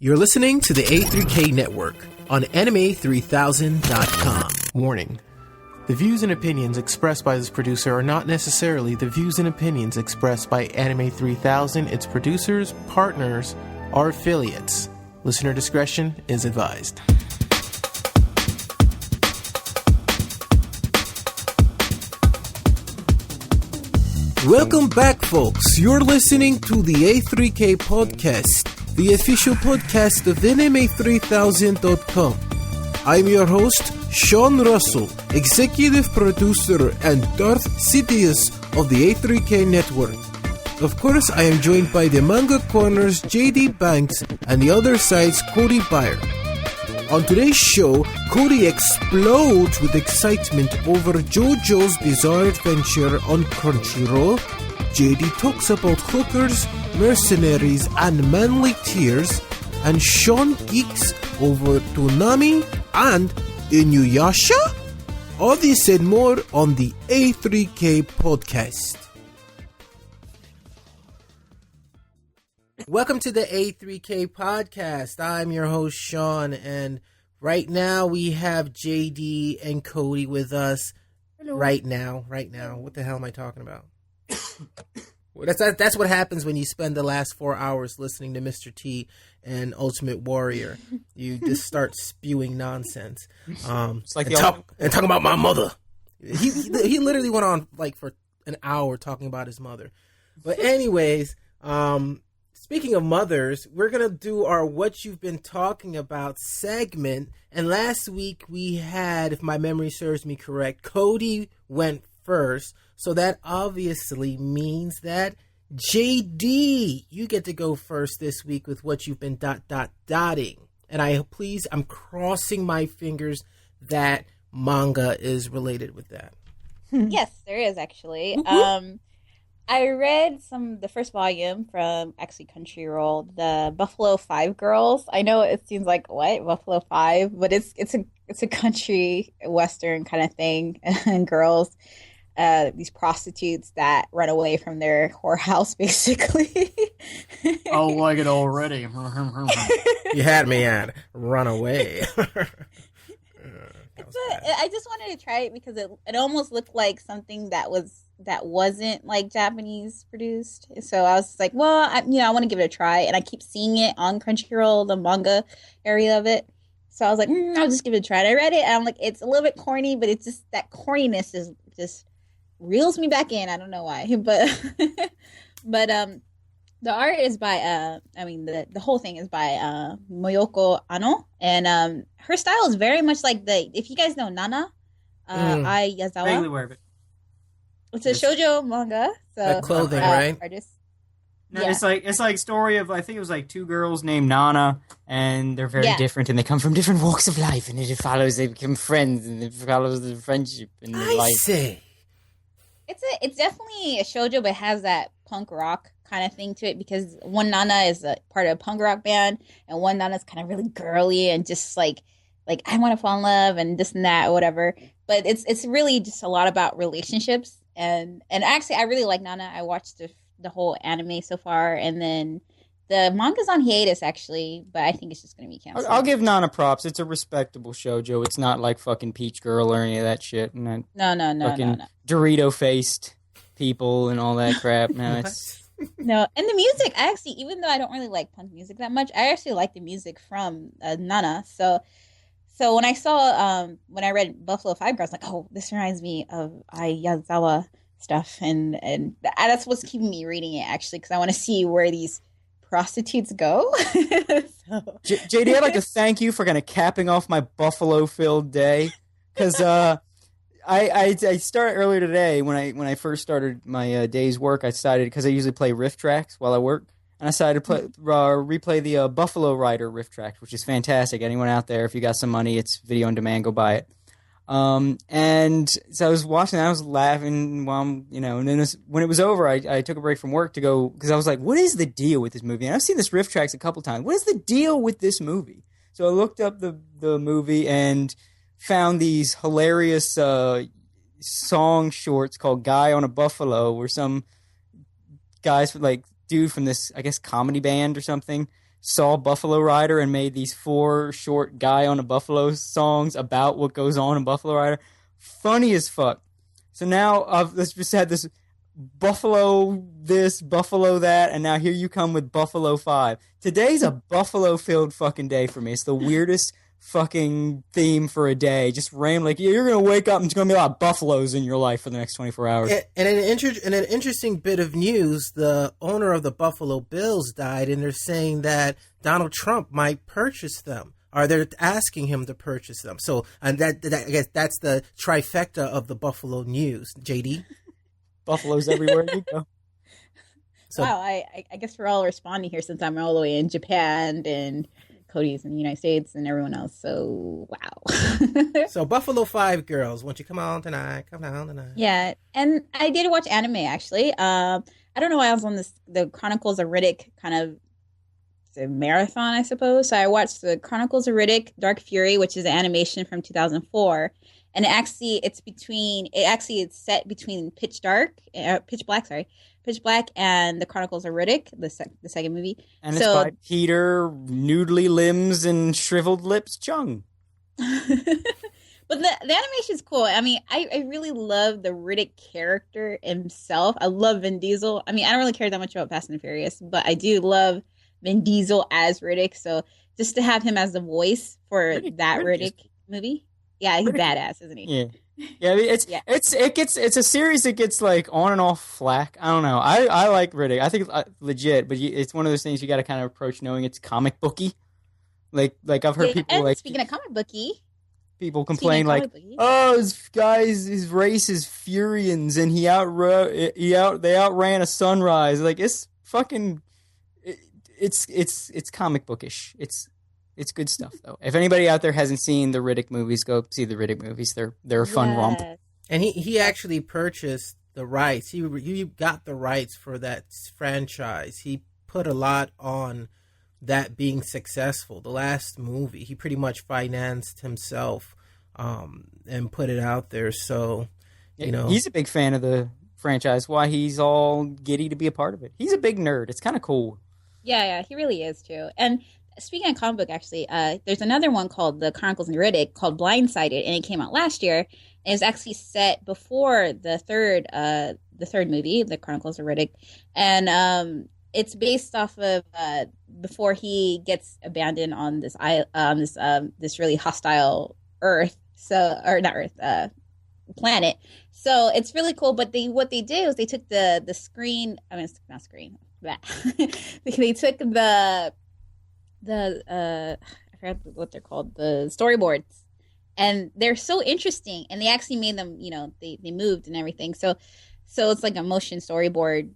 You're listening to the A3K Network on anime3000.com. Warning. The views and opinions expressed by this producer are not necessarily the views and opinions expressed by Anime 3000, its producers, partners, or affiliates. Listener discretion is advised. Welcome back, folks. You're listening to the A3K Podcast, the official podcast of anime3000.com. I'm your host, Sean Russell, executive producer and Darth Sidious of the A3K Network. Of course, I am joined by the Manga Corner's JD Banks and the other side's Cody Byer. On today's show, Cody explodes with excitement over JoJo's bizarre adventure on Crunchyroll. JD talks about hookers, mercenaries, and manly tears. And Sean geeks over Toonami and Inuyasha? All this and more on the A3K Podcast. Welcome to the A3K Podcast. I'm your host, Sean, and right now we have JD and Cody with us. Hello. Right now. What the hell am I talking about? Well, that's what happens when you spend the last 4 hours listening to Mr. T and Ultimate Warrior. You just start spewing nonsense. It's like and talking about my mother. He literally went on like for an hour talking about his mother. But anyways, speaking of mothers, we're going to do our What You've Been Talking About segment. And last week we had, if my memory serves me correct, Cody went first. So that obviously means that JD, you get to go first this week with what you've been dotting. And I'm crossing my fingers that manga is related with that. Yes, there is actually. I read the first volume from actually Crunchyroll, the Buffalo 5 Girls. I know it seems like what Buffalo 5, but it's a country western kind of thing, and girls, these prostitutes that run away from their whorehouse, basically. Oh, like it already. You had me at run away. I just wanted to try it because it almost looked like something that wasn't like Japanese produced. So I was like, well, I want to give it a try, and I keep seeing it on Crunchyroll, the manga area of it. So I was like, I'll just give it a try. And I read it, and I'm like, it's a little bit corny, but it's just that corniness is just reels me back in. I don't know why, but the art is by the whole thing is by Moyoko Ano, and her style is very much like if you guys know Nana, Ai Yazawa. Vaguely aware of it. It's a shoujo manga, so that clothing, right? Artist. No, Yeah. it's like story of, I think it was like two girls named Nana, and they're very different, and they come from different walks of life, and it follows, they become friends, and it follows the friendship and the life. See. It's definitely a shoujo, but it has that punk rock kind of thing to it, because one Nana is a part of a punk rock band, and one Nana is kind of really girly and just like I want to fall in love and this and that or whatever. But it's really just a lot about relationships, and actually I really like Nana. I watched the whole anime so far, and then the manga's on hiatus actually, but I think it's just going to be canceled. I'll give Nana props. It's a respectable shoujo. It's not like fucking Peach Girl or any of that shit. And No. Dorito faced people and all that crap. No, it's No, and the music, I actually, even though I don't really like punk music that much, I actually like the music from Nana. So when I saw, when I read Buffalo 5 Girls, like, oh, this reminds me of Ai Yazawa stuff, and that's what's keeping me reading it, actually, because I want to see where these prostitutes go. JD, I'd like to thank you for kind of capping off my Buffalo-filled day, because I started earlier today when I first started my day's work. I decided, because I usually play riff tracks while I work, and I decided to replay the Buffalo Rider riff tracks, which is fantastic. Anyone out there, if you got some money, it's video on demand. Go buy it. And so I was watching that, I was laughing while and then when it was over, I took a break from work to go, because I was like, what is the deal with this movie? And I've seen this riff tracks a couple times. What is the deal with this movie? So I looked up the movie and found these hilarious song shorts called Guy on a Buffalo, where some guys, like, dude from this, I guess, comedy band or something, saw Buffalo Rider and made these 4 short guy on a buffalo songs about what goes on in Buffalo Rider. Funny as fuck. So now I've just had this Buffalo this, Buffalo that, and now here you come with Buffalo 5. Today's a Buffalo-filled fucking day for me. It's the weirdest fucking theme for a day. Just random, like, you're going to wake up and there's going to be a lot of buffaloes in your life for the next 24 hours. And an interesting bit of news, the owner of the Buffalo Bills died, and they're saying that Donald Trump might purchase them. Or they're asking him to purchase them. So, and that I guess that's the trifecta of the Buffalo news, JD. Buffaloes everywhere you go. So, wow, I guess we're all responding here since I'm all the way in Japan and Cody's in the United States and everyone else. So, wow. So, Buffalo 5 girls, won't you come on tonight? Come down tonight. Yeah, and I did watch anime, actually. I don't know why I was on the Chronicles of Riddick kind of marathon, I suppose. So I watched the Chronicles of Riddick, Dark Fury, which is an animation from 2004. And it's set between Pitch Black and the Chronicles of Riddick, the second movie. And it's by Peter Noodly Limbs and Shriveled Lips Chung. But the animation is cool. I mean, I really love the Riddick character himself. I love Vin Diesel. I mean, I don't really care that much about Fast and Furious, but I do love Vin Diesel as Riddick. So just to have him as the voice for Riddick movie. Yeah, he's badass, isn't he? Yeah. I mean, it's a series that gets like on and off flack. I don't know. I like Riddick. I think it's legit, but it's one of those things you got to kind of approach knowing it's comic booky. Like I've heard people and like speaking of comic booky, people complain like, oh, his race is Furians and they outran a sunrise. Like it's fucking, it's comic bookish. It's good stuff, though. If anybody out there hasn't seen the Riddick movies, go see the Riddick movies. They're a fun romp. And he actually purchased the rights. He got the rights for that franchise. He put a lot on that being successful. The last movie, he pretty much financed himself and put it out there. So, he's a big fan of the franchise. Why he's all giddy to be a part of it. He's a big nerd. It's kind of cool. Yeah, he really is too. And speaking of comic book, actually, there's another one called The Chronicles of Riddick called Blindsided, and it came out last year. And it's actually set before the third movie, The Chronicles of Riddick, and it's based off of before he gets abandoned on this this really hostile Earth. Planet. So it's really cool. But what they did was they took the screen. I mean, it's not screen. They took the I forgot what they're called, the storyboards, and they're so interesting, and they actually made them, they moved and everything, so it's like a motion storyboard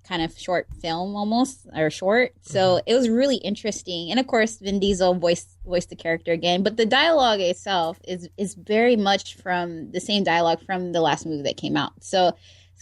kind of short film almost, or short. So it was really interesting, and of course Vin Diesel voiced the character again, but the dialogue itself is very much from the same dialogue from the last movie that came out, so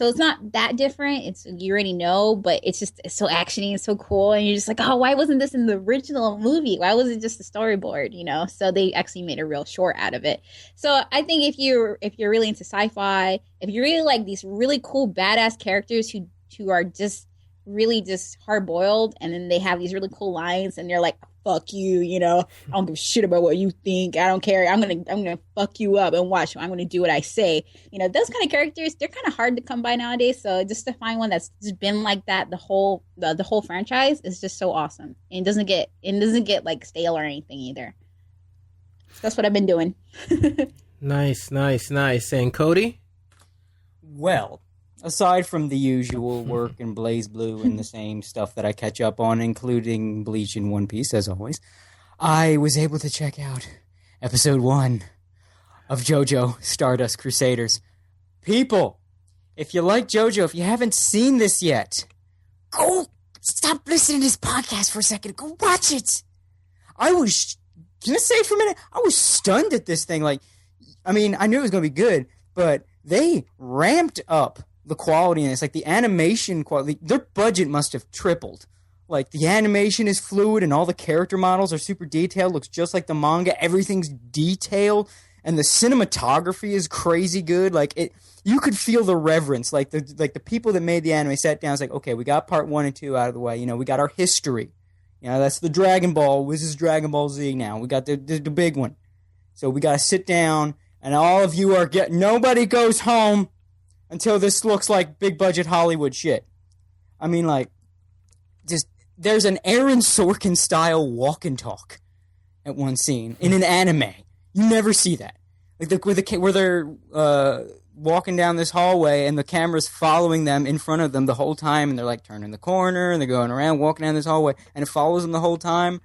it's not that different. You already know, but it's so actiony and so cool. And you're just like, oh, why wasn't this in the original movie? Why was it just a storyboard? So they actually made a real short out of it. So I think if you're really into sci-fi, if you really like these really cool badass characters who are just really just hard boiled, and then they have these really cool lines, and they're like, fuck you, I don't give a shit about what you think. I don't care. I'm gonna fuck you up and watch. I'm gonna do what I say. Those kind of characters, they're kind of hard to come by nowadays. So just to find one that's just been like that the whole franchise is just so awesome. And it doesn't get like stale or anything either. So that's what I've been doing. Nice. And Cody? Well, aside from the usual work and Blaze Blue and the same stuff that I catch up on, including Bleach and One Piece, as always, I was able to check out episode 1 of JoJo Stardust Crusaders. People, if you like JoJo, if you haven't seen this yet, go stop listening to this podcast for a second. Go watch it. Can I say for a minute? I was stunned at this thing. Like, I mean, I knew it was going to be good, but they ramped up the quality in this, like the animation quality, their budget must have tripled. Like the animation is fluid and all the character models are super detailed, looks just like the manga, everything's detailed, and the cinematography is crazy good. Like you could feel the reverence. Like the people that made the anime sat down, it's like, okay, we got part 1 and 2 out of the way, we got our history. You know, that's the Dragon Ball. This is Dragon Ball Z now. We got the big one. So we got to sit down, and all of you are nobody goes home until this looks like big budget Hollywood shit. I mean, like, just there's an Aaron Sorkin style walk and talk at one scene in an anime. You never see that. Like where they're walking down this hallway and the camera's following them in front of them the whole time, and they're like turning the corner and they're going around walking down this hallway, and it follows them the whole time.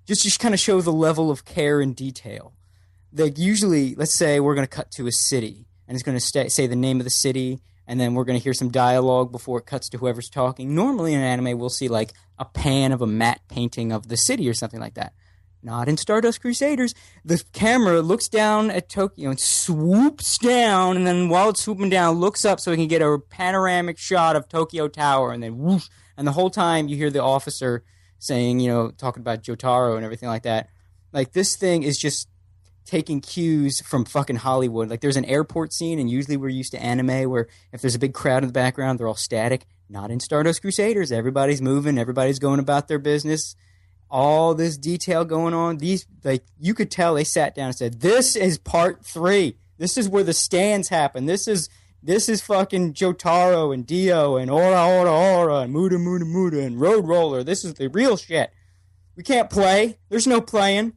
Just kind of show the level of care and detail. Like usually, let's say we're going to cut to a city, and it's going to say the name of the city, and then we're going to hear some dialogue before it cuts to whoever's talking. Normally in an anime, we'll see like a pan of a matte painting of the city or something like that. Not in Stardust Crusaders. The camera looks down at Tokyo and swoops down, and then while it's swooping down, looks up so we can get a panoramic shot of Tokyo Tower, and then whoosh, and the whole time you hear the officer saying, you know, talking about Jotaro and everything like that. Like, this thing is just taking cues from fucking Hollywood. Like, there's an airport scene, and usually we're used to anime where if there's a big crowd in the background, they're all static. Not in Stardust Crusaders. Everybody's moving. Everybody's going about their business. All this detail going on. These, like, you could tell they sat down and said, this is part 3. This is where the stands happen. This is fucking Jotaro and Dio and Ora and Muda and Road Roller. This is the real shit. We can't play. There's no playing.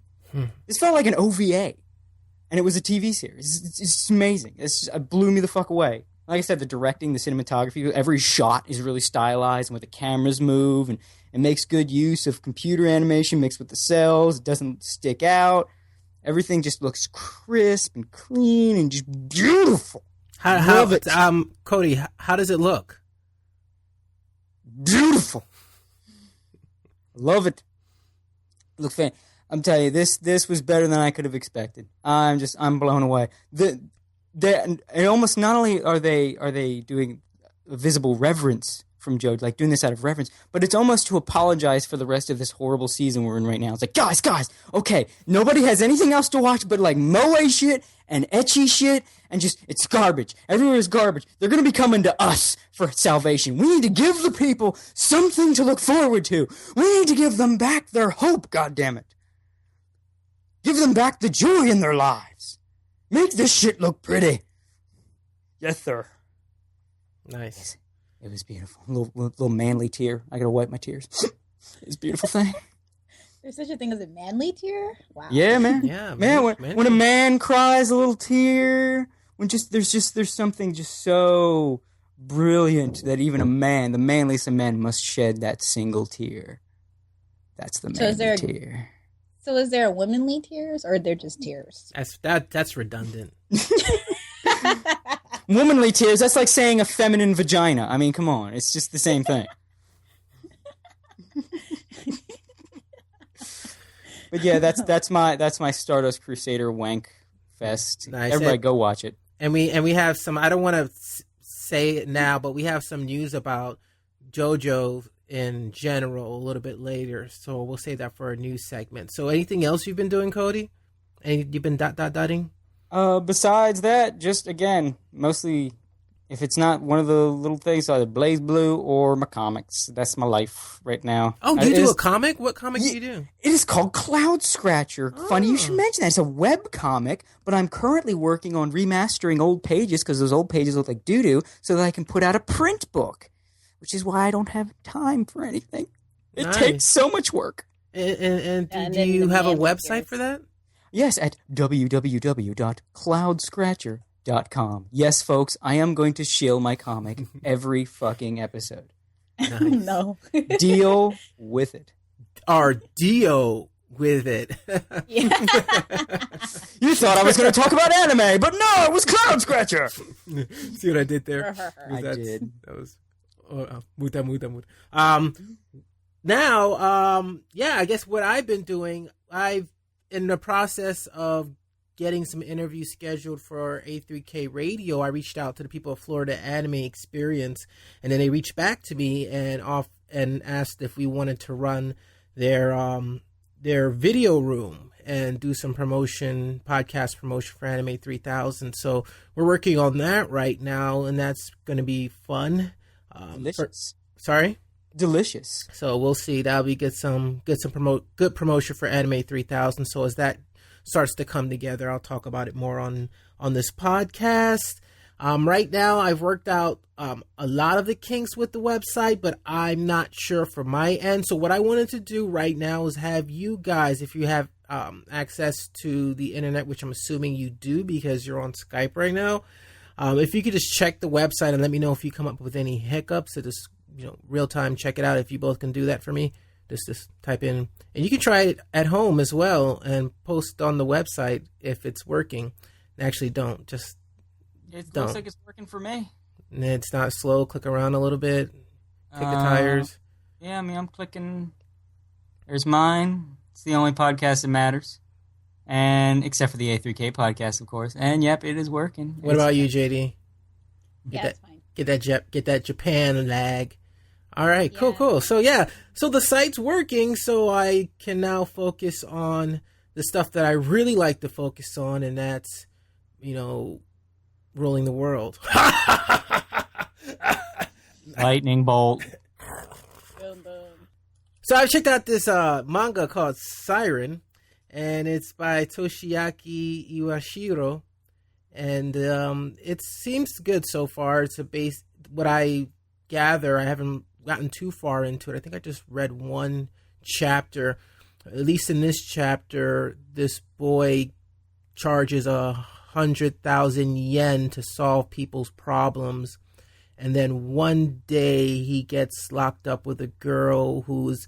This felt like an OVA. And it was a TV series. It's amazing. It blew me the fuck away. Like I said, the directing, the cinematography, every shot is really stylized and with the cameras move, and it makes good use of computer animation mixed with the cells. It doesn't stick out. Everything just looks crisp and clean and just beautiful. Love it. Cody, how does it look? Beautiful. Love it. Look, I'm telling you, this was better than I could have expected. I'm blown away. And almost not only are they doing a visible reverence from JoJo, like doing this out of reverence, but it's almost to apologize for the rest of this horrible season we're in right now. It's like, guys, okay, nobody has anything else to watch but like moe shit and ecchi shit, and just, it's garbage. Everywhere is garbage. They're going to be coming to us for salvation. We need to give the people something to look forward to. We need to give them back their hope, goddammit. Give them back the joy in their lives. Make this shit look pretty. Yes, sir. Nice. It was beautiful. Little manly tear. I gotta wipe my tears. It's a beautiful thing. There's such a thing as a manly tear? Wow. Yeah, man. Yeah, man. When a man cries a little tear, there's something just so brilliant that even the manliest of men must shed that single tear. That's the manly tear. So is there womanly tears, or they're just tears? That's redundant. Womanly tears, that's like saying a feminine vagina. I mean, come on. It's just the same thing. But yeah, that's my Stardust Crusader wank fest. Nice. Everybody go watch it. And we have some, I don't want to say it now, but we have some news about JoJo in general a little bit later, so we'll save that for a news segment. So anything else you've been doing, Cody? You've been dotting? Besides that, just again, mostly if it's not one of the little things, either Blaze Blue or my comics. That's my life right now. Oh, you do a comic? What comic do you do? It is called Cloud Scratcher. Oh. Funny you should mention that. It's a web comic, but I'm currently working on remastering old pages because those old pages look like doo-doo, so that I can put out a print book, which is why I don't have time for anything. It takes so much work. And do you have a website for that? Yes, at www.cloudscratcher.com. Yes, folks, I am going to shill my comic every fucking episode. Nice. No. Deal with it. Or deal with it. Yeah. You thought I was going to talk about anime, but no, it was Cloud Scratcher. See what I did there? I did. That was... muta. Now, I guess what I've been doing, in the process of getting some interviews scheduled for A3K Radio, I reached out to the people of Florida Anime Experience, and then they reached back to me and asked if we wanted to run their video room and do some podcast promotion for Anime 3000. So we're working on that right now, and that's going to be fun. Delicious. Sorry? delicious. So we'll see. That'll be good promotion for Anime 3000. So as that starts to come together, I'll talk about it more on this podcast. Right now, I've worked out a lot of the kinks with the website, but I'm not sure for my end. So what I wanted to do right now is have you guys, if you have access to the internet, which I'm assuming you do because you're on Skype right now, if you could just check the website and let me know if you come up with any hiccups. So just real time check it out. If you both can do that for me, just type in, and you can try it at home as well and post on the website if it's working. Actually, don't just. It looks like it's working for me. And it's not slow. Click around a little bit. Kick the tires. Yeah, I mean, I'm clicking. There's mine. It's the only podcast that matters. Except for the A3K podcast, of course. And, yep, it is working. What about you, JD? It's fine. Get that Japan lag. All right, cool. So the site's working, so I can now focus on the stuff that I really like to focus on, and that's, ruling the world. Lightning bolt. So I've checked out this manga called Siren, and it's by Toshiaki Iwashiro, and it seems good so far. It's what I gather, I haven't gotten too far into it. I think I just read one chapter. At least in this chapter, this boy charges 100,000 yen to solve people's problems. And then one day he gets locked up with a girl who's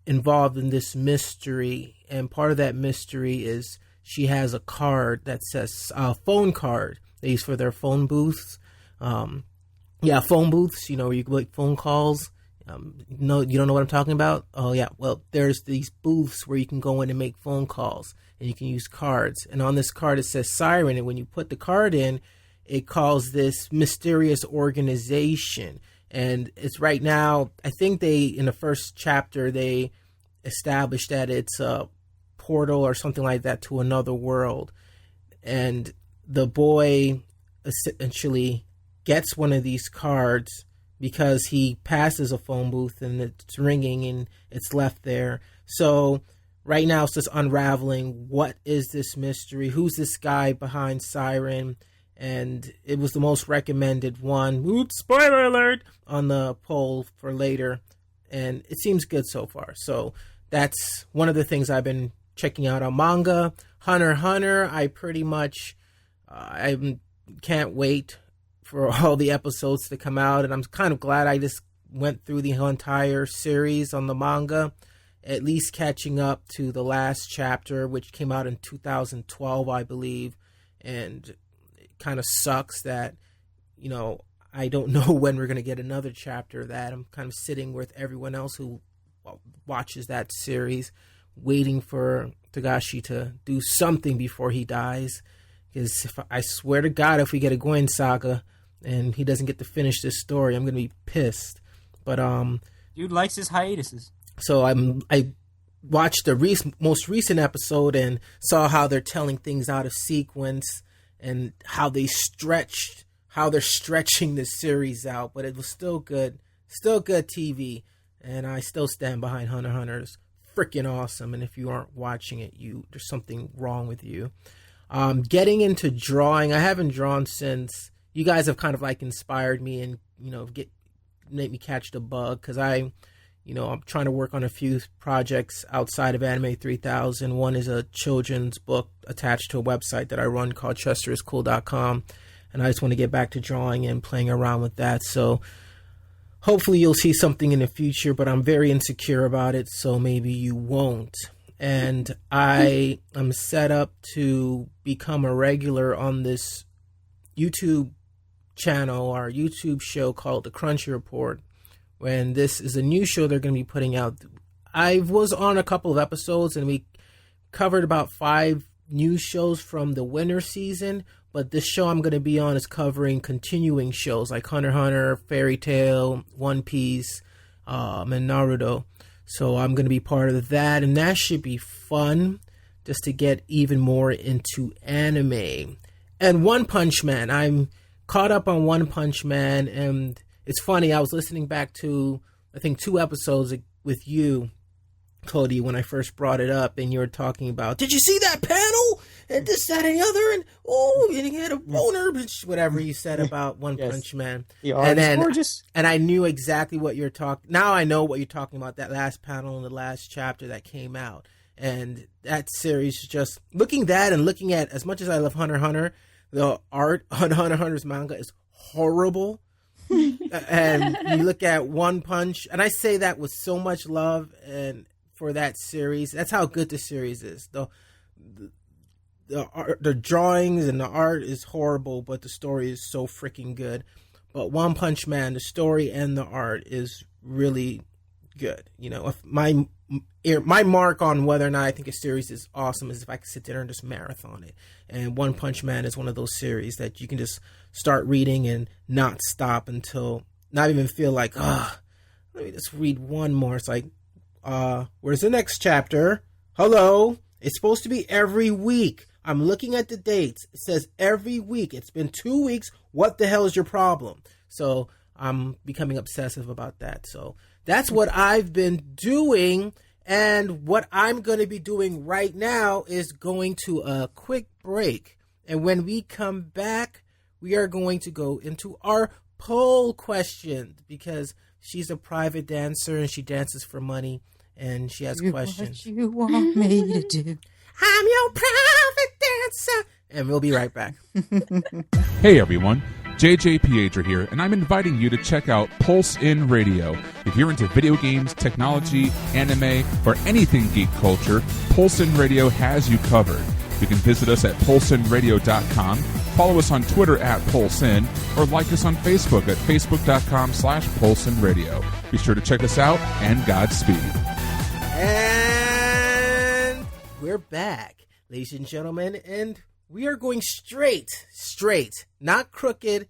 involved in this mystery. And part of that mystery is she has a card that says phone card they use for their phone booths. Phone booths, where you can make phone calls. No, you don't know what I'm talking about? Oh, yeah. Well, there's these booths where you can go in and make phone calls, and you can use cards. And on this card, it says Siren. And when you put the card in, it calls this mysterious organization. And it's right now, I think in the first chapter, they established that it's a portal or something like that to another world. And the boy essentially gets one of these cards because he passes a phone booth and it's ringing and it's left there. So right now it's just unraveling, what is this mystery? Who's this guy behind Siren? And it was the most recommended one. Oops, spoiler alert, on the poll for later. And it seems good so far. So that's one of the things I've been checking out on manga. Hunter x Hunter, I pretty much I can't wait for all the episodes to come out. And I'm kind of glad I just went through the entire series on the manga, at least catching up to the last chapter, which came out in 2012, I believe. And it kind of sucks that, I don't know when we're going to get another chapter of that. I'm kind of sitting with everyone else who watches that series, waiting for Togashi to do something before he dies. Because I swear to God, if we get a Goen saga and he doesn't get to finish this story, I'm going to be pissed. But dude likes his hiatuses. So I watched the most recent episode and saw how they're telling things out of sequence and how they're stretching the series out. But it was still good TV, and I still stand behind Hunter x Hunter. It's freaking awesome, and if you aren't watching it, there's something wrong with you. Getting into drawing, I haven't drawn since. You guys have kind of like inspired me and make me catch the bug, because I'm trying to work on a few projects outside of Anime 3000. One is a children's book attached to a website that I run called ChesterIsCool.com, and I just want to get back to drawing and playing around with that. So hopefully you'll see something in the future, but I'm very insecure about it, so maybe you won't. And I am set up to become a regular on this YouTube channel, our YouTube show called The Crunchy Report, when this is a new show they're going to be putting out. I was on a couple of episodes, and we covered about 5 news shows from the winter season, but this show I'm going to be on is covering continuing shows like Hunter x Hunter, Fairy Tail, One Piece, and Naruto. So I'm going to be part of that, and that should be fun, just to get even more into anime. And One Punch Man, I'm caught up on One Punch Man, and it's funny, I was listening back to I think 2 episodes with you, Cody, when I first brought it up, and you were talking about, did you see that panel? And this, that, and the other, and and he had a boner, whatever you said about One Punch Man. The art is gorgeous. And I knew exactly what you're talking. Now I know what you're talking about. That last panel in the last chapter that came out, and that series, just looking at as much as I love Hunter x Hunter, the art on Hunter x Hunter's manga is horrible. And you look at One Punch, and I say that with so much love and for that series. That's how good the series is. The drawings and the art is horrible, but the story is so freaking good. But One Punch Man, the story and the art is really good. You know, if my mark on whether or not I think a series is awesome is if I can sit there and just marathon it. And One Punch Man is one of those series that you can just start reading and not stop until not even feel like, let me just read one more. It's like, where's the next chapter? Hello. It's supposed to be every week. I'm looking at the dates. It says every week. It's been 2 weeks. What the hell is your problem? So I'm becoming obsessive about that. So that's what I've been doing. And what I'm going to be doing right now is going to a quick break. And when we come back, we are going to go into our poll question, because she's a private dancer and she dances for money, and she has questions. What you want me to do? I'm your private dancer. And we'll be right back. Hey everyone, JJ Piedra here, and I'm inviting you to check out Pulse In Radio. If you're into video games, technology, anime, or anything geek culture, Pulse In Radio has you covered. You can visit us at pulseinradio.com, follow us on Twitter at PulseIn, or like us on Facebook at facebook.com/PulseInRadio. Be sure to check us out, and Godspeed. And we're back, ladies and gentlemen, and we are going straight, not crooked,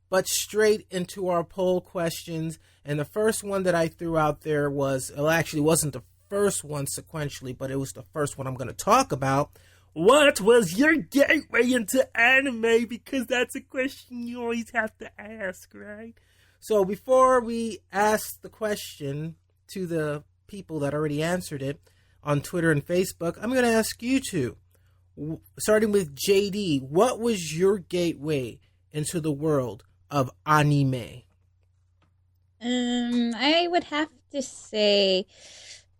but straight into our poll questions. And the first one that I threw out there was, well, actually wasn't the first one sequentially, but it was the first one I'm going to talk about. What was your gateway into anime? Because that's a question you always have to ask, right? So before we ask the question to the people that already answered it on Twitter and Facebook, I'm going to ask you two, starting with JD, what was your gateway into the world of anime? I would have to say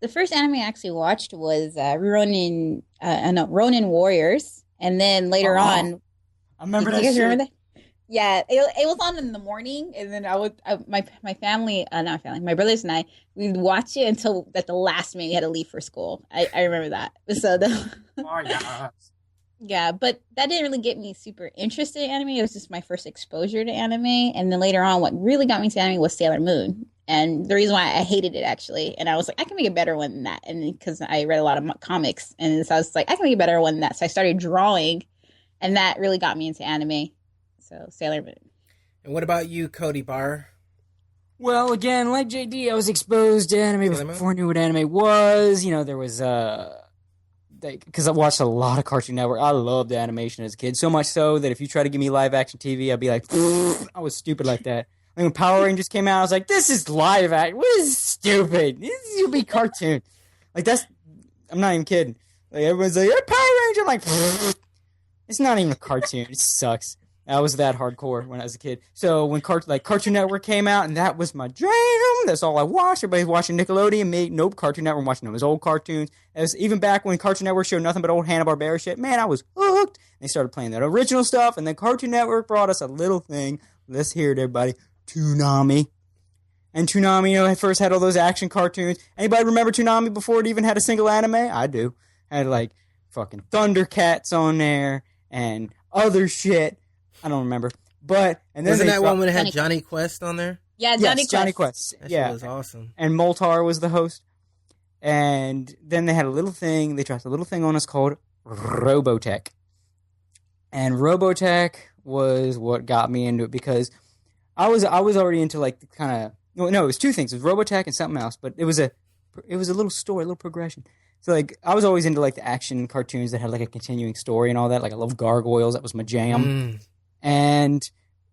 the first anime I actually watched was Ronin Warriors, and then later on, I remember that. You guys remember that? Yeah, it was on in the morning, and then my brothers and I, we'd watch it until at the last minute we had to leave for school. I remember that. So yeah, but that didn't really get me super interested in anime. It was just my first exposure to anime, and then later on, what really got me into anime was Sailor Moon. And the reason why I hated it, actually, and I was like, I can make a better one than that. And because I read a lot of comics, and so I was like, I can make a better one than that. So I started drawing, and that really got me into anime. So Sailor Moon. And what about you, Cody Barr? Well, again, like JD, I was exposed to anime before I knew what anime was. You know, there was, because I watched a lot of Cartoon Network. I loved animation as a kid, so much so that if you try to give me live action TV, I'd be like, I was stupid like that. Like when Power Rangers came out, I was like, this is live action. What is stupid? This will be cartoon. Like, I'm not even kidding. Like, everyone's like, hey, Power Ranger. I'm like, it's not even a cartoon. It sucks. I was that hardcore when I was a kid. So when Cartoon Network came out, and that was my jam. That's all I watched. Everybody's watching Nickelodeon. Nope, Cartoon Network. I'm watching those old cartoons. Even back when Cartoon Network showed nothing but old Hanna-Barbera shit, man, I was hooked. They started playing that original stuff, and then Cartoon Network brought us a little thing. Let's hear it, everybody. Toonami. And Toonami, first had all those action cartoons. Anybody remember Toonami before it even had a single anime? I do. Had like fucking Thundercats on there and other shit. I don't remember. But and then wasn't that one when it had Johnny Quest on there? Yeah, Johnny Quest. That shit was awesome. And Moltar was the host. And then they had a little thing. They dropped a little thing on us called Robotech. And Robotech was what got me into it, because I was already into like the kind of it was two things. It was Robotech and something else, but it was a little story, a little progression. So like I was always into like the action cartoons that had like a continuing story and all that. Like I love Gargoyles, that was my jam. And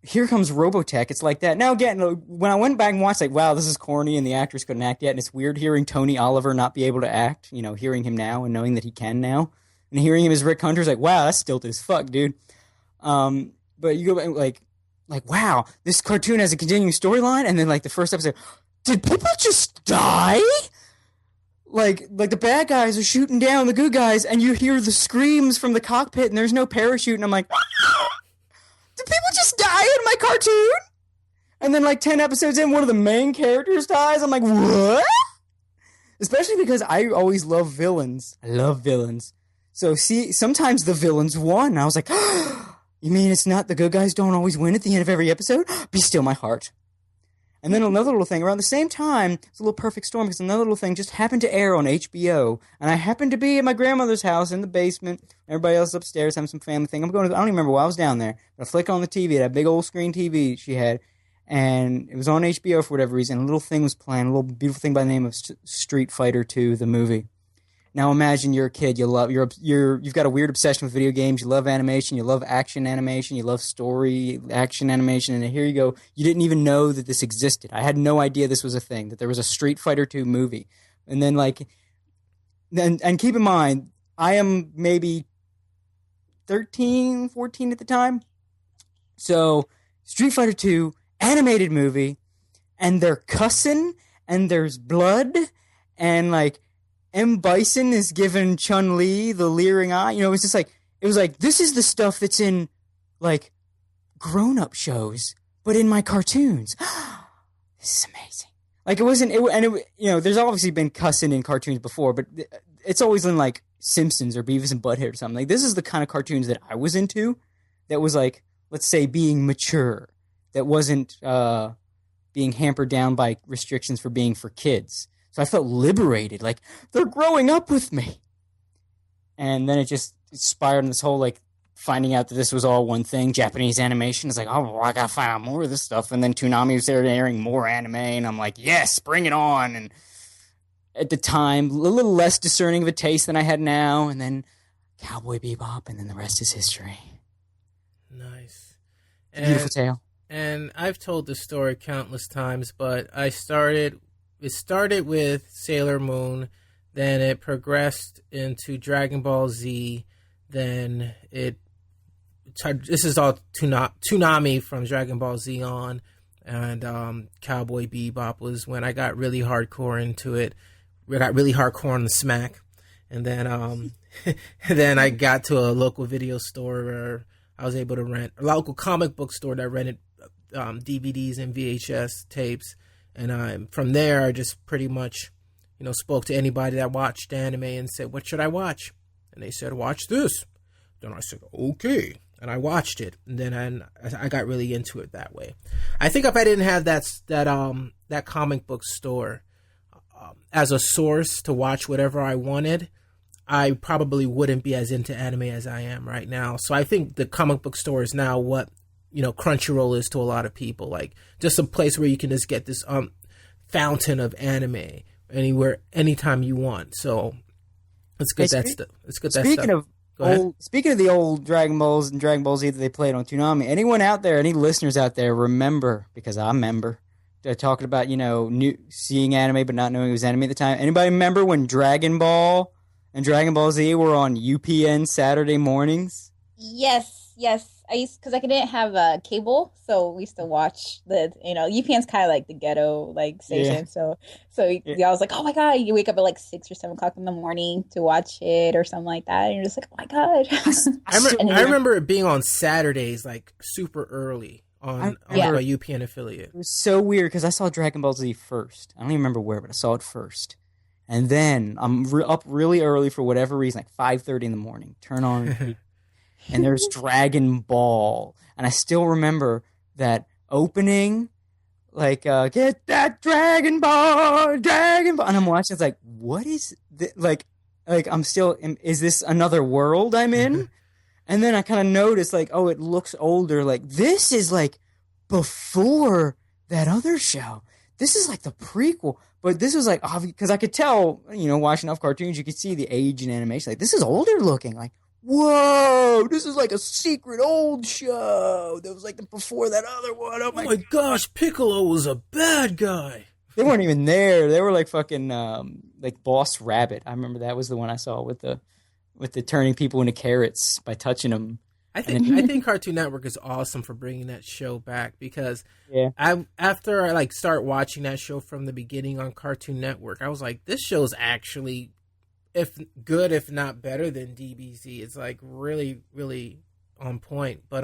here comes Robotech. It's like that. Now, again, when I went back and watched, like, wow, this is corny and the actors couldn't act yet. And it's weird hearing Tony Oliver not be able to act, hearing him now and knowing that he can now. And hearing him as Rick Hunter's like, wow, that's stilted as fuck, dude. But you go back like, wow, this cartoon has a continuing storyline. And then, like, the first episode, did people just die? Like the bad guys are shooting down the good guys, and you hear the screams from the cockpit, and there's no parachute, and I'm like, did people just die in my cartoon? And then, like, 10 episodes in, one of the main characters dies. I'm like, what? Especially because I always love villains. I love villains. So, see, sometimes the villains won. I was like, you mean it's not the good guys don't always win at the end of every episode? Be still my heart. And then another little thing, around the same time, it's a little perfect storm, because another little thing just happened to air on HBO, and I happened to be at my grandmother's house in the basement. Everybody else upstairs having some family thing. I don't even remember why I was down there. But I flick on the TV, that big old screen TV she had, and it was on HBO for whatever reason. A little thing was playing, a little beautiful thing by the name of Street Fighter 2, the movie. Now imagine you're a kid, you've got a weird obsession with video games, you love animation, you love action animation, you love story action animation, and here you go, you didn't even know that this existed. I had no idea this was a thing, that there was a Street Fighter 2 movie. And then, and keep in mind, I am maybe 13, 14 at the time. So, Street Fighter 2, animated movie, and they're cussing, and there's blood, and like, M. Bison is giving Chun-Li the leering eye. It was like, this is the stuff that's in, like, grown-up shows, but in my cartoons. This is amazing. Like, there's obviously been cussing in cartoons before, but it's always in, like, Simpsons or Beavis and Butthead or something. Like, this is the kind of cartoons that I was into that was, like, let's say, being mature, that wasn't being hampered down by restrictions for being for kids. So I felt liberated, like, they're growing up with me. And then it just inspired in this whole, like, finding out that this was all one thing, Japanese animation. It's like, oh, well, I gotta find out more of this stuff. And then Toonami was there airing more anime, and I'm like, yes, bring it on. And at the time, a little less discerning of a taste than I had now, and then Cowboy Bebop, and then the rest is history. Nice. Beautiful tale. And I've told this story countless times, but it started with Sailor Moon, then it progressed into Dragon Ball Z, then this is all Toonami from Dragon Ball Z on, and Cowboy Bebop was when I got really hardcore into it. We got really hardcore on the smack, and then then I got to a local video store where I was able to rent, a local comic book store that rented DVDs and VHS tapes. And from there, I just pretty much, spoke to anybody that watched anime and said, what should I watch? And they said, watch this. Then I said, okay. And I watched it. And then I got really into it that way. I think if I didn't have that comic book store as a source to watch whatever I wanted, I probably wouldn't be as into anime as I am right now. So I think the comic book store is now what Crunchyroll is to a lot of people, like just a place where you can just get this fountain of anime anywhere, anytime you want. So it's good. Speaking of the old Dragon Balls and Dragon Ball Z that they played on Toonami, anyone out there, any listeners out there, remember, because I remember talking about seeing anime but not knowing it was anime at the time. Anybody remember when Dragon Ball and Dragon Ball Z were on UPN Saturday mornings? Yes. I used, because I didn't have cable, so we used to watch UPN's kind of like the ghetto station. Yeah. So I was like, oh my god, you wake up at 6 or 7 o'clock in the morning to watch it or something like that, and you're just like, oh my god. I remember it being on Saturdays, super early on a UPN affiliate. It was so weird because I saw Dragon Ball Z first. I don't even remember where, but I saw it first. And then I'm up really early for whatever reason, 5:30 in the morning. Turn on. And there's Dragon Ball. And I still remember that opening, get that Dragon Ball. And I'm watching, it's like, what is this? Is this another world I'm in? And then I kind of noticed, oh, it looks older. This is, before that other show. This is, the prequel. But this was, obvious, because I could tell, watching enough cartoons, you could see the age in animation. This is older looking. whoa, this is like a secret old show. That was like before that other one. Oh my gosh, Piccolo was a bad guy. They weren't even there. They were like fucking like Boss Rabbit. I remember that was the one I saw with the turning people into carrots by touching them. I think Cartoon Network is awesome for bringing that show back because after I like start watching that show from the beginning on Cartoon Network, I was like, this show's actually if good, if not better than DBZ. It's like really, really on point. But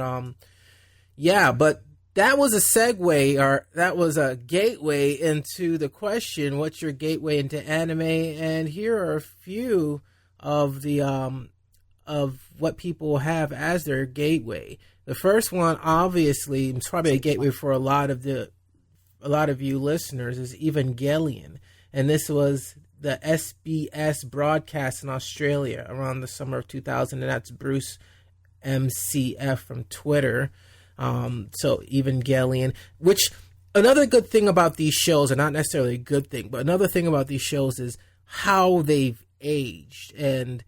but that was a segue, or that was a gateway into the question, what's your gateway into anime? And here are a few of the of what people have as their gateway. The first one, obviously, it's probably a gateway for a lot of you listeners, is Evangelion. And this was the SBS broadcast in Australia around the summer of 2000, and that's Bruce MCF from Twitter. So Evangelion, which another good thing about these shows, and not necessarily a good thing, but another thing about these shows is how they've aged. And,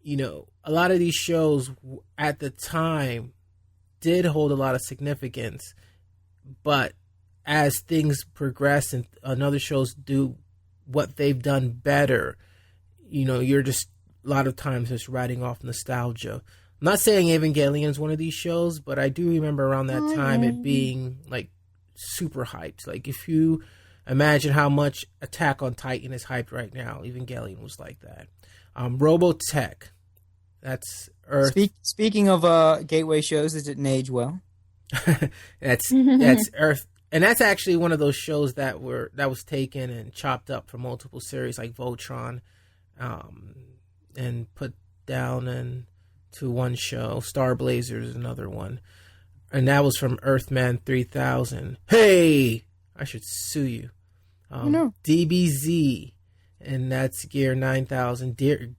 you know, a lot of these shows at the time did hold a lot of significance, but as things progress and other shows do what they've done better, you know, you're just a lot of times just writing off nostalgia. I'm not saying Evangelion is one of these shows, but I do remember around that time it being like super hyped. Like if you imagine how much Attack on Titan is hyped right now, Evangelion was like that. Robotech, that's Earth. Speaking of gateway shows, it didn't age well. that's Earth. And that's actually one of those shows that was taken and chopped up from multiple series like Voltron, and put down into one show. Star Blazer is another one, and that was from Earthman 3000. Hey, I should sue you. No. DBZ, and that's Gear 9000.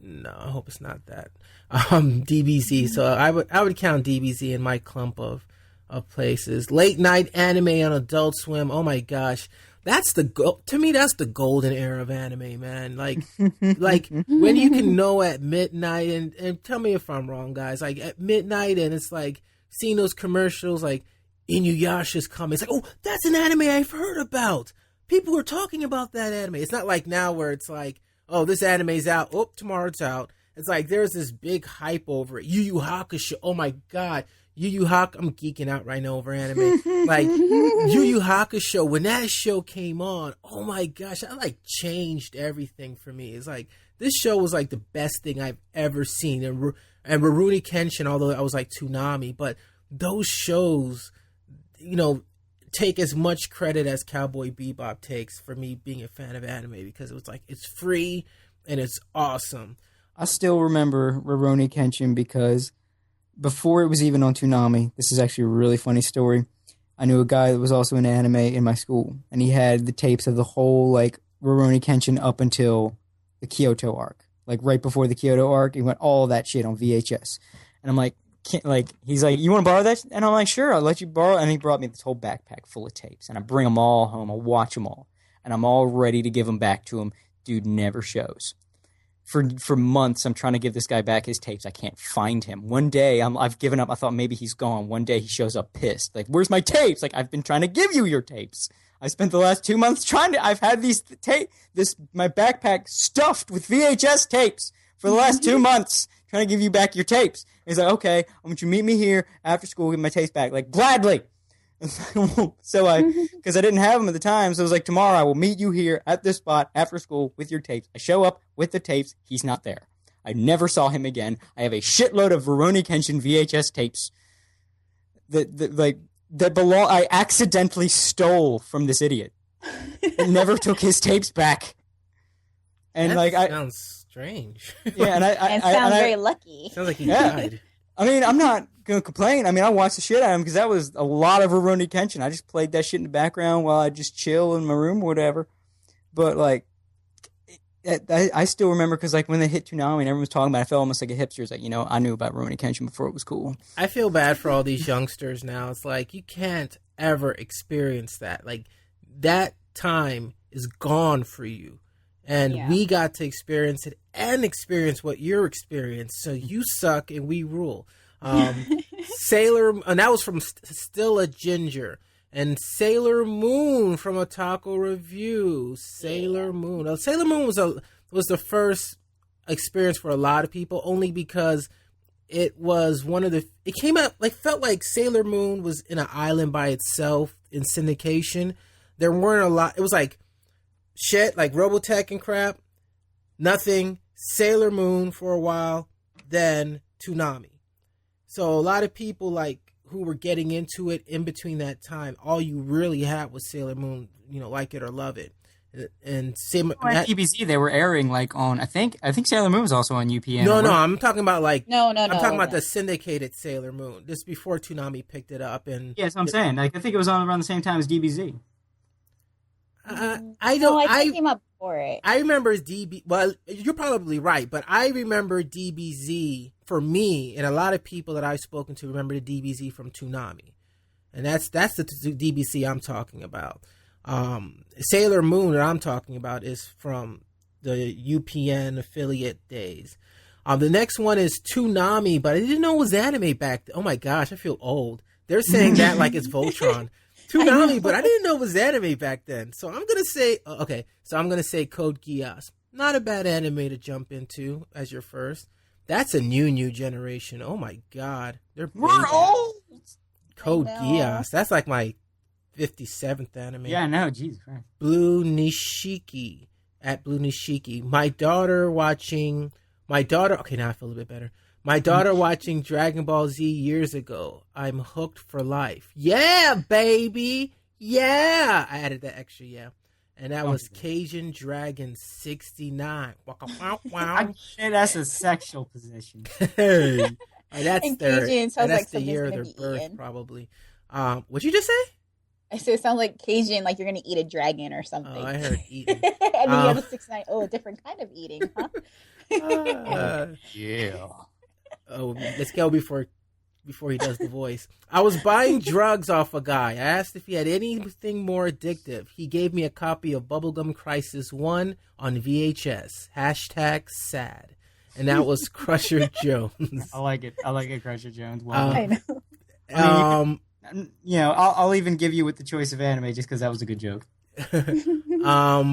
No, I hope it's not that. DBZ. So I would count DBZ in my clump of places. Late night anime on Adult Swim. Oh my gosh, to me that's the golden era of anime, man. Like when you can know at midnight, and tell me if I'm wrong, guys. Like at midnight, and it's like seeing those commercials, like Inuyasha's coming. It's like, oh, that's an anime I've heard about. People are talking about that anime. It's not like now where it's like, oh, this anime's out. Oh, tomorrow it's out. It's like there's this big hype over it. Yu Yu Hakusho. Oh my god. Yu Yu Hakusho, I'm geeking out right now over anime. Like, Yu Yu Hakusho, when that show came on, oh my gosh, that like changed everything for me. It's like, this show was like the best thing I've ever seen. And Rurouni Kenshin, although I was like Toonami, but those shows, you know, take as much credit as Cowboy Bebop takes for me being a fan of anime, because it was like, it's free and it's awesome. I still remember Rurouni Kenshin because before it was even on Toonami, this is actually a really funny story. I knew a guy that was also in anime in my school, and he had the tapes of the whole like Rurouni Kenshin up until the Kyoto arc. Like right before the Kyoto arc, he went all that shit on VHS. And I'm like, he's like, you want to borrow that? And I'm like, sure, I'll let you borrow. And he brought me this whole backpack full of tapes, and I bring them all home. I'll watch them all, and I'm all ready to give them back to him. Dude never shows. For months, I'm trying to give this guy back his tapes. I can't find him. One day, I've given up. I thought maybe he's gone. One day, he shows up pissed. Like, where's my tapes? Like, I've been trying to give you your tapes. I spent the last 2 months I've had these my backpack stuffed with VHS tapes for the last 2 months, trying to give you back your tapes. And he's like, okay, I want you to meet me here after school, get my tapes back. Like, gladly. So because I didn't have them at the time, so I was like, tomorrow I will meet you here at this spot after school with your tapes. I show up with the tapes. He's not there. I never saw him again. I have a shitload of Rurouni Kenshin VHS tapes that belong. I accidentally stole from this idiot. And never took his tapes back. And that sounds strange. Yeah, and sounds very lucky. Sounds like he died. I mean, I'm not going to complain. I mean, I watched the shit out of him because that was a lot of Rurouni Kenshin. I just played that shit in the background while I just chill in my room or whatever. But, like, I still remember because, like, when they hit Toonami and everyone was talking about it, I felt almost like a hipster. It's like, you know, I knew about Rurouni Kenshin before it was cool. I feel bad for all these youngsters now. It's like, you can't ever experience that. Like, that time is gone for you. And we got to experience it and experience what you're experiencing. So you suck and we rule. And that was from Still a Ginger. And Sailor Moon from Otaku Review. Sailor Moon. Now, Sailor Moon was the first experience for a lot of people, only because it was it came out felt like Sailor Moon was in an island by itself in syndication. There weren't a lot. It was like shit, like Robotech and crap. Nothing. Sailor Moon for a while, then Toonami. So a lot of people who were getting into it in between that time, all you really had was Sailor Moon, like it or love it. And same at DBZ, they were airing on I think Sailor Moon was also on UPN. No, I'm talking about no. I'm talking about the syndicated Sailor Moon. This before Toonami picked it up, and that's what I'm saying. I think it was on around the same time as DBZ. I came up for it. I remember DB. Well, you're probably right, but I remember DBZ for me, and a lot of people that I've spoken to remember the DBZ from Toonami, and that's the DBZ I'm talking about. Sailor Moon that I'm talking about is from the UPN affiliate days. The next one is Toonami, but I didn't know it was anime back then. Oh my gosh, I feel old. They're saying that like it's Voltron. Toonami, but I didn't know it was anime back then. So I'm going to say, I'm going to say Code Geass. Not a bad anime to jump into as your first. That's a new generation. Oh my God. We're old! Code Geass. That's like my 57th anime. Yeah, I know. Jesus Christ. Blue Nishiki. At Blue Nishiki. Okay, now I feel a bit better. My daughter watching Dragon Ball Z years ago. I'm hooked for life. Yeah, baby. Yeah. I added that extra yeah. And that was Cajun Dragon 69. I'd say that's a sexual position. Hey. That's Cajun sounds like the year of their birth, eaten. Probably. What'd you just say? I said it sounds like Cajun, like you're going to eat a dragon or something. Oh, I heard eating. And then you have a 69. Oh, a different kind of eating, huh? Yeah. Oh, let's go before he does the voice. I was buying drugs off a guy. I asked if he had anything more addictive. He gave me a copy of Bubblegum Crisis 1 on VHS. #sad. And that was Crusher Jones. I like it. Crusher Jones. Wow. I know. I'll even give you with the choice of anime just because that was a good joke.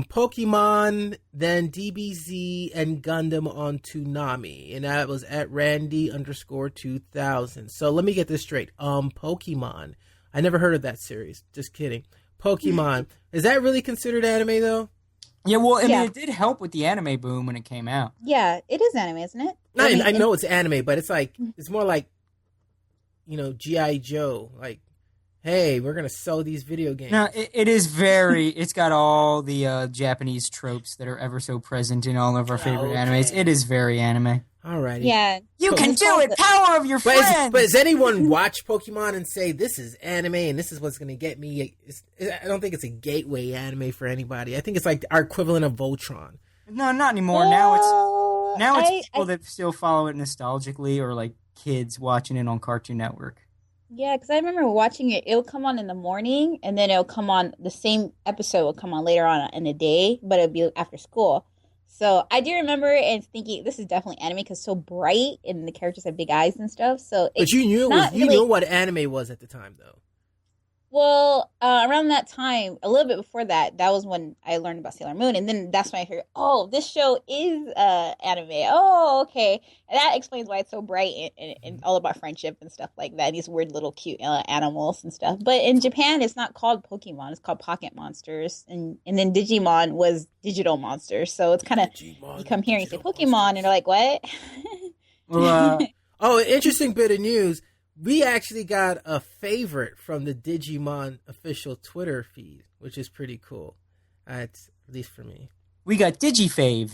Pokemon, then DBZ and Gundam on Toonami, and that was at Randy_2000. So let me get this straight. Pokemon. I never heard of that series. Just kidding. Pokemon. Is that really considered anime though? Yeah, well, I mean, it did help with the anime boom when it came out. Yeah, it is anime, isn't it? I know it's anime, but it's more like, G.I. Joe, like, hey, we're going to sell these video games. No, it is it's got all the Japanese tropes that are ever so present in all of our favorite animes. It is very anime. Alrighty. Yeah. You can do it! Power of your friends! But does anyone watch Pokemon and say, this is anime and this is what's going to get me? I don't think it's a gateway anime for anybody. I think it's like our equivalent of Voltron. No, not anymore. Now it's people that still follow it nostalgically, or like kids watching it on Cartoon Network. Yeah, because I remember watching it. It'll come on in the morning, and then it'll come on, the same episode will come on later on in the day, but it'll be after school. So I do remember and thinking this is definitely anime because it's so bright and the characters have big eyes and stuff. So, but you knew what anime was at the time, though. Well, around that time, a little bit before that, that was when I learned about Sailor Moon, and then that's when I heard, oh, this show is anime. Oh, okay, and that explains why it's so bright and all about friendship and stuff like that. And these weird little cute animals and stuff. But in Japan, it's not called Pokemon; it's called Pocket Monsters, and then Digimon was digital monsters. So it's kind of, you come here and you say Pokemon, and they're like, what? Oh, an interesting bit of news. We actually got a favorite from the Digimon official Twitter feed, which is pretty cool. At least for me. We got DigiFave.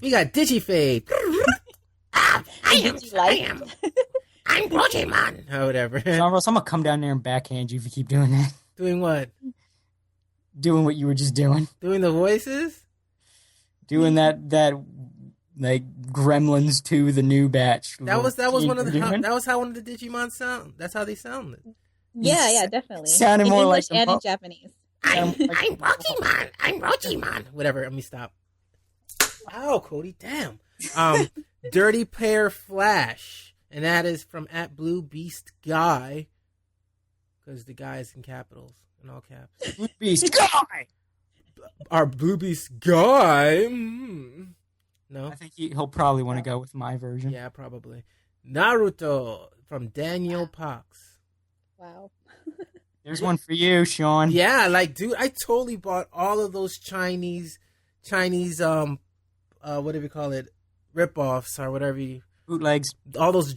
I'm Pokemon. Oh, whatever. John Ross, I'm going to come down there and backhand you if you keep doing that. Doing what? Doing what you were just doing. Doing the voices? Doing that like Gremlins 2, the new batch. That was one of the that was how one of the Digimon sound. That's how they sounded. Yeah, definitely. Sounded more English like and in Japanese. I'm Pokemon. I'm Rochimon. Whatever. Let me stop. Wow, Cody, damn. Dirty Pair Flash, and that is from @BlueBeastGuy, because the guy is in capitals, in all caps. Blue Beast Guy! Our Blue Beast Guy. No? I think he'll probably want to go with my version. Yeah, probably. Naruto, from Daniel Pox. Wow. There's one for you, Sean. Yeah, like, dude, I totally bought all of those Chinese, what do we call it? Rip-offs or whatever Bootlegs. all those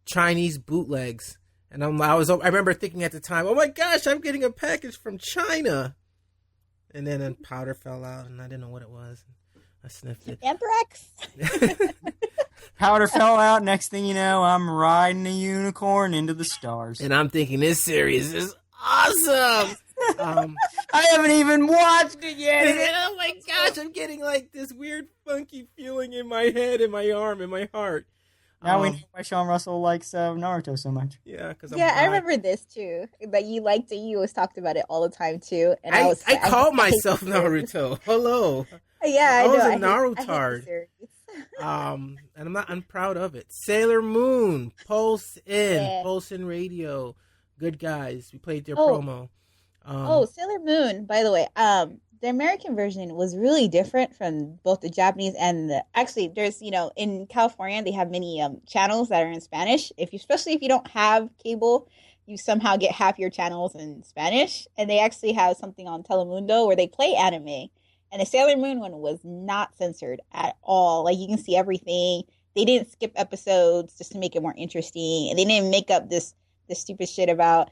Chinese bootlegs. And I remember thinking at the time, oh my gosh, I'm getting a package from China. And then powder fell out and I didn't know what it was. I sniffed it. Anthrax? Powder fell out. Next thing you know, I'm riding a unicorn into the stars. And I'm thinking, this series is awesome. I haven't even watched it yet. And oh my gosh, I'm getting like this weird, funky feeling in my head, in my arm, in my heart. Now we know why Sean Russell likes Naruto so much. Yeah, because I remember this too. That you liked it. You always talked about it all the time too. And I called myself Naruto. Hello. Yeah, I know. was a I Narutard. hate And I'm proud of it. Sailor Moon, Pulse In Radio, good guys. We played their promo. Sailor Moon. By the way, the American version was really different from both the Japanese and actually, there's in California they have many channels that are in Spanish. Especially if you don't have cable, you somehow get half your channels in Spanish, and they actually have something on Telemundo where they play anime. And the Sailor Moon one was not censored at all. Like, you can see everything. They didn't skip episodes just to make it more interesting. And they didn't make up this stupid shit about,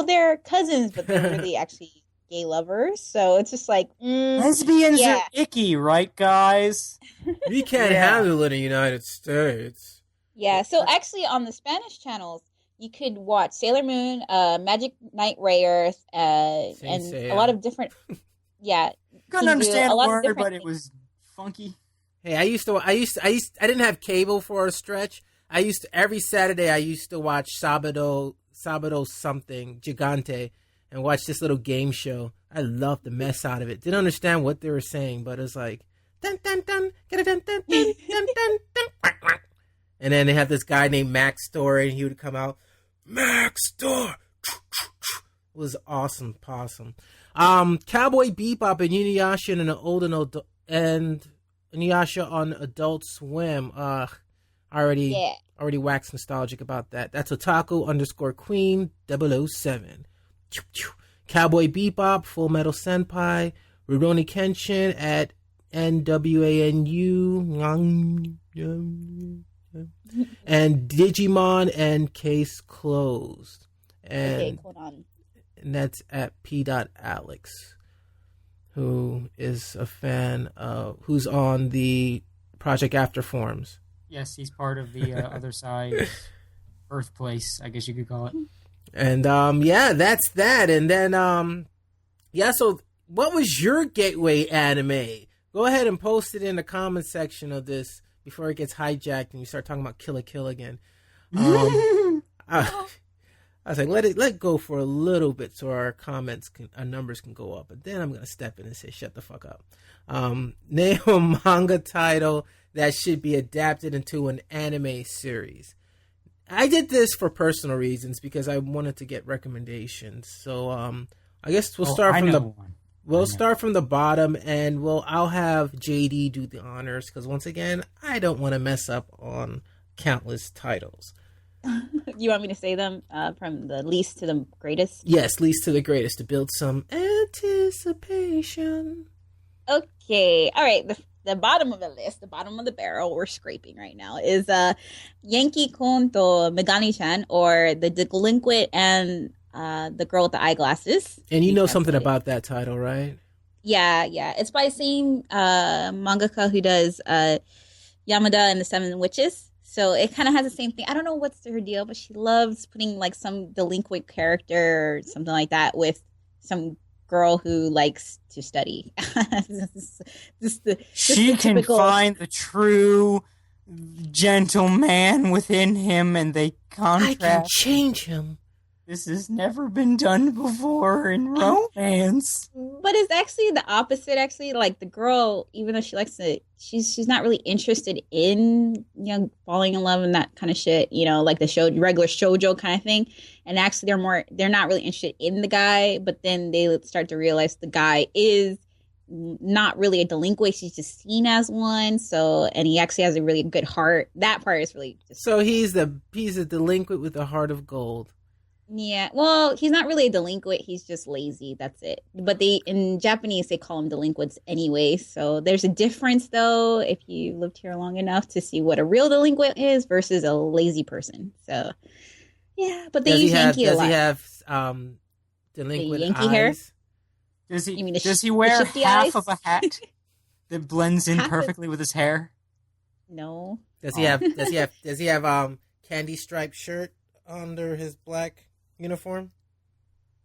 they're cousins, but they're really actually gay lovers. So it's just like, lesbians are icky, right, guys? We can't handle it in the United States. Yeah, so actually on the Spanish channels, you could watch Sailor Moon, Magic Knight Rayearth, and a lot of different... Yeah. Couldn't understand a word, but it was funky. Hey, I didn't have cable for a stretch. Every Saturday I used to watch Sabado something, Gigante, and watch this little game show. I loved the mess out of it. Didn't understand what they were saying, but it was like, dun dun dun, get a dun dun dun dun dun dun. And then they have this guy named Max Story, and he would come out, Max Story. It was awesome, possum. Cowboy Bebop and Inuyasha and Inuyasha on Adult Swim. Already waxed nostalgic about that. That's Otaku_Queen 007. Cowboy Bebop, Full Metal Senpai, Rurouni Kenshin at NWANU, and Digimon and Case Closed. And that's at P.Alex, who is a fan of, who's on the Project After forums. Yes, he's part of the other side birthplace, I guess you could call it. And that's that. And then so what was your gateway anime? Go ahead and post it in the comment section of this before it gets hijacked and you start talking about Kill la Kill again. I was like, let it go for a little bit so our numbers can go up. But then I'm going to step in and say, shut the fuck up. Name a manga title that should be adapted into an anime series. I did this for personal reasons because I wanted to get recommendations. So I guess we'll start from the bottom, and I'll have JD do the honors because once again, I don't want to mess up on countless titles. You want me to say them from the least to the greatest? Yes, least to the greatest to build some anticipation. Okay. All right. The bottom of the list, the bottom of the barrel we're scraping right now is Yankee-kun to Megami-chan, or The Delinquent and the Girl with the Eyeglasses. And you know something about that title, right? Yeah. It's by the same mangaka who does Yamada and the Seven Witches. So it kind of has the same thing. I don't know what's her deal, but she loves putting like some delinquent character or something like that with some girl who likes to study. She can find the true gentleman within him, and they contrast. I can change him. This has never been done before in romance. But it's actually the opposite. Actually, like the girl, even though she likes it, she's not really interested in falling in love and that kind of shit. Like the regular shoujo kind of thing. And actually, they're not really interested in the guy. But then they start to realize the guy is not really a delinquent. She's just seen as one. And he actually has a really good heart. That part is really. So he's a delinquent with a heart of gold. Yeah, well, he's not really a delinquent. He's just lazy. That's it. But in Japanese, they call him delinquents anyway. So there's a difference, though, if you lived here long enough to see what a real delinquent is versus a lazy person. So, yeah, but they use Yankee a lot. Does he have delinquent Yankee eyes? hair? Does he wear half eyes? of a hat that blends in perfectly with his hair? No. Does he have candy striped shirt under his black uniform?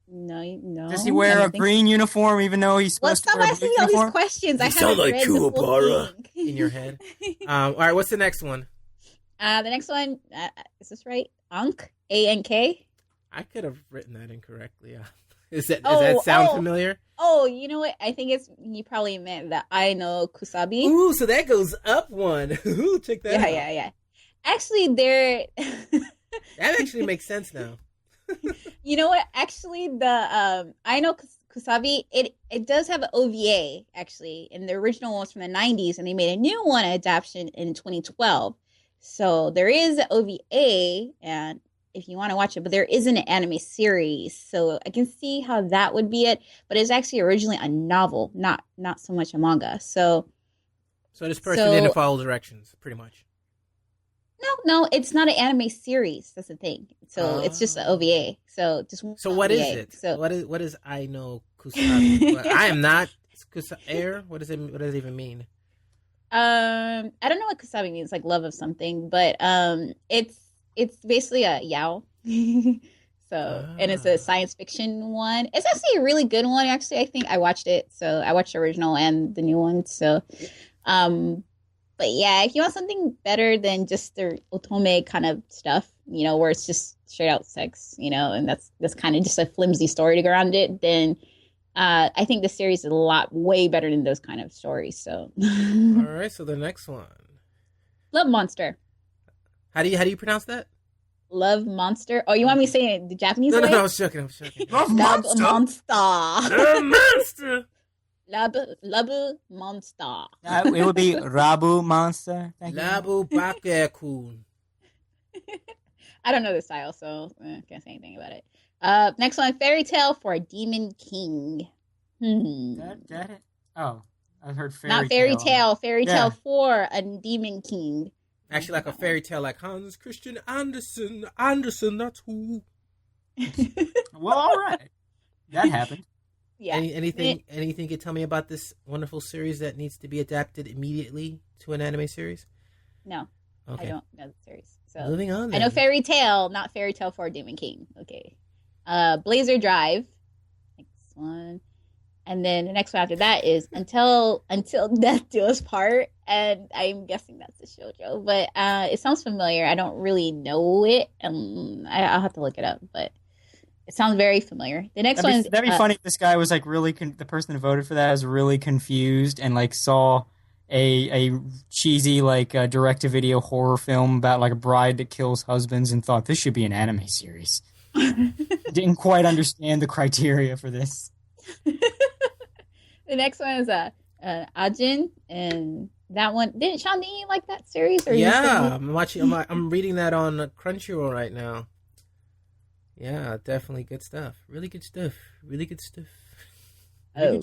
No. Does he wear a green uniform even though he's supposed to wear a blue uniform? Stop asking all these questions. I haven't read the full thing. In your head. All right, what's the next one? The next one, is this right? Ankh? A-N-K? I could have written that incorrectly. Does that sound familiar? Oh, you know what? I think you probably meant that I know Kusabi. Ooh, so that goes up one. Ooh, check that out. Yeah. Actually, they're... That actually makes sense now. You know what? Actually, the I know Kusabi. It does have an OVA actually, and the original one was from the 90s, and they made a new one adaptation in 2012. So there is an OVA, and if you want to watch it, but there isn't an anime series, so I can see how that would be it. But it's actually originally a novel, not so much a manga. So this person didn't follow directions, pretty much. No, it's not an anime series. That's the thing. So it's just an OVA. So what is it? So what is I know Kusabi? I am not Kusabi. What does it even mean? I don't know what Kusabi means, like love of something, but it's basically a yaoi. And it's a science fiction one. It's actually a really good one. Actually, I think I watched it. So I watched the original and the new one. So, but yeah, if you want something better than just the otome kind of stuff, where it's just straight out sex, and that's kind of just a flimsy story to go around it, then I think the series is a lot way better than those kind of stories. So, all right. So the next one, Love Monster. How do you pronounce that? Love Monster. Oh, you want me to say it the Japanese way? No, I was joking. Love Monster. Love Monster. Labu Monster. It would be Rabu Monster. Labu Bakekun. I don't know the style, so I can't say anything about it. Next one, Fairy Tale for a Demon King. That it? Oh, I heard fairy Not Fairy Tale. Fairy Yeah. Tale for a Demon King. Actually, like a fairy tale, like Hans Christian Andersen. Andersen, that's who. Well, all right. That happened. Yeah. Anything you can tell me about this wonderful series that needs to be adapted immediately to an anime series? No. Okay. I don't know the series. So Moving on. I know Fairy Tale, not Fairy Tale for a Demon King. Okay. Blazer Drive. Next one. And then the next one after that is Until Death Do Us Part. And I'm guessing that's a shoujo. But it sounds familiar. I don't really know it. I'll have to look it up. But it sounds very familiir. The next one is... That'd be funny if this guy was like really... the person who voted for that was really confused and like saw a cheesy like direct-to-video horror film about like a bride that kills husbands and thought this should be an anime series. Didn't quite understand the criteria for this. The next one is Ajin, and that one didn't you like that series? Or yeah, I'm watching. I'm reading that on Crunchyroll right now. Yeah, definitely good stuff. Really good stuff. Oh.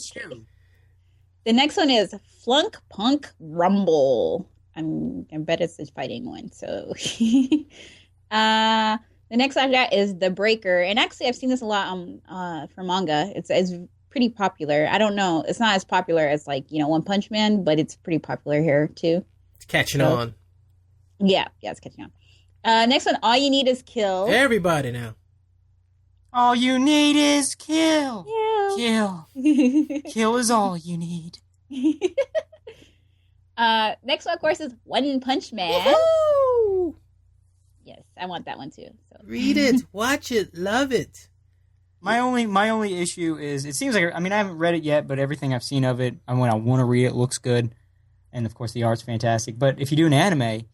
The next one is Flunk Punk Rumble. I bet it's a fighting one. So, the next after that is The Breaker, and actually I've seen this a lot for manga. It's pretty popular. I don't know. It's not as popular as like One Punch Man, but it's pretty popular here too. It's catching on. Yeah, it's catching on. Next one, All You Need Is Kill. Everybody now. All you need is kill. Yeah. Kill. Kill is all you need. Next one, of course, is One Punch Man. Woo-hoo! Yes, I want that one too. So. Read it, watch it, love it. My only issue is it seems like, I mean, I haven't read it yet, but everything I've seen of it, I want to read it, looks good, and of course the art's fantastic. But if you do an anime,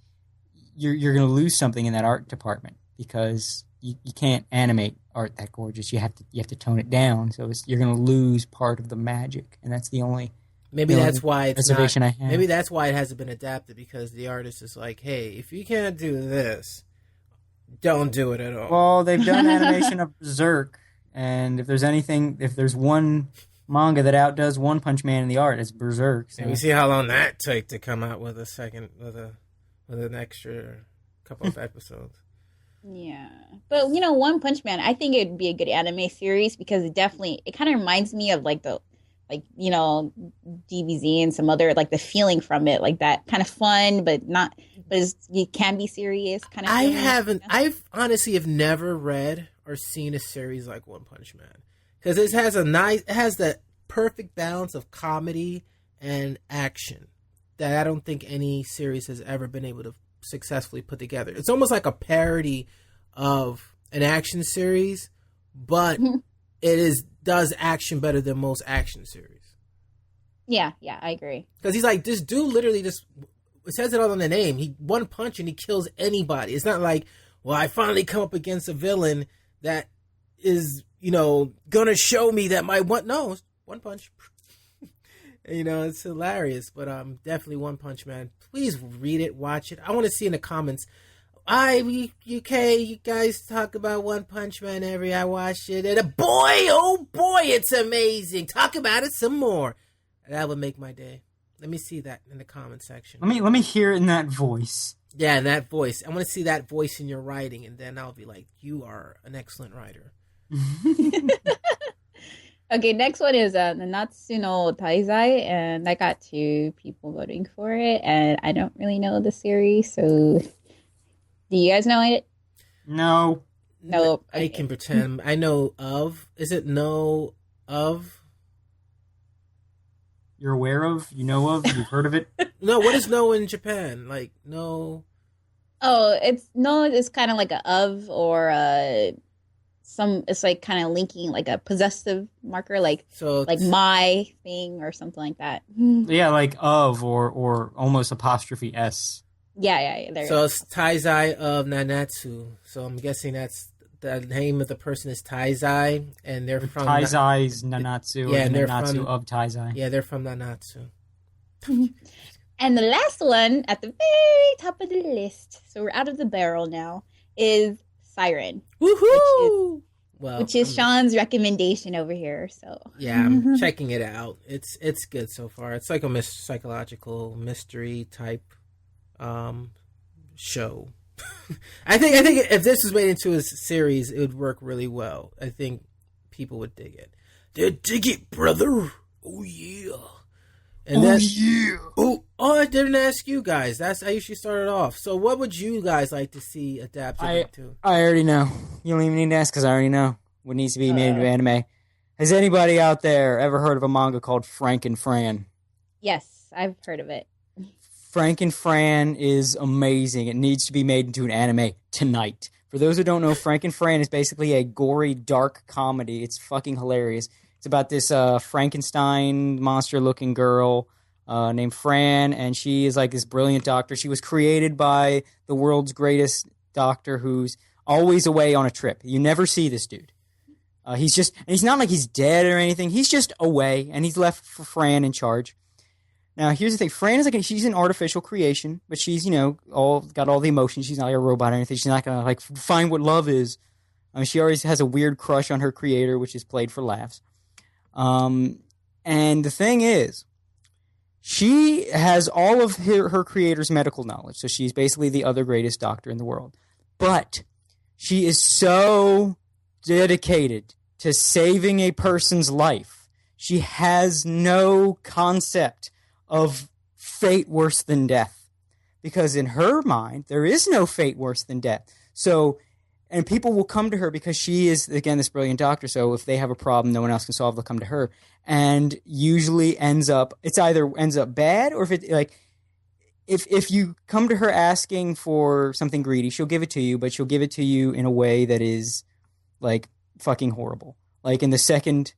you're going to lose something in that art department because you can't animate art that gorgeous. You have to tone it down, so you're going to lose part of the magic, and that's the only. Maybe that's why it's reservation not. I have. Maybe that's why it hasn't been adapted, because the artist is like, hey, if you can't do this, don't do it at all. Well, they've done animation of Berserk, and if there's one manga that outdoes One Punch Man in the art, it's Berserk. So. And we see how long that took to come out with an extra couple of episodes. Yeah, but One Punch Man, I think it'd be a good anime series because it kind of reminds me of DBZ and some other the feeling from it, like that kind of fun, but it can be serious kind of. I've honestly have never read or seen a series like One Punch Man because it has that perfect balance of comedy and action that I don't think any series has ever been able to successfully put together. It's almost like a parody of an action series, but it does action better than most action series. Yeah, I agree. Because he's like, this dude literally just, it says it all in the name. He one punch and he kills anybody. It's not like, well, I finally come up against a villain that is, gonna show me that no, it's one punch. It's hilarious, but definitely One Punch Man. Please read it, watch it. I want to see in the comments. You guys talk about One Punch Man I watched it, and oh boy, it's amazing. Talk about it some more. That would make my day. Let me see that in the comment section. Let me hear it in that voice. Yeah, in that voice. I want to see that voice in your writing, and then I'll be like, you are an excellent writer. Okay, next one is Nanatsu no Taizai, and I got 2 people voting for it, and I don't really know the series, so do you guys know it? No. Nope. I can pretend. I know of. Is it know of? You're aware of? You know of? You've heard of it? No, what is no in Japan? Like, no. Oh, it's kind of like a of or it's like kind of linking like a possessive marker, like my thing or something like that. Yeah, like of or almost apostrophe S. Yeah. So it's Taizai of Nanatsu. So I'm guessing that's the name of the person is Taizai, and they're from Taizai's Nanatsu. Yeah, and they're Nanatsu from of Taizai. Yeah, they're from Nanatsu. And the last one at the very top of the list, so we're out of the barrel now, is Siren. Woohoo! Which is Sean's recommendation over here. So yeah, I'm checking it out. It's good so far. It's like a psychological mystery type show. I think if this was made into a series, it would work really well. I think people would dig it. They'd dig it, brother. Oh yeah. And I didn't ask you guys. That's how I usually start it off. So what would you guys like to see adapted into? I already know. You don't even need to ask because I already know what needs to be made into anime. Has anybody out there ever heard of a manga called Frank and Fran? Yes, I've heard of it. Frank and Fran is amazing. It needs to be made into an anime tonight. For those who don't know, Frank and Fran is basically a gory, dark comedy. It's fucking hilarious. It's about this Frankenstein monster-looking girl named Fran, and she is like this brilliant doctor. She was created by the world's greatest doctor who's always away on a trip. You never see this dude. He's not like he's dead or anything. He's just away, and he's left for Fran in charge. Now, here's the thing. Fran is she's an artificial creation, but she's, got all the emotions. She's not like a robot or anything. She's not going to, find what love is. I mean, she always has a weird crush on her creator, which is played for laughs. And the thing is, she has all of her creator's medical knowledge. So she's basically the other greatest doctor in the world. But she is so dedicated to saving a person's life. She has no concept of fate worse than death. Because in her mind, there is no fate worse than death. So, and people will come to her because she is, again, this brilliant doctor. So if they have a problem no one else can solve, they'll come to her. And usually it either ends up bad, or if if you come to her asking for something greedy, she'll give it to you, but she'll give it to you in a way that is like fucking horrible. Like in the second,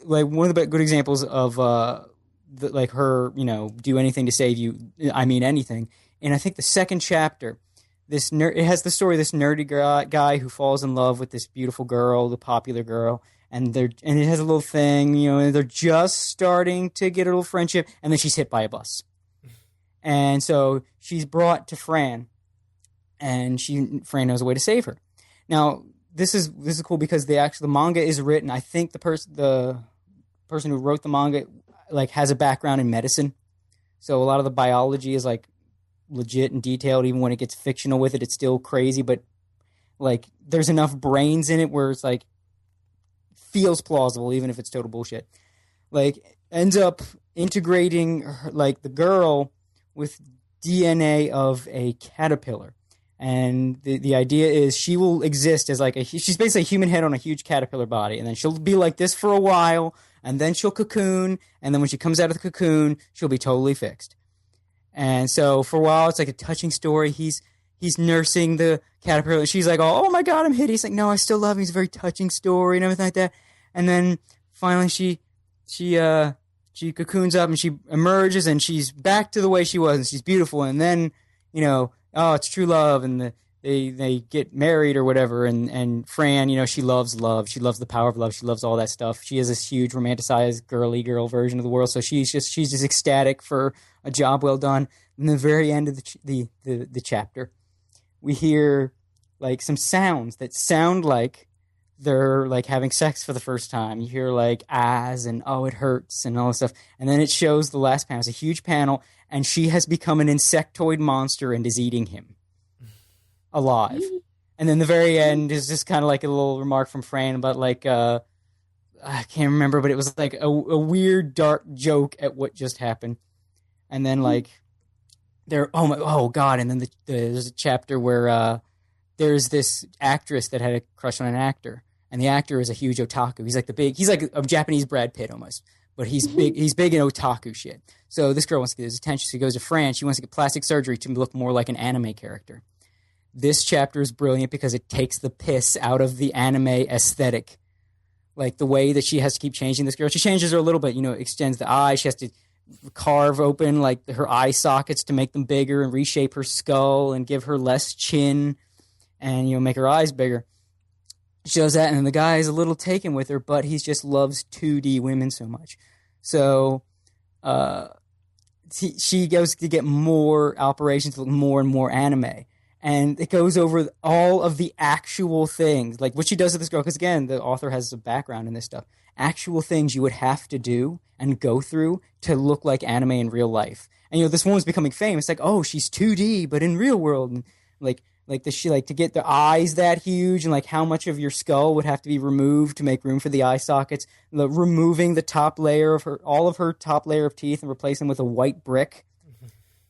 like one of the good examples of like her, do anything to save you. I mean anything. And I think the second chapter, it has the story of this nerdy guy who falls in love with this beautiful girl, the popular girl, and it has a little thing, and they're just starting to get a little friendship, and then she's hit by a bus. And so she's brought to Fran, and Fran knows a way to save her. Now, this is cool because the manga is written. I think the person who wrote the manga like has a background in medicine, so a lot of the biology is like legit and detailed. Even when it gets fictional with it, it's still crazy. But like, there's enough brains in it where it's like feels plausible, even if it's total bullshit. Like, ends up integrating like the girl with DNA of a caterpillar. And the idea is she will exist as like she's basically a human head on a huge caterpillar body. And then she'll be like this for a while, and then she'll cocoon. And then when she comes out of the cocoon, she'll be totally fixed. And so for a while, it's like a touching story. He's nursing the caterpillar. She's like, oh my God, I'm hideous. Like, no, I still love him. It's a very touching story and everything like that. And then finally she cocoons up and she emerges and she's back to the way she was and she's beautiful. And then, it's true love, and they get married or whatever. And Fran, she loves love. She loves the power of love. She loves all that stuff. She is this huge romanticized girly girl version of the world. So she's just ecstatic for a job well done. And the very end of the chapter, we hear like some sounds that sound like they're like having sex for the first time. You hear like ahs and oh it hurts and all this stuff. And then it shows the last panel. It's a huge panel, and she has become an insectoid monster and is eating him alive. And then the very end is just kind of like a little remark from Fran about like I can't remember, but it was like a weird dark joke at what just happened. And then like oh God, and then there's a chapter where there's this actress that had a crush on an actor, and the actor is a huge otaku. He's like a Japanese Brad Pitt almost, but he's big in otaku shit. So this girl wants to get his attention, so he goes to France. She wants to get plastic surgery to look more like an anime character. This chapter is brilliant because it takes the piss out of the anime aesthetic. Like the way that she has to keep changing this girl. She changes her a little bit, extends the eye. She has to carve open like her eye sockets to make them bigger and reshape her skull and give her less chin and, make her eyes bigger. She does that, and the guy is a little taken with her, but he just loves 2D women so much. So she goes to get more operations, look more and more anime. And it goes over all of the actual things, like what she does with this girl, because again, the author has a background in this stuff. Actual things you would have to do and go through to look like anime in real life. And this woman's becoming famous. Like, oh, she's 2D, but in real world, and to get the eyes that huge, and like how much of your skull would have to be removed to make room for the eye sockets. Removing the top layer of all of her top layer of teeth and replacing them with a white brick.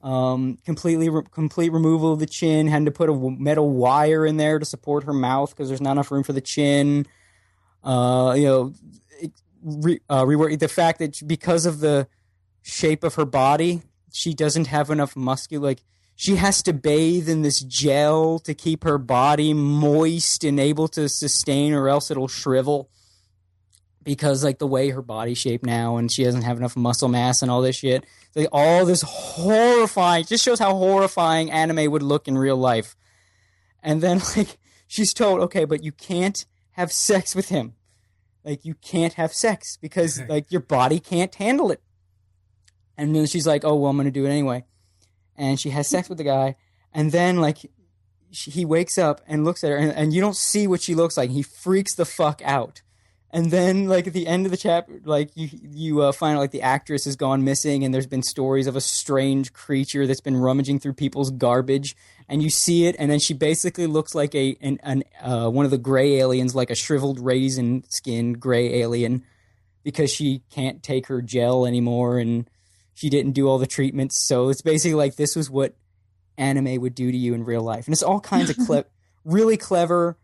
Complete removal of the chin, had to put a metal wire in there to support her mouth because there's not enough room for the chin. Rework the fact that because of the shape of her body, she doesn't have enough she has to bathe in this gel to keep her body moist and able to sustain, or else it'll shrivel. Because like the way her body's shaped now, and she doesn't have enough muscle mass and all this shit. Like all this horrifying, just shows how horrifying anime would look in real life. And then like she's told, okay, but you can't have sex with him. Like you can't have sex because like your body can't handle it. And then she's like, oh well, I'm gonna do it anyway. And she has sex with the guy, and then like he wakes up and looks at her, and you don't see what she looks like. He freaks the fuck out. And then, like, at the end of the chapter, like, you find out, like, the actress has gone missing, and there's been stories of a strange creature that's been rummaging through people's garbage, and you see it, and then she basically looks like one of the gray aliens, like a shriveled raisin-skinned gray alien, because she can't take her gel anymore, and she didn't do all the treatments. So it's basically like this was what anime would do to you in real life. And it's all kinds of really clever,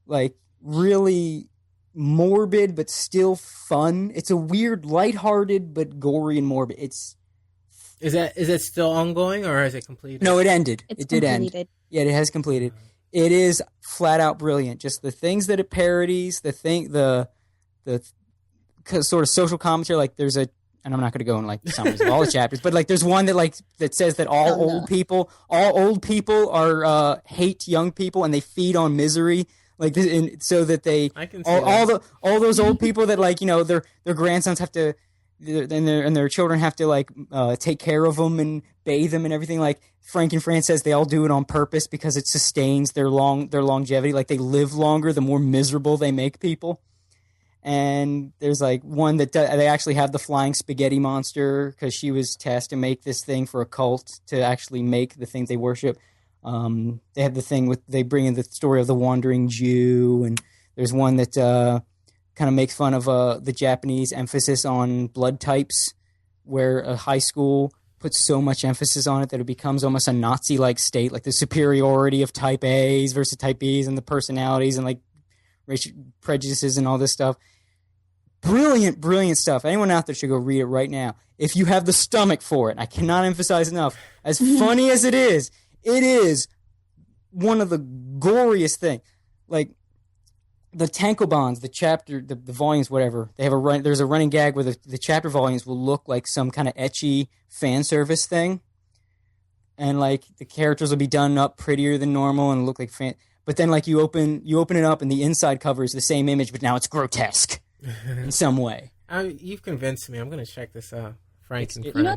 like, really morbid but still fun. It's a weird, lighthearted but gory and morbid. It's Is it still ongoing or has it completed? No, it ended. It's It did completed. end. Yeah, it has completed. It is flat out brilliant. Just the things that it parodies, the sort of social commentary. Like there's and I'm not going to go in like the summaries of all the chapters, but like there's one that says that all old people are hate young people and they feed on misery. Like this, so that they I can see that. all those old people that like their grandsons have to. And their children have to like take care of them and bathe them and everything. Like Frank and Fran says, they all do it on purpose because it sustains their longevity. Like they live longer the more miserable they make people. And there's like one that they actually have the flying spaghetti monster because she was tasked to make this thing for a cult to actually make the things they worship. They have the thing they bring in the story of the wandering Jew, and there's one that kind of makes fun of the Japanese emphasis on blood types, where a high school puts so much emphasis on it that it becomes almost a Nazi-like state, like the superiority of type A's versus type B's and the personalities and like racial prejudices and all this stuff. Brilliant, brilliant stuff. Anyone out there should go read it right now. If you have the stomach for it, I cannot emphasize enough. As funny as it is one of the goriest things. Like, the tankobons, the chapter, the volumes, whatever, they have there's a running gag where the chapter volumes will look like some kind of ecchi fan service thing. And like the characters will be done up prettier than normal and look like but then like you open it up and the inside cover is the same image, but now it's grotesque in some way. You've convinced me. I'm going to check this out. Frank and You know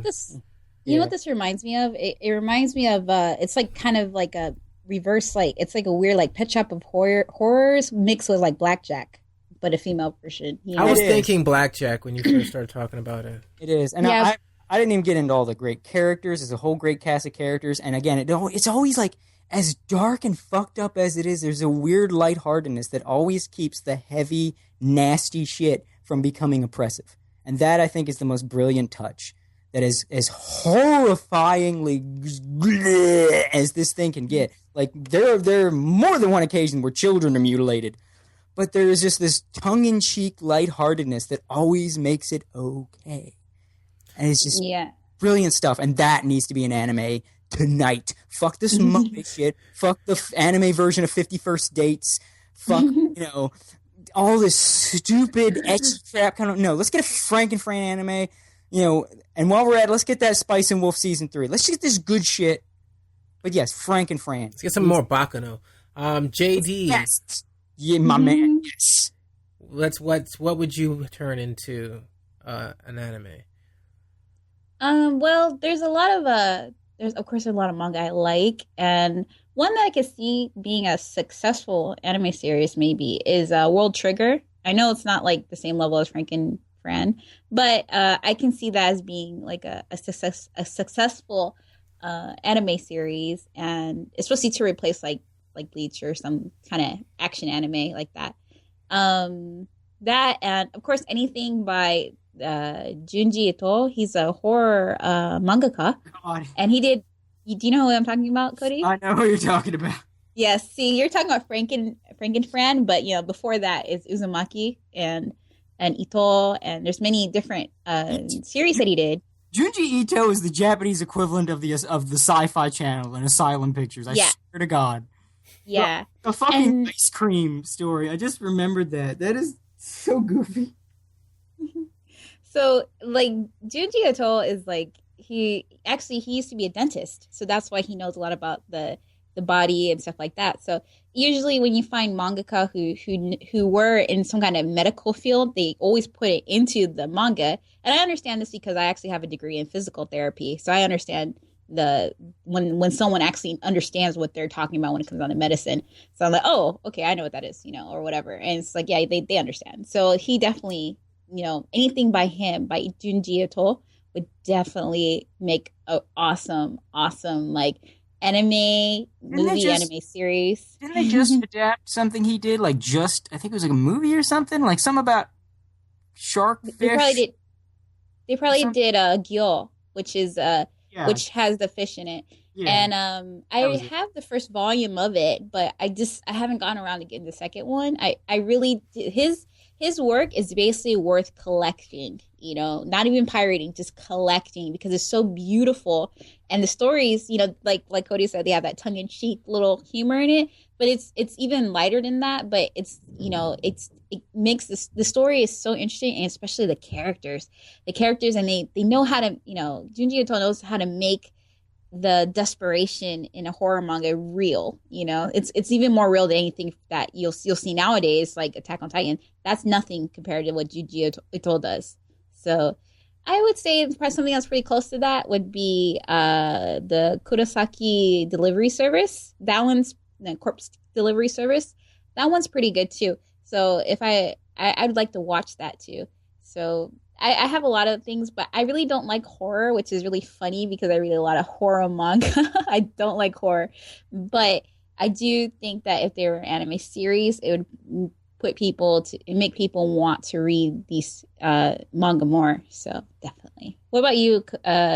what this reminds me of? It reminds me of it's like kind of like a reverse, like it's like a weird like Pet Shop of horrors mixed with like Blackjack, but a female version. You know? I was thinking Blackjack when you first started talking about it. It is, and I didn't even get into all the great characters. There's a whole great cast of characters, and again, it's always like as dark and fucked up as it is. There's a weird lightheartedness that always keeps the heavy, nasty shit from becoming oppressive, and that I think is the most brilliant touch. That is as horrifyingly as this thing can get. Like there are more than one occasion where children are mutilated, but there is just this tongue-in-cheek lightheartedness that always makes it okay, and it's just brilliant stuff. And that needs to be an anime tonight. Fuck this movie shit. Fuck the anime version of 50 First Dates. Fuck all this stupid ecchi crap. Let's get a Frank and Fran anime. And while we're at it, let's get that Spice and Wolf Season 3. Let's get this good shit. But yes, Frank and Fran. Let's get some more Baccano. JD. Yes. Yeah, my man. Yes. What would you turn into an anime? Well, there's a lot of there's a lot of manga I like, and one that I could see being a successful anime series maybe is World Trigger. I know it's not like the same level as Frank and Fran, but I can see that as being like a successful anime series, and especially to replace like Bleach or some kind of action anime like that. That, and of course anything by Junji Ito. He's a horror mangaka. God. And he did. Do you know who I'm talking about, Cody? I know who you're talking about. Yes. See, you're talking about Frank and Fran, but before that is Uzumaki and Ito, and there's many different series that he did. Junji Ito is the Japanese equivalent of the Sci-Fi Channel and Asylum Pictures. I swear to God. Yeah. The fucking ice cream story. I just remembered that. That is so goofy. So, like, Junji Ito is like, he used to be a dentist, so that's why he knows a lot about the body and stuff like that. So usually when you find mangaka who were in some kind of medical field, they always put it into the manga. And I understand this because I actually have a degree in physical therapy, so I understand when someone actually understands what they're talking about when it comes down to medicine. So I'm like, oh, okay, I know what that is, or whatever. And it's like, yeah, they understand. So he definitely, anything by Junji Ito would definitely make an awesome like anime series. Didn't they just adapt something he did? Like I think it was like a movie or something? Like some about sharkfish? They probably did Gyo, which is which has the fish in it. Yeah. And I have the first volume of it, but I haven't gotten around to getting the second one. I really his work is basically worth collecting. you know, not even pirating, just collecting, because it's so beautiful. And the stories, you know, like Cody said, they have that tongue-in-cheek little humor in it, but it's even lighter than that. But it's, you know, it makes the story is so interesting, and especially the characters, and they know how to, you know, Junji Ito knows how to make the desperation in a horror manga real. You know, it's even more real than anything that you'll see nowadays, like Attack on Titan. That's nothing compared to what Junji Ito does. So I would say probably something that's pretty close to that would be the Kurosaki delivery service. That one's the corpse delivery service. That one's pretty good too. So if I'd like to watch that too. So I have a lot of things, but I really don't like horror, which is really funny because I read a lot of horror manga. I don't like horror, but I do think that if they were an anime series, it would make people want to read these manga more. So definitely. What about you,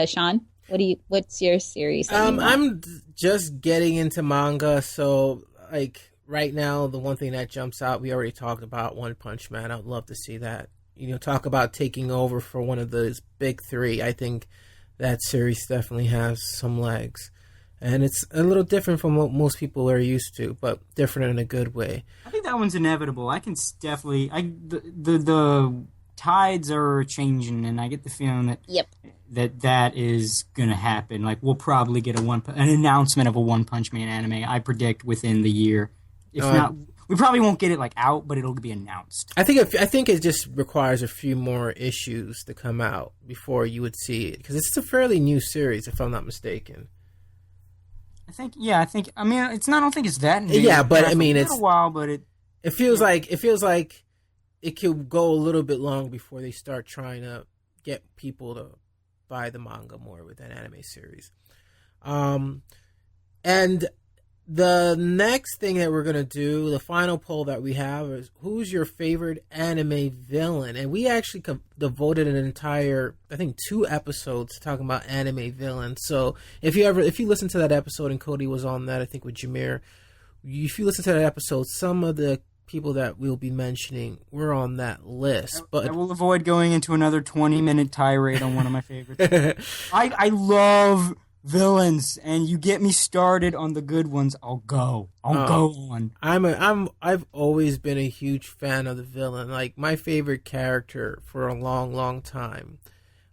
Sean? What's your series? I'm just getting into manga, so like right now, the one thing that jumps out, we already talked about One Punch Man. I'd love to see that. You know, talk about taking over for one of those big three. I think that series definitely has some legs. And it's a little different from what most people are used to, but different in a good way. I think that one's inevitable. I can definitely... The tides are changing, and I get the feeling that is going to happen. Like, we'll probably get an announcement of a One Punch Man anime, I predict, within the year. If not... We probably won't get it like out, but it'll be announced. I think it just requires a few more issues to come out before you would see it, because it's a fairly new series, if I'm not mistaken. I mean, it's not. I don't think it's that new. Yeah, but I mean, it's a while, but it feels like it could go a little bit long before they start trying to get people to buy the manga more with that anime series. And the next thing that we're going to do, the final poll that we have, is who's your favorite anime villain? And we actually devoted an entire, I think, 2 episodes talking about anime villains. So if you listen to that episode, and Cody was on that, I think with Jameer, if you listen to that episode, some of the people that we'll be mentioning were on that list. But I will avoid going into another 20-minute tirade on one of my favorites. I love villains, and you get me started on the good ones, I'll go on. I've always been a huge fan of the villain. Like, my favorite character for a long, long time.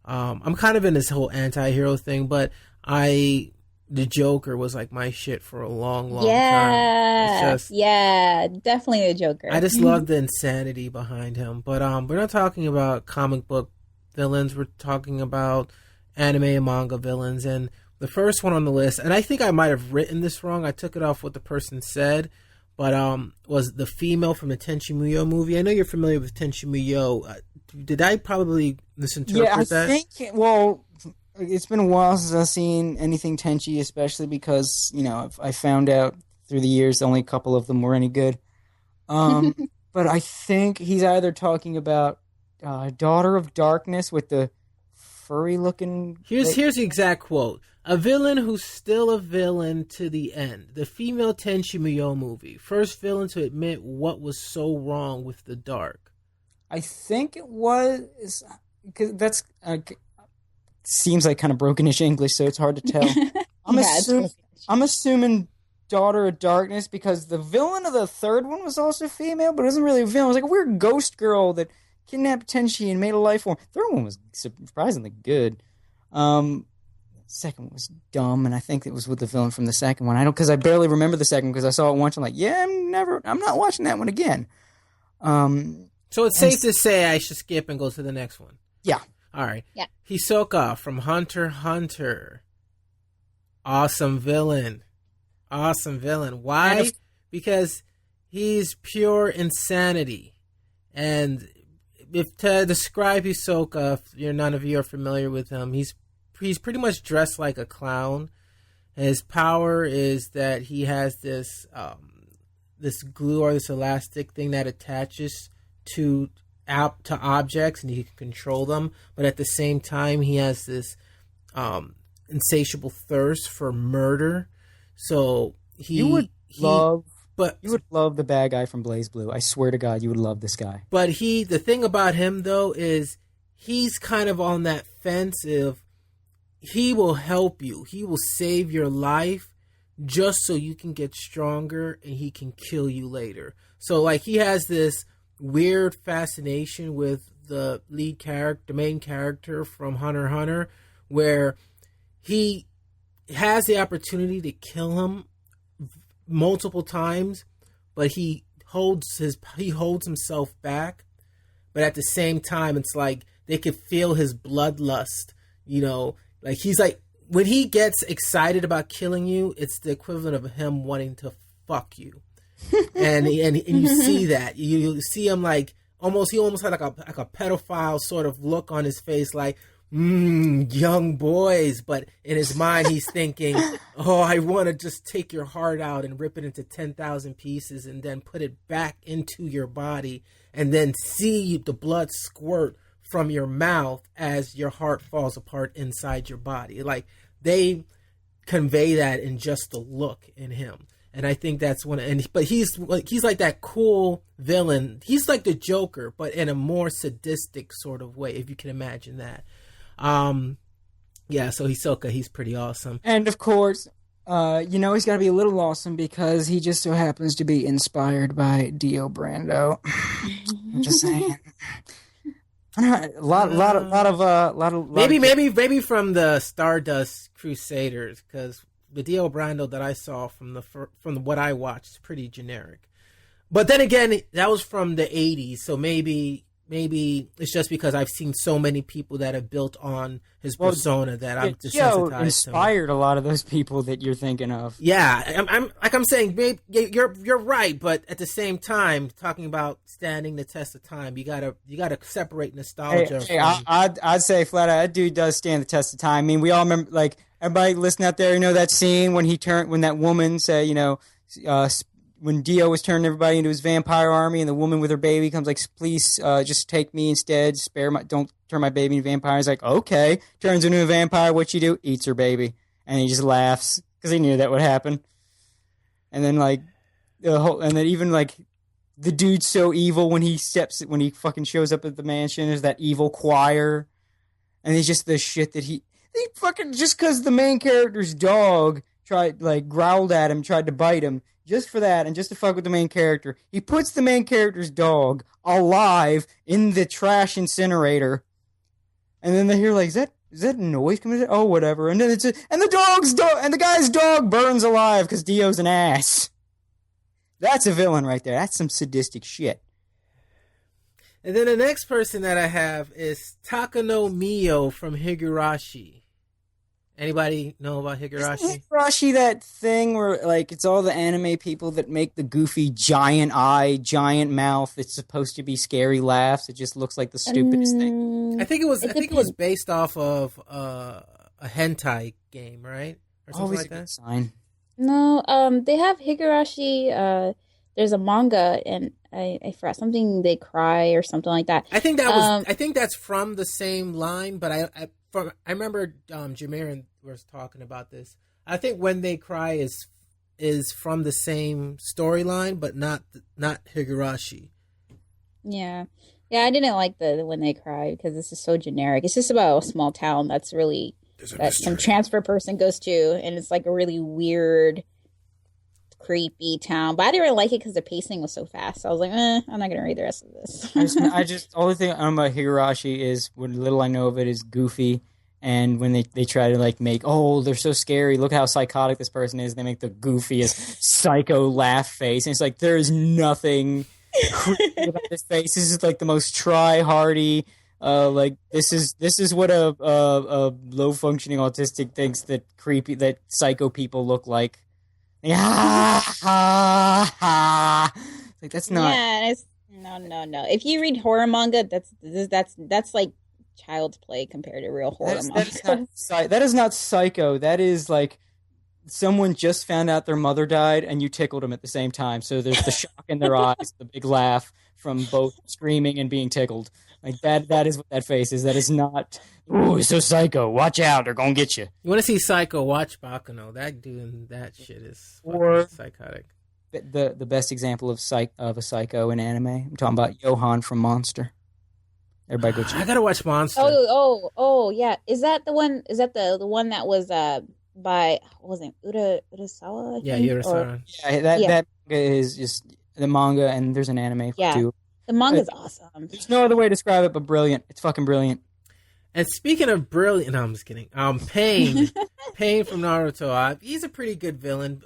I'm kind of in this whole anti-hero thing, but the Joker was like my shit for a long, long time. Yeah, definitely the Joker. I just love the insanity behind him. But we're not talking about comic book villains. We're talking about anime and manga villains, and the first one on the list, and I think I might have written this wrong. I took it off what the person said, but was the female from the Tenchi Muyo movie. I know you're familiar with Tenchi Muyo. Did I probably misinterpret that? I think, well, it's been a while since I've seen anything Tenchi, especially because, you know, I found out through the years only a couple of them were any good. But I think he's either talking about Daughter of Darkness with the furry-looking... Here's the exact quote. A villain who's still a villain to the end. The female Tenchi Muyo movie. First villain to admit what was so wrong with the dark. I think it was... Cause that's... seems like kind of brokenish English, so it's hard to tell. I'm assuming Daughter of Darkness, because the villain of the third one was also female, but it wasn't really a villain. It was like a weird ghost girl that kidnapped Tenchi and made a life form. The third one was surprisingly good. Second one was dumb, and I think it was with the villain from the second one. Because I barely remember the second, because I saw it once. I'm like, I'm not watching that one again. So it's safe to say I should skip and go to the next one. Yeah. All right. Yeah. Hisoka from Hunter x Hunter. Awesome villain. Why? Because he's pure insanity. And if to describe Hisoka, if none of you are familiar with him, he's pretty much dressed like a clown. His power is that he has this glue or this elastic thing that attaches to objects, and he can control them. But at the same time, he has this insatiable thirst for murder. So you would love the bad guy from Blaze Blue. I swear to God, you would love this guy. But the thing about him though is he's kind of on that fence of he will help you. He will save your life just so you can get stronger and he can kill you later. So like he has this weird fascination with the lead character, the main character from Hunter x Hunter, where he has the opportunity to kill him multiple times, but he holds himself back. But at the same time, it's like they could feel his bloodlust, you know, like he's like, when he gets excited about killing you, it's the equivalent of him wanting to fuck you. and you see that. You see him like, he almost had like a pedophile sort of look on his face, like, young boys. But in his mind, he's thinking, oh, I want to just take your heart out and rip it into 10,000 pieces and then put it back into your body and then see the blood squirt from your mouth as your heart falls apart inside your body. Like, they convey that in just the look in him. And I think that's but he's like that cool villain. He's like the Joker, but in a more sadistic sort of way, if you can imagine that. Yeah, so Hisoka, he's pretty awesome. And of course, he's got to be a little awesome because he just so happens to be inspired by Dio Brando. I'm just saying. A lot of maybe from the Stardust Crusaders, because the Dio Brando that I saw from what I watched is pretty generic. But then again, that was from the 80s, so maybe it's just because I've seen so many people that have built on his persona that I'm desensitized. Inspired a lot of those people that you're thinking of. Yeah, I'm saying, babe, you're right, but at the same time, talking about standing the test of time, you gotta separate nostalgia. I'd say flat out, that dude does stand the test of time. I mean, we all remember, like, everybody listening out there, you know that scene when that woman said, when Dio was turning everybody into his vampire army, and the woman with her baby comes like, please, just take me instead. Don't turn my baby into a vampire. He's like, okay. Turns into a vampire. What you do? Eats her baby, and he just laughs because he knew that would happen. And then the dude's so evil when he fucking shows up at the mansion. There's that evil choir, and he's just the shit that he fucking, just because the main character's dog growled at him, tried to bite him. Just for that, and just to fuck with the main character, he puts the main character's dog alive in the trash incinerator, and then they hear like, is that a noise coming? Oh, whatever. And then the guy's dog burns alive because Dio's an ass. That's a villain right there. That's some sadistic shit. And then the next person that I have is Takano Mio from Higurashi. Anybody know about Higurashi? Isn't Higurashi that thing where, like, it's all the anime people that make the goofy giant eye, giant mouth that's supposed to be scary laughs? It just looks like the stupidest thing. I think it was based off of a hentai game, right? Or something like that. Sign. No, they have Higurashi. There's a manga, and I forgot something. They cry or something like that. I think that was. I think that's from the same line, but I remember Jameer was talking about this. I think When They Cry is from the same storyline, but not Higurashi. Yeah, I didn't like the When They Cry because this is so generic. It's just about a small town that's really that some transfer person goes to, and it's like a really weird, creepy town. But I didn't really like it because the pacing was so fast. So I was like, I'm not gonna read the rest of this. The only thing I know about Higurashi is what little I know of it is goofy. And when they try to like make, oh, they're so scary, look how psychotic this person is, they make the goofiest psycho laugh face. And it's like, there is nothing creepy about this face. This is like the most try-hardy, this is what a low functioning autistic thinks that psycho people look like. Yeah, like that's not. Yeah, no. If you read horror manga, that's like child's play compared to real horror manga. That is not psycho. That is like someone just found out their mother died and you tickled them at the same time. So there's the shock in their eyes, the big laugh from both screaming and being tickled. Like that is what that face is. That is not, ooh, it's so psycho. Watch out, they're gonna get you. You want to see Psycho? Watch Baccano. That dude, that shit is psychotic. The best example of a psycho in anime. I'm talking about Johan from Monster. Everybody go check. I gotta watch Monster. Oh, yeah. Is that the one? Is that the one that was by wasn't Urasawa? Yeah, Urasawa. Yeah, that is just the manga, and there's an anime too. The manga's awesome. There's no other way to describe it but brilliant. It's fucking brilliant. And speaking of brilliant, no, I'm just kidding. Pain, Pain from Naruto. He's a pretty good villain.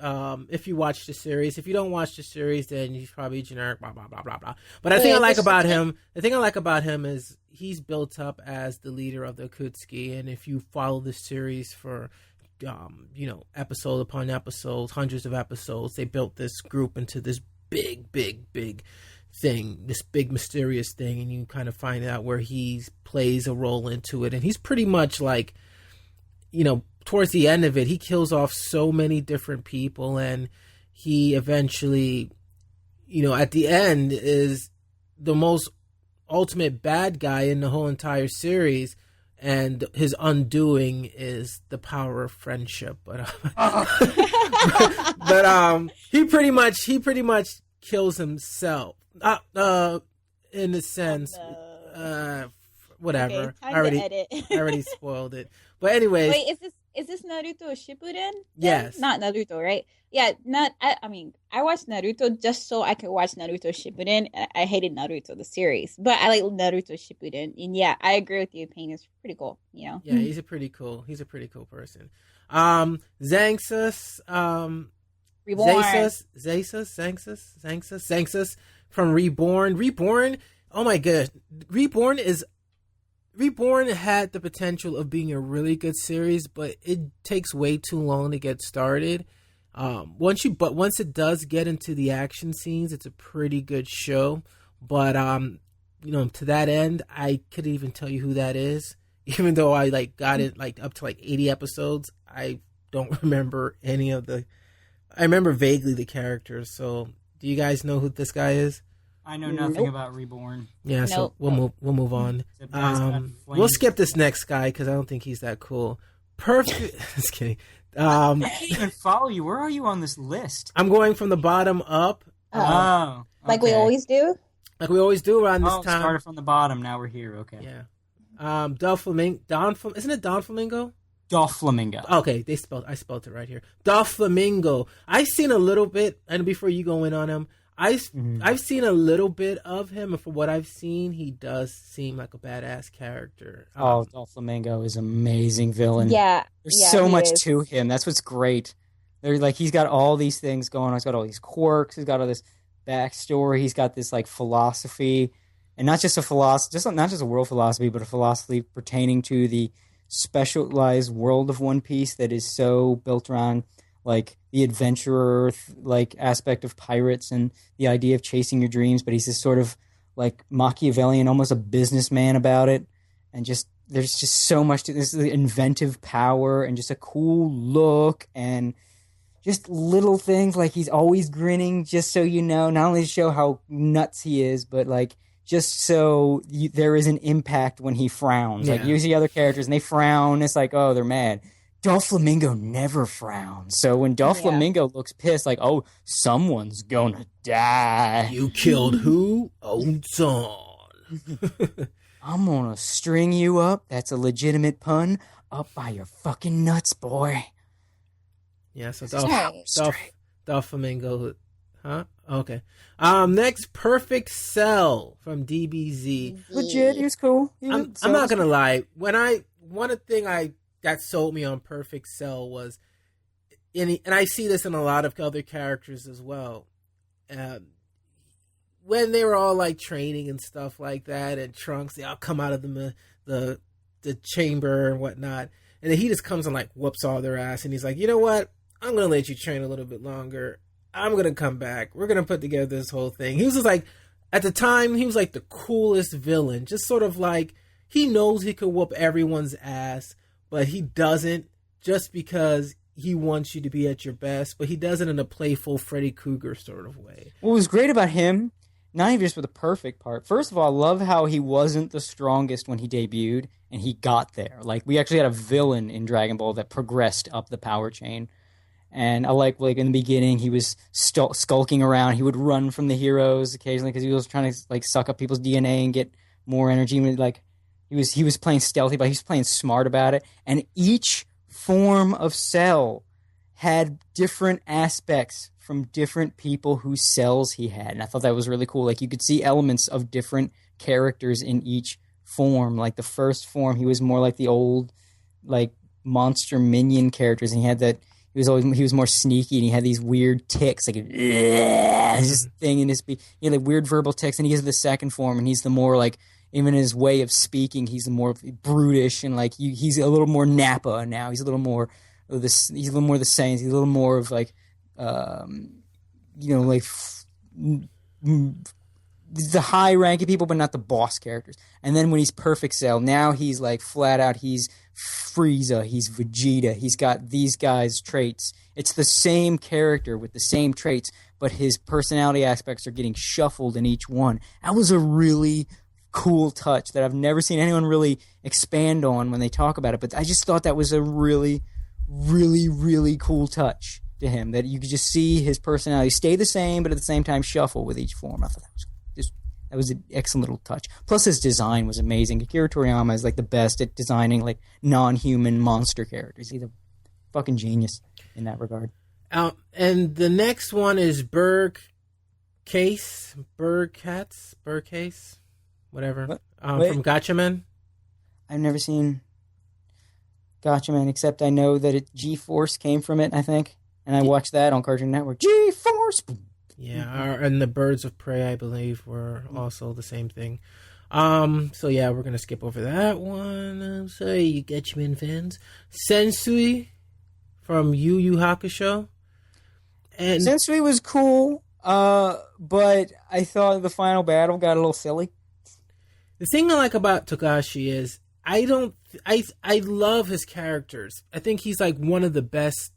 If you watch the series, if you don't watch the series, then he's probably generic. Blah blah blah blah blah. But the thing I like about him is he's built up as the leader of the Akatsuki, and if you follow the series for, episode upon episode, hundreds of episodes, they built this group into this big thing, this big mysterious thing, and you kind of find out where he plays a role into it. And he's pretty much like, towards the end of it, he kills off so many different people, and he eventually, at the end is the most ultimate bad guy in the whole entire series, and his undoing is the power of friendship. But he pretty much kills himself. In a sense, whatever. Okay, I already spoiled it. But anyways, wait, is this Naruto Shippuden? Yes, not Naruto, right? Yeah, I watched Naruto just so I could watch Naruto Shippuden. I hated Naruto the series, but I like Naruto Shippuden, and yeah, I agree with you. Pain is pretty cool, Yeah, he's a pretty cool person. Xanxus, Reborn. Xanxus from Reborn. Oh my god, Reborn had the potential of being a really good series, but it takes way too long to get started. Once it does get into the action scenes, it's a pretty good show. But to that end, I couldn't even tell you who that is, even though I got it up to 80 episodes. I don't remember any of the. I remember vaguely the characters. So, do you guys know who this guy is? I know nothing about Reborn. Yeah, so we'll move on. We'll skip this next guy because I don't think he's that cool. Perfect. Just kidding. I can't even follow you. Where are you on this list? I'm going from the bottom up. Okay. Like we always do. Like we always do around this time. Started from the bottom. Now we're here. Okay. Yeah. Doflamingo. Isn't it Doflamingo? Doflamingo. Okay, I spelled it right here. Doflamingo. I've seen a little bit, and before you go in on him, I've seen a little bit of him, and from what I've seen, he does seem like a badass character. Doflamingo is an amazing villain. Yeah. There's so much to him. That's what's great. He's got all these things going on. He's got all these quirks. He's got all this backstory. He's got this philosophy, and not just a philosophy, not just a world philosophy, but a philosophy pertaining to the specialized world of One Piece that is so built around the adventurer aspect of pirates and the idea of chasing your dreams, but he's this sort of Machiavellian, almost a businessman about it, and there's just so much to this, the inventive power and just a cool look and just little things he's always grinning, just so not only to show how nuts he is, but just so there is an impact when he frowns. Yeah. You see other characters and they frown, it's oh, they're mad. Doflamingo never frowns. So when Doflamingo looks pissed, someone's gonna die. You killed who? Ozon. I'm gonna string you up. That's a legitimate pun. Up by your fucking nuts, boy. Yeah, so Doflamingo. Huh? Okay. Next, Perfect Cell from DBZ. Legit, he was cool. I'm not gonna lie. One thing that sold me on Perfect Cell was, and I see this in a lot of other characters as well. When they were all training and stuff like that, and Trunks, they all come out of the chamber and whatnot, and then he just comes and whoops all their ass, and he's like, you know what? I'm gonna let you train a little bit longer. I'm gonna come back. We're gonna put together this whole thing. He was just at the time, he was the coolest villain. Just sort of he knows he could whoop everyone's ass, but he doesn't just because he wants you to be at your best, but he does it in a playful Freddy Krueger sort of way. What was great about him, not even just for the perfect part, first of all, I love how he wasn't the strongest when he debuted, and he got there. We actually had a villain in Dragon Ball that progressed up the power chain. And I in the beginning, he was skulking around. He would run from the heroes occasionally because he was trying to suck up people's DNA and get more energy. Like he was playing stealthy, but he was playing smart about it. And each form of Cell had different aspects from different people whose cells he had. And I thought that was really cool. Like you could see elements of different characters in each form. Like the first form, he was more like the old like monster minion characters, and he had that he was more sneaky, and he had these weird tics, like this thing in his he had like weird verbal tics. And he has the second form, and he's the more like, even his way of speaking, he's the more brutish, and like he's a little more Nappa now. He's a little more of this. He's a little more the Saints. He's a little more of like, like the high-ranking people, but not the boss characters. And then when he's Perfect Cell, now he's like flat out. He's Frieza. He's Vegeta. He's got these guys' traits. It's the same character with the same traits, but his personality aspects are getting shuffled in each one. That was a really cool touch that I've never seen anyone really expand on when they talk about it. But I just thought that was a really, really, really cool touch to him, that you could just see his personality stay the same, but at the same time shuffle with each form. I thought that was an excellent little touch. Plus his design was amazing. Akira Toriyama is like the best at designing like non-human monster characters. He's a fucking genius in that regard. And the next one is Birdcase, whatever. From Gatchaman. I've never seen Gatchaman, except I know that G-Force came from it, I think. And I watched that on Cartoon Network. G-Force! Yeah, and the Birds of Prey, I believe, were also the same thing. So yeah, we're going to skip over that one. I'm sorry, you Gatchaman fans. Sensui from Yu Yu Hakusho. And Sensui was cool, but I thought the final battle got a little silly. The thing I like about Togashi is I love his characters. I think he's like one of the best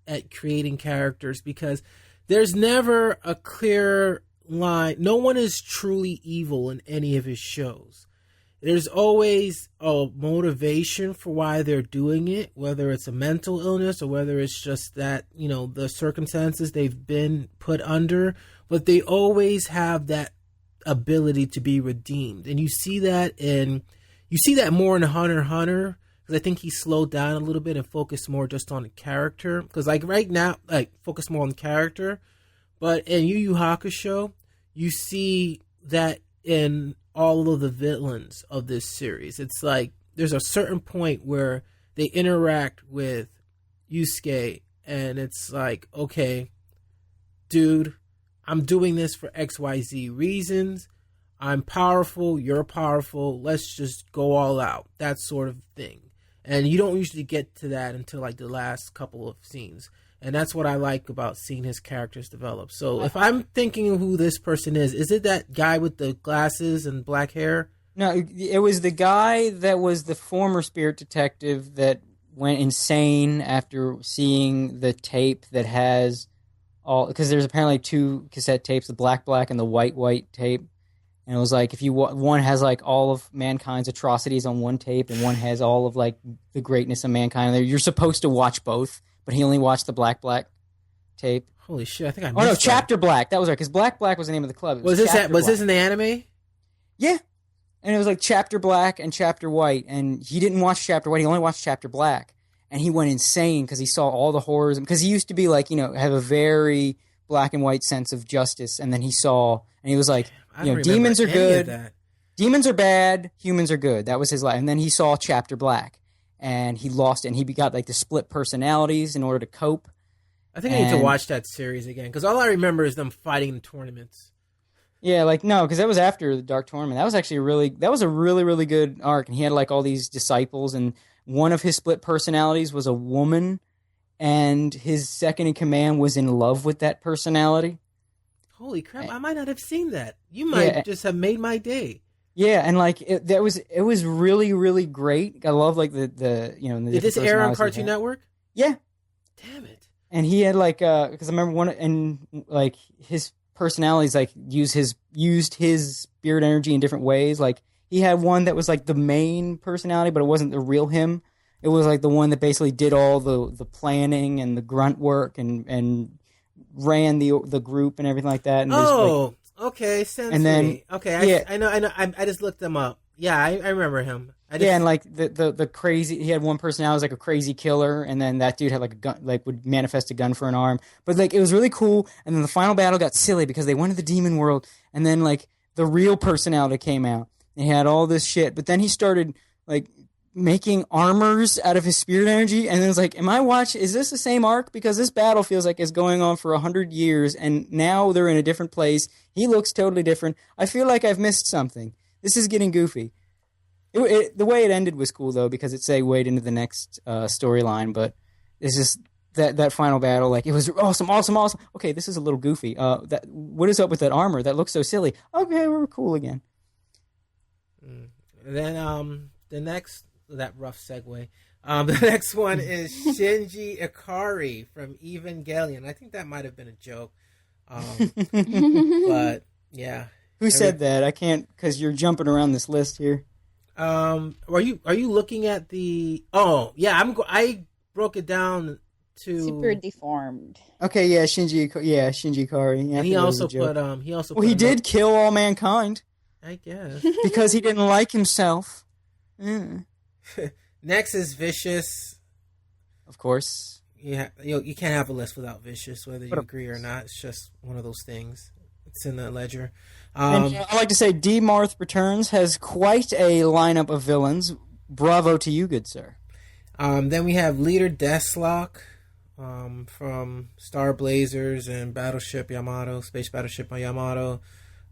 at creating characters, because there's never a clear line. No one is truly evil in any of his shows. There's always a motivation for why they're doing it, whether it's a mental illness or whether it's just that, the circumstances they've been put under, but they always have that ability to be redeemed. And you see that more in Hunter x Hunter, because I think he slowed down a little bit and focused more just on the character. Because like right now, focus more on the character. But in Yu Yu Hakusho, you see that in all of the villains of this series. It's like there's a certain point where they interact with Yusuke, and it's like, okay, dude, I'm doing this for XYZ reasons. I'm powerful, you're powerful, let's just go all out. That sort of thing. And you don't usually get to that until like the last couple of scenes. And that's what I like about seeing his characters develop. So if I'm thinking of who this person is it that guy with the glasses and black hair? No, it was the guy that was the former spirit detective that went insane after seeing the tape that has all... Because there's apparently two cassette tapes, the black and the white tape. And it was like, if you one has like all of mankind's atrocities on one tape, and one has all of like the greatness of mankind. You're supposed to watch both, but he only watched the black tape. Holy shit! I think I missed that. Chapter Black. That was right, because Black was the name of the club. Was this in the anime? Yeah, and it was like Chapter Black and Chapter White, and he didn't watch Chapter White. He only watched Chapter Black, and he went insane because he saw all the horrors. Because he used to be like, have a very black and white sense of justice, and then he saw, and he was like, demons are good, demons are bad, humans are good. That was his life. And then he saw Chapter Black, and he lost it, and he got like the split personalities in order to cope. I think I need to watch that series again, because all I remember is them fighting in tournaments. Yeah, no, because that was after the Dark Tournament. That was actually a really, really good arc, and he had like all these disciples, and one of his split personalities was a woman, and his second in command was in love with that personality. Holy crap! I might not have seen that. You might just have made my day. Yeah, and like it was really, really great. I love like the Did this air on Cartoon Network? Yeah. Damn it. And he had like because I remember one, and like his personalities like used his spirit energy in different ways. Like he had one that was like the main personality, but it wasn't the real him. It was like the one that basically did all the planning and the grunt work and ran the group and everything like that. And Okay, Sensui. And then okay, I know. I just looked him up. Yeah, I remember him. And like the crazy, he had one personality was like a crazy killer, and then that dude had like a gun, like would manifest a gun for an arm. But like it was really cool. And then the final battle got silly because they went to the demon world, and then like the real personality came out. He had all this shit, but then he started like making armors out of his spirit energy, and then it's like, is this the same arc? Because this battle feels like it's going on for 100 years, and now they're in a different place. He looks totally different. I feel like I've missed something. This is getting goofy. The way it ended was cool, though, because it segued into the next storyline, but it's just that final battle, like, it was awesome. Okay, this is a little goofy. What is up with that armor? That looks so silly. Okay, we're cool again. And then the next, that rough segue, the next one is Shinji Ikari from Evangelion. I think that might have been a joke. But, yeah. Who said that? I can't, because you're jumping around this list here. Are you looking at the? Oh yeah, I broke it down to super deformed. Okay, yeah, Shinji Ikari. Yeah, and he also put. Well, he did kill all mankind. I guess because he didn't like himself. Mm. Next is Vicious. Of course. Yeah, you can't have a list without Vicious, whether you agree or not. It's just one of those things. It's in the ledger. And I like to say D. Marth Returns has quite a lineup of villains. Bravo to you, good sir. Then we have Leader Deathlock from Star Blazers and Battleship Yamato, Space Battleship Yamato.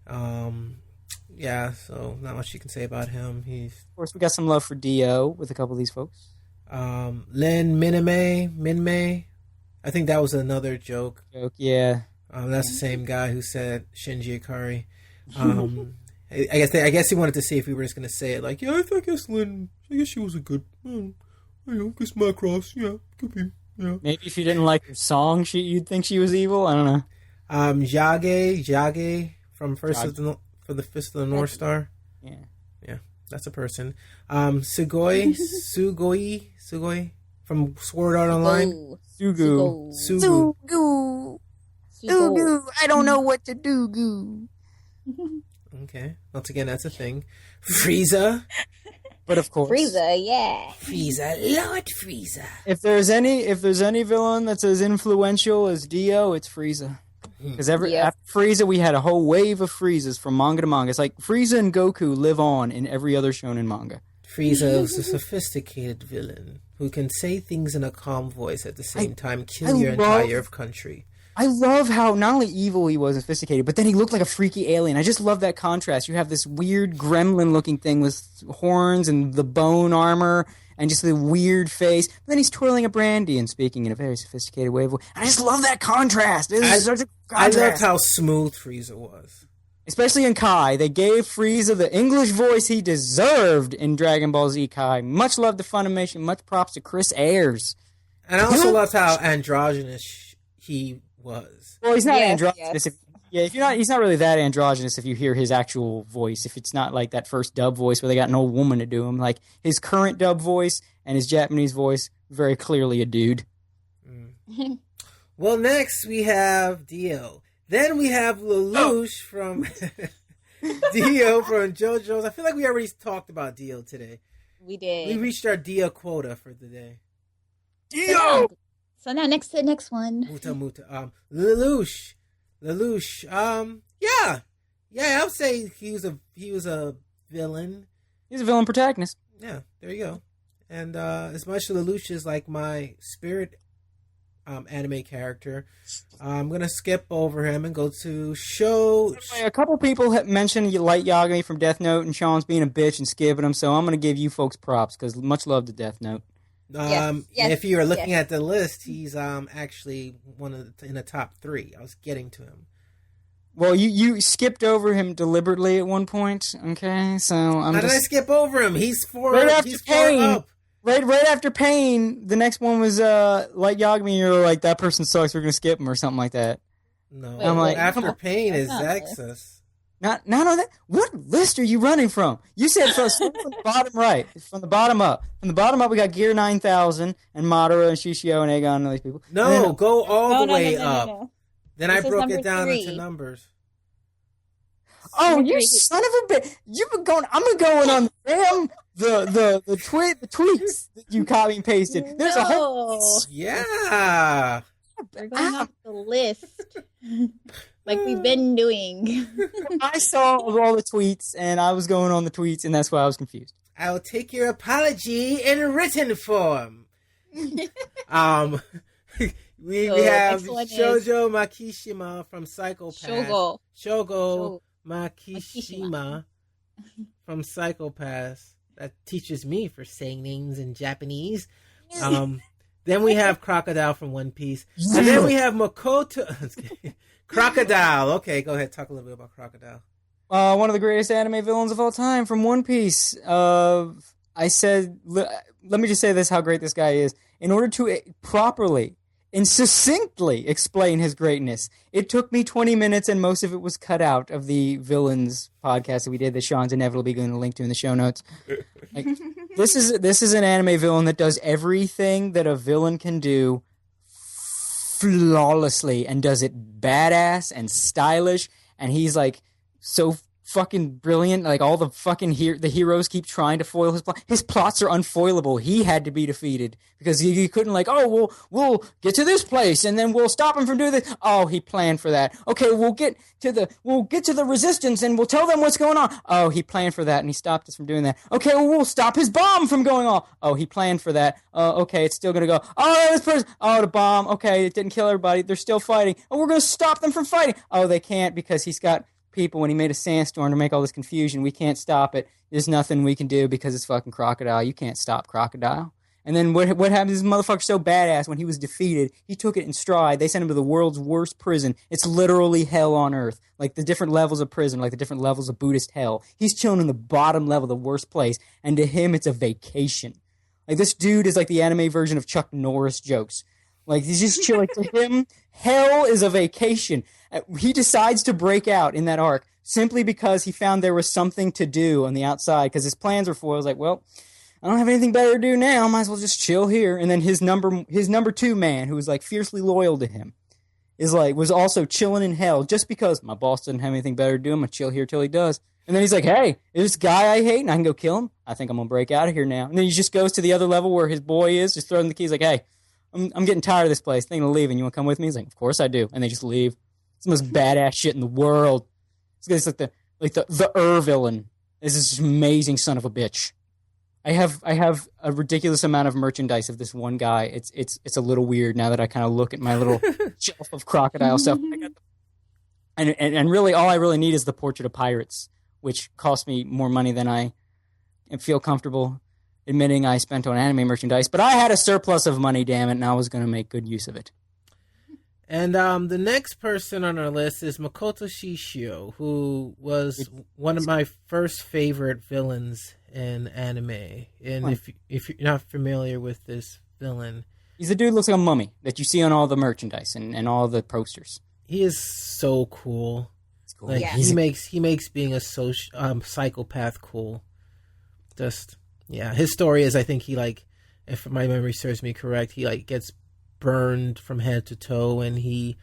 Yeah, so not much you can say about him. Of course, we got some love for Dio with a couple of these folks. Lin Minmay. I think that was another joke. Yeah. That's the same guy who said Shinji Ikari. I guess he wanted to see if we were just going to say it like, yeah, I guess Lynn, I guess she was a good, I guess Macross, yeah, could be, yeah. Maybe if you didn't like her song, you'd think she was evil. I don't know. Jage from Fist of the North Star. Yeah, that's a person. Sugoi from Sword Art Online. Sugu. I don't know what to do. Okay. Once again, that's a thing. Frieza. But of course. Frieza, yeah. Lord Frieza. If there's any villain that's as influential as Dio, it's Frieza. Because after Frieza, we had a whole wave of Friezas from manga to manga. It's like Frieza and Goku live on in every other shonen manga. Frieza is a sophisticated villain who can say things in a calm voice at the same time kill your entire country. I love how not only evil he was and sophisticated, but then he looked like a freaky alien. I just love that contrast. You have this weird gremlin-looking thing with horns and the bone armor and just the weird face. But then he's twirling a brandy and speaking in a very sophisticated way. I just love that contrast. Such a contrast. I loved how smooth Frieza was. Especially in Kai. They gave Frieza the English voice he deserved in Dragon Ball Z Kai. Much love to Funimation. Much props to Chris Ayres. And I also loved how androgynous he was. Well, he's not androgynous. Yes. He's not really that androgynous if you hear his actual voice. If it's not like that first dub voice where they got an old woman to do him. Like his current dub voice and his Japanese voice, very clearly a dude. Well, next we have Dio. Then we have Lelouch from Dio from JoJo's. I feel like we already talked about Dio today. We did. We reached our Dio quota for the day. Dio! So now next to the next one. Lelouch. Yeah, I would say he was a villain. He's a villain protagonist. Yeah, there you go. And as much as Lelouch is like my spirit anime character, I'm gonna skip over him and go to show. A couple people have mentioned Light Yagami from Death Note, and Sean's being a bitch and skipping him, so I'm gonna give you folks props because much love to Death Note. Yes. If you are looking at the list, he's actually in the top 3. I was getting to him. Well, you skipped over him deliberately at one point. Okay, so How did I skip over him? He's four. Right after he's Pain. 4 up. Right after Pain, the next one was Light Yagami. You're like, that person sucks. We're gonna skip him or something like that. No, I'm like, after Pain is Xexus. Not that. What list are you running from? You said from the bottom right, from the bottom up. From the bottom up, we got Gear 9000 and Madara and Shishio and Aegon and all these people. No, go all the way up. No. Then This I broke is it down number 3. into numbers. Oh, you son of a bitch! You've been going. I'm going on the tweets that you copy and pasted. There's a whole. Yeah. We're going off the list, like we've been doing. I saw all the tweets, and I was going on the tweets, and that's why I was confused. I'll take your apology in written form. We have Shoujo Makishima from Psychopath. Shogo Makishima from Psychopath. That teaches me for saying names in Japanese. Then we have Crocodile from One Piece. And then we have Makoto. Crocodile. Okay, go ahead. Talk a little bit about Crocodile. One of the greatest anime villains of all time from One Piece. I said, let me just say this, how great this guy is. In order to properly and succinctly explain his greatness, it took me 20 minutes, and most of it was cut out of the Villains podcast that we did that Sean's inevitably going to link to in the show notes. Like, this is an anime villain that does everything that a villain can do flawlessly and does it badass and stylish, and he's like so fucking brilliant. Like, all the fucking the heroes keep trying to foil his plot. His plots are unfoilable. He had to be defeated because he couldn't, like, oh, we'll get to this place and then we'll stop him from doing this. Oh, he planned for that. Okay, we'll get to the resistance and we'll tell them what's going on. Oh, he planned for that and he stopped us from doing that. Okay, well, we'll stop his bomb from going off. Oh, he planned for that. Okay, it's still gonna go. Oh, this person. Oh, the bomb. Okay, it didn't kill everybody. They're still fighting. Oh, we're gonna stop them from fighting. Oh, they can't because he's got people when he made a sandstorm to make all this confusion. We can't stop it. There's nothing we can do because it's fucking Crocodile. You can't stop Crocodile. And then what happened? This motherfucker's so badass. When he was defeated, he took it in stride. They sent him to the world's worst prison. It's literally hell on earth. Like the different levels of prison, like the different levels of Buddhist hell. He's chilling in the bottom level, the worst place. And to him, it's a vacation. Like, this dude is like the anime version of Chuck Norris jokes. Like, he's just chilling. To him, hell is a vacation. He decides to break out in that arc simply because he found there was something to do on the outside, because his plans were foiled. He was like, well, I don't have anything better to do now. I might as well just chill here. And then his number two man, who was like fiercely loyal to him, was also chilling in hell just because my boss doesn't have anything better to do. I'm going to chill here till he does. And then he's like, hey, this guy I hate and I can go kill him. I think I'm going to break out of here now. And then he just goes to the other level where his boy is, just throwing the keys like, hey, I'm getting tired of this place. Thinking of leaving. You want to come with me? He's like, of course I do. And they just leave. It's the most badass shit in the world. It's like the villain. This is just amazing son of a bitch. I have a ridiculous amount of merchandise of this one guy. It's a little weird now that I kind of look at my little shelf of Crocodile stuff. And really, all I really need is the Portrait of Pirates, which cost me more money than I feel comfortable admitting I spent on anime merchandise. But I had a surplus of money, damn it, and I was going to make good use of it. And the next person on our list is Makoto Shishio, who was one of my first favorite villains in anime. And if you're not familiar with this villain, he's the dude who looks like a mummy that you see on all the merchandise and all the posters. He is so cool. It's cool. Like, yeah. He makes being a psychopath cool. Just, yeah. His story is, I think he, like, if my memory serves me correct, he, like, gets burned from head to toe, and he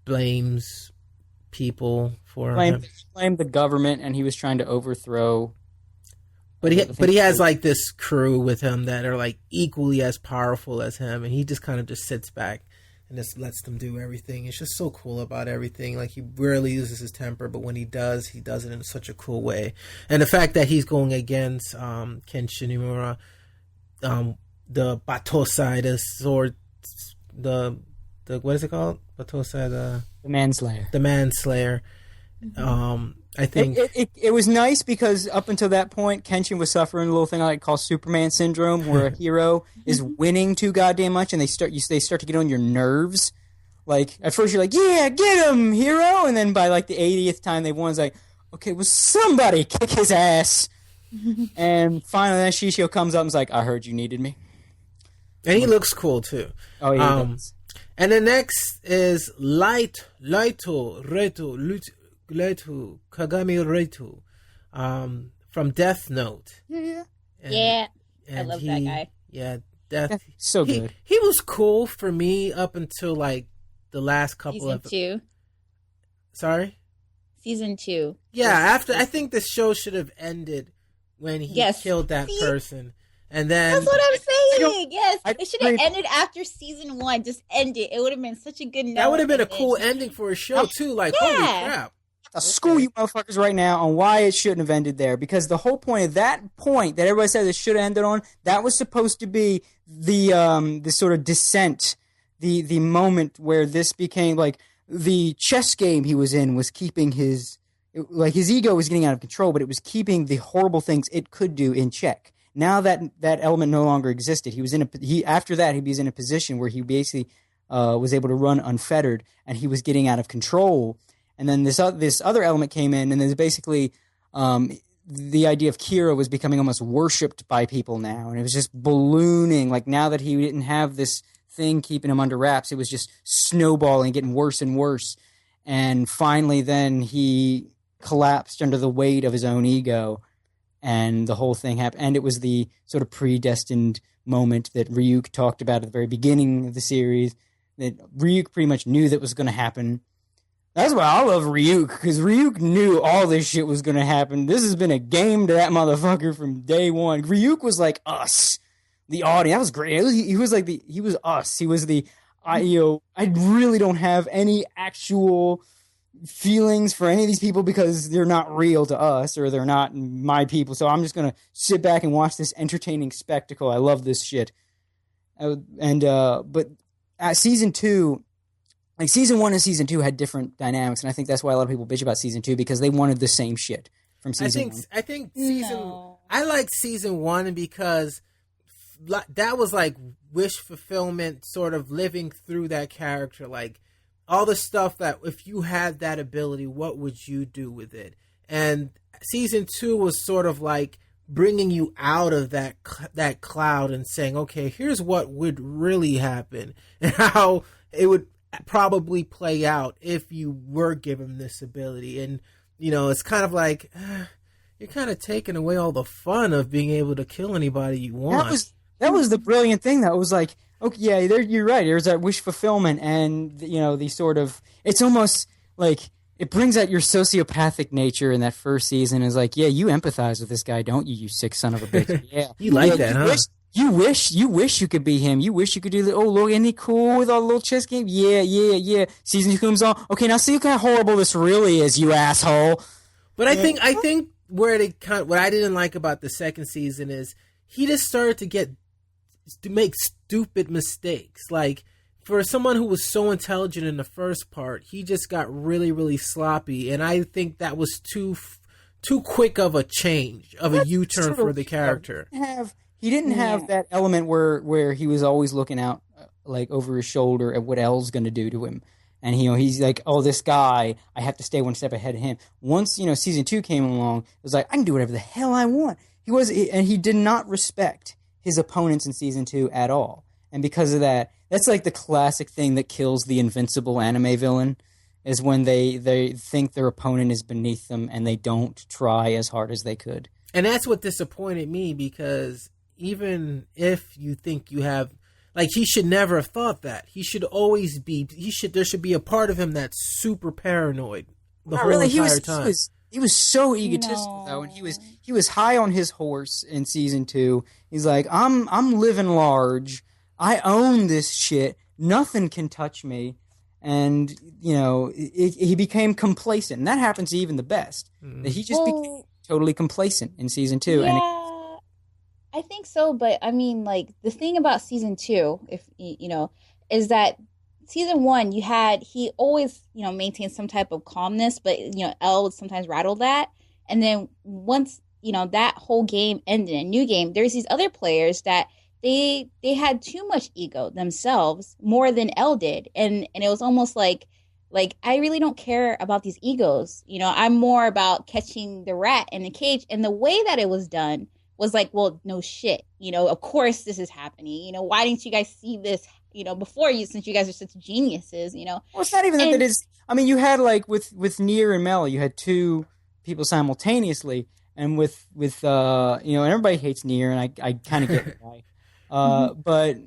blames people for blamed the government, and he was trying to overthrow. But he has like this crew with him that are like equally as powerful as him, and he just kind of just sits back and just lets them do everything. It's just so cool about everything. Like, he rarely loses his temper, but when he does it in such a cool way. And the fact that he's going against Ken Shinimura, the Batosai, the sword. The what is it called? Batosai, the Manslayer. The Manslayer. I think it was nice because up until that point, Kenshin was suffering a little thing I like call Superman syndrome, where a hero is winning too goddamn much, and they start to get on your nerves. Like, at first you're like, yeah, get him, hero, and then by like the 80th time they won, it's like, okay, well, somebody kick his ass. And finally, then Shishio comes up and is like, I heard you needed me. And he looks cool too. Oh yeah. And the next is Lighto Kagami Reito, from Death Note. Yeah. And I love that guy. Yeah, Death. So good. He was cool for me up until like the last couple Season 2. Sorry. season 2. Yeah, I think the show should have ended when he killed that person. And then that's what I'm saying. Yes, it should have ended after season 1. Just end it. It would have been such a good note. That would have been a cool ending for a show too. Like, holy crap! I'll school you motherfuckers right now on why it shouldn't have ended there. Because the whole point of that point that everybody said it should have ended on, that was supposed to be the sort of descent, the moment where this became like the chess game he was in was keeping his ego was getting out of control, but it was keeping the horrible things it could do in check. Now that element no longer existed, after that he was in a position where he basically was able to run unfettered, and he was getting out of control. And then this other element came in, and there's basically the idea of Kira was becoming almost worshipped by people now, and it was just ballooning. Like now that he didn't have this thing keeping him under wraps, it was just snowballing, getting worse and worse. And finally, then he collapsed under the weight of his own ego. And the whole thing happened. And it was the sort of predestined moment that Ryuk talked about at the very beginning of the series, that Ryuk pretty much knew that was going to happen. That's why I love Ryuk, because Ryuk knew all this shit was going to happen. This has been a game to that motherfucker from day one. Ryuk was like us, the audience. That was great. He was us. He was I really don't have any actual feelings for any of these people because they're not real to us, or they're not my people. So I'm just going to sit back and watch this entertaining spectacle. I love this shit. But at season 2, like season 1 and season 2 had different dynamics, and I think that's why a lot of people bitch about season 2, because they wanted the same shit from season 1. I think I like season 1 because that was like wish fulfillment, sort of living through that character, like all the stuff that if you had that ability, what would you do with it? And season 2 was sort of like bringing you out of that cloud and saying, okay, here's what would really happen and how it would probably play out if you were given this ability. And, it's kind of like, you're kind of taking away all the fun of being able to kill anybody you want. That was the brilliant thing. That was like, okay, yeah, you're right. There's that wish fulfillment, and the sort of, it's almost like it brings out your sociopathic nature in that first season. Is like, yeah, you empathize with this guy, don't you? You sick son of a bitch. Yeah, you like that, huh? You wish you could be him. You wish you could do the, oh, look, isn't he cool with our little chess game? Yeah. Season 2 comes on. Okay, now see how horrible this really is, you asshole. But I think where what I didn't like about the second season is he just started to make stupid mistakes. Like, for someone who was so intelligent in the first part, he just got really, really sloppy, and I think that was too quick of a change, of a U-turn for the character. He didn't have that element where he was always looking out like over his shoulder at what L's going to do to him. And he's like, oh, this guy, I have to stay one step ahead of him. Once season 2 came along, it was like, I can do whatever the hell I want. He did not respect his opponents in season 2 at all. And because of that, that's like the classic thing that kills the invincible anime villain, is when they think their opponent is beneath them and they don't try as hard as they could. And that's what disappointed me, because even if you think you have, like, he should never have thought that. He should always be, there should be a part of him that's super paranoid the whole entire time. He was so egotistical though, and he was high on his horse in season 2. He's like, I'm living large. I own this shit. Nothing can touch me. And he became complacent, and that happens to even the best. He just became totally complacent in season 2. Yeah, and I think so. But I mean, like, the thing about season 2, if is that season 1, he always, maintained some type of calmness, but, L would sometimes rattle that. And then once, that whole game ended in a new game, there's these other players that they had too much ego themselves, more than L did. And it was almost like, I really don't care about these egos. I'm more about catching the rat in the cage. And the way that it was done was like, well, no shit. Of course this is happening. Why didn't you guys see this before you, since you guys are such geniuses, Well, it's not even that it is. I mean, you had, like, with Nier and Mela, you had two people simultaneously, and with and everybody hates Nier, and I kind of get why. But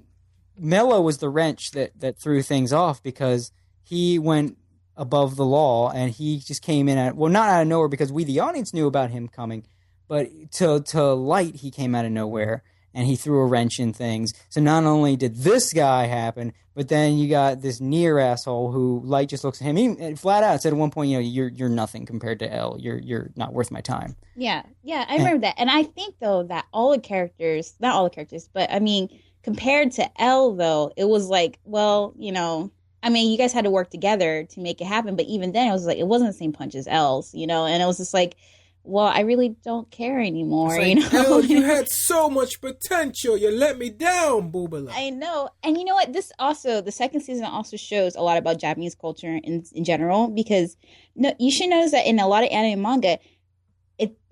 Mela was the wrench that threw things off, because he went above the law, and he just came in not out of nowhere because we, the audience, knew about him coming, but to Light, he came out of nowhere, and he threw a wrench in things. So not only did this guy happen, but then you got this Nier asshole who Light just looks at him. He flat out said at one point, you're nothing compared to L. You're not worth my time. Yeah, I remember that. And I think, though, that all the characters, not all the characters, but I mean, compared to L, though, it was like, well, I mean, you guys had to work together to make it happen. But even then, it was like, it wasn't the same punch as L's, and it was just like, well, I really don't care anymore, L, you had so much potential. You let me down, Boobala. I know. And you know what? The second season also shows a lot about Japanese culture in general, because you should notice that in a lot of anime and manga,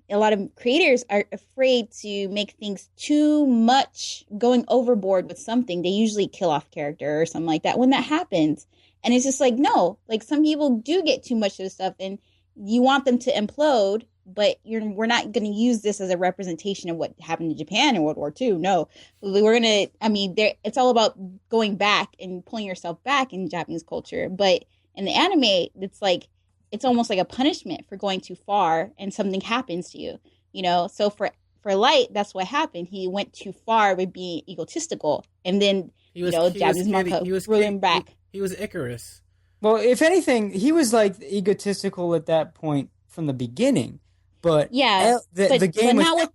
a lot of creators are afraid to make things too much, going overboard with something. They usually kill off character or something like that when that happens. And it's just like, no, like some people do get too much of this stuff and you want them to implode, but we're not going to use this as a representation of what happened in Japan in World War II. No, we're going to, it's all about going back and pulling yourself back in Japanese culture. But in the anime, it's like, it's almost like a punishment for going too far and something happens to you, So for Light, that's what happened. He went too far with being egotistical. And then, Japanese manga threw him back. He was Icarus. Well, if anything, he was like egotistical at that point from the beginning. But yeah, the game was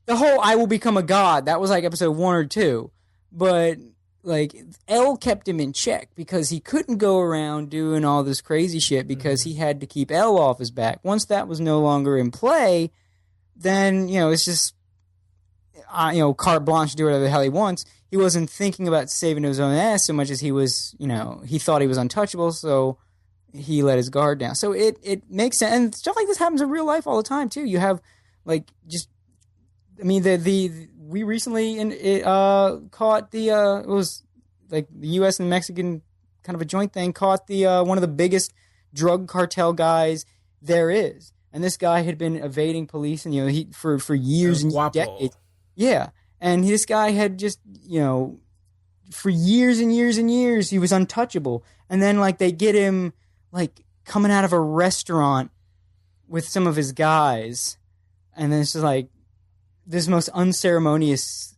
the whole "I will become a god." That was like episode 1 or 2. But like L kept him in check because he couldn't go around doing all this crazy shit because he had to keep L off his back. Once that was no longer in play, then it's just carte blanche to do whatever the hell he wants. He wasn't thinking about saving his own ass so much as he was, he thought he was untouchable, so he let his guard down. So it makes sense. And stuff like this happens in real life all the time, too. You have, we recently caught it was like the U.S. and Mexican kind of a joint thing, caught one of the biggest drug cartel guys there is. And this guy had been evading police and, he for years and decades. Yeah. And this guy had just, for years and years and years, he was untouchable. And then, they get him, coming out of a restaurant with some of his guys. And then it's just, this most unceremonious,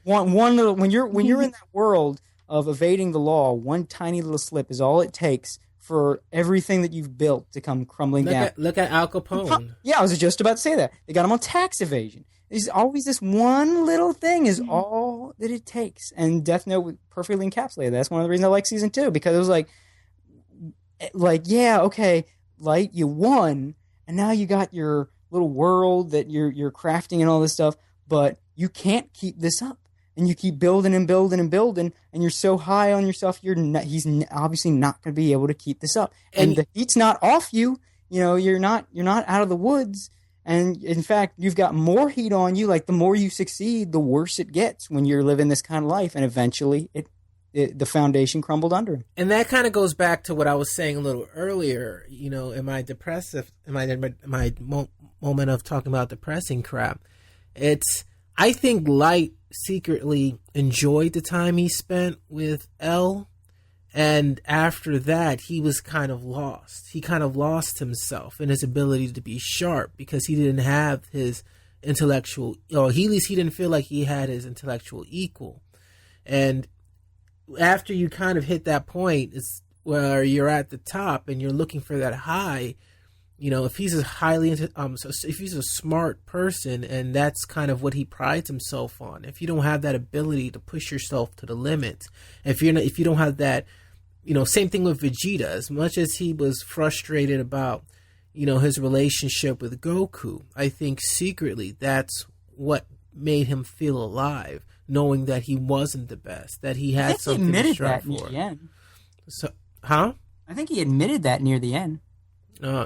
one little, when you're in that world of evading the law, one tiny little slip is all it takes for everything that you've built to come crumbling down. Look at Al Capone. Yeah, I was just about to say that. They got him on tax evasion. There's always this one little thing is all that it takes. And Death Note perfectly encapsulated that. That's one of the reasons I like season 2, because it was yeah, okay, Light, you won, and now you got your little world that you're crafting and all this stuff, but you can't keep this up. And you keep building and building and building, and you're so high on yourself, he's obviously not going to be able to keep this up. And the heat's not off you. You're not out of the woods. And in fact, you've got more heat on you. The more you succeed, the worse it gets when you're living this kind of life. And eventually, the foundation crumbled under him. And that kind of goes back to what I was saying a little earlier. In my depressive, in my moment of talking about depressing crap, I think Light secretly enjoyed the time he spent with L. And after that, he was kind of lost. He kind of lost himself and his ability to be sharp because he didn't have his intellectual, or at least he didn't feel like he had his intellectual equal. And after you kind of hit that point, it's where you're at the top and you're looking for that high. If he's if he's a smart person, and that's kind of what he prides himself on. If you don't have that ability to push yourself to the limit, if you don't have that, same thing with Vegeta. As much as he was frustrated about, his relationship with Goku, I think secretly that's what made him feel alive, knowing that he wasn't the best, that he had something to strive for. So, huh? I think he admitted that near the end. I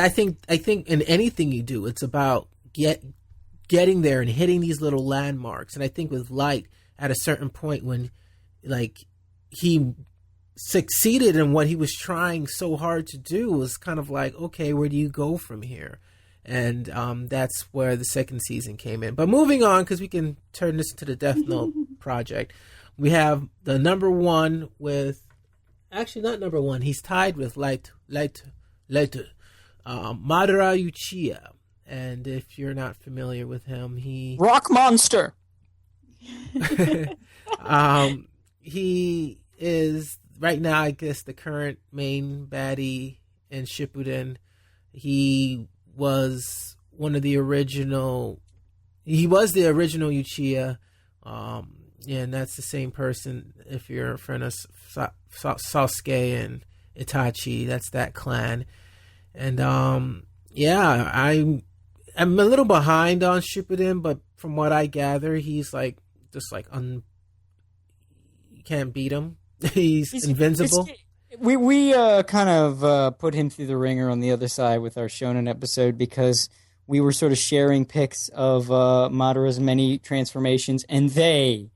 think in anything you do, it's about getting there and hitting these little landmarks. And I think with Light, at a certain point when, he succeeded in what he was trying so hard to do, was kind of okay, where do you go from here? And that's where the second season came in. But moving on, because we can turn this into the Death Note project, we have the number 1 with actually not number one. He's tied with Madara Uchiha. And if you're not familiar with him, Rock Monster. He is right now, I guess, the current main baddie in Shippuden. He was the original Uchiha. And that's the same person. If you're a friend of Sasuke and Itachi, that's that clan. And I'm a little behind on Shippuden, but from what I gather, he's you can't beat him. He's invincible. We kind of put him through the ringer on the other side with our Shonen episode because we were sort of sharing pics of Madara's many transformations, and they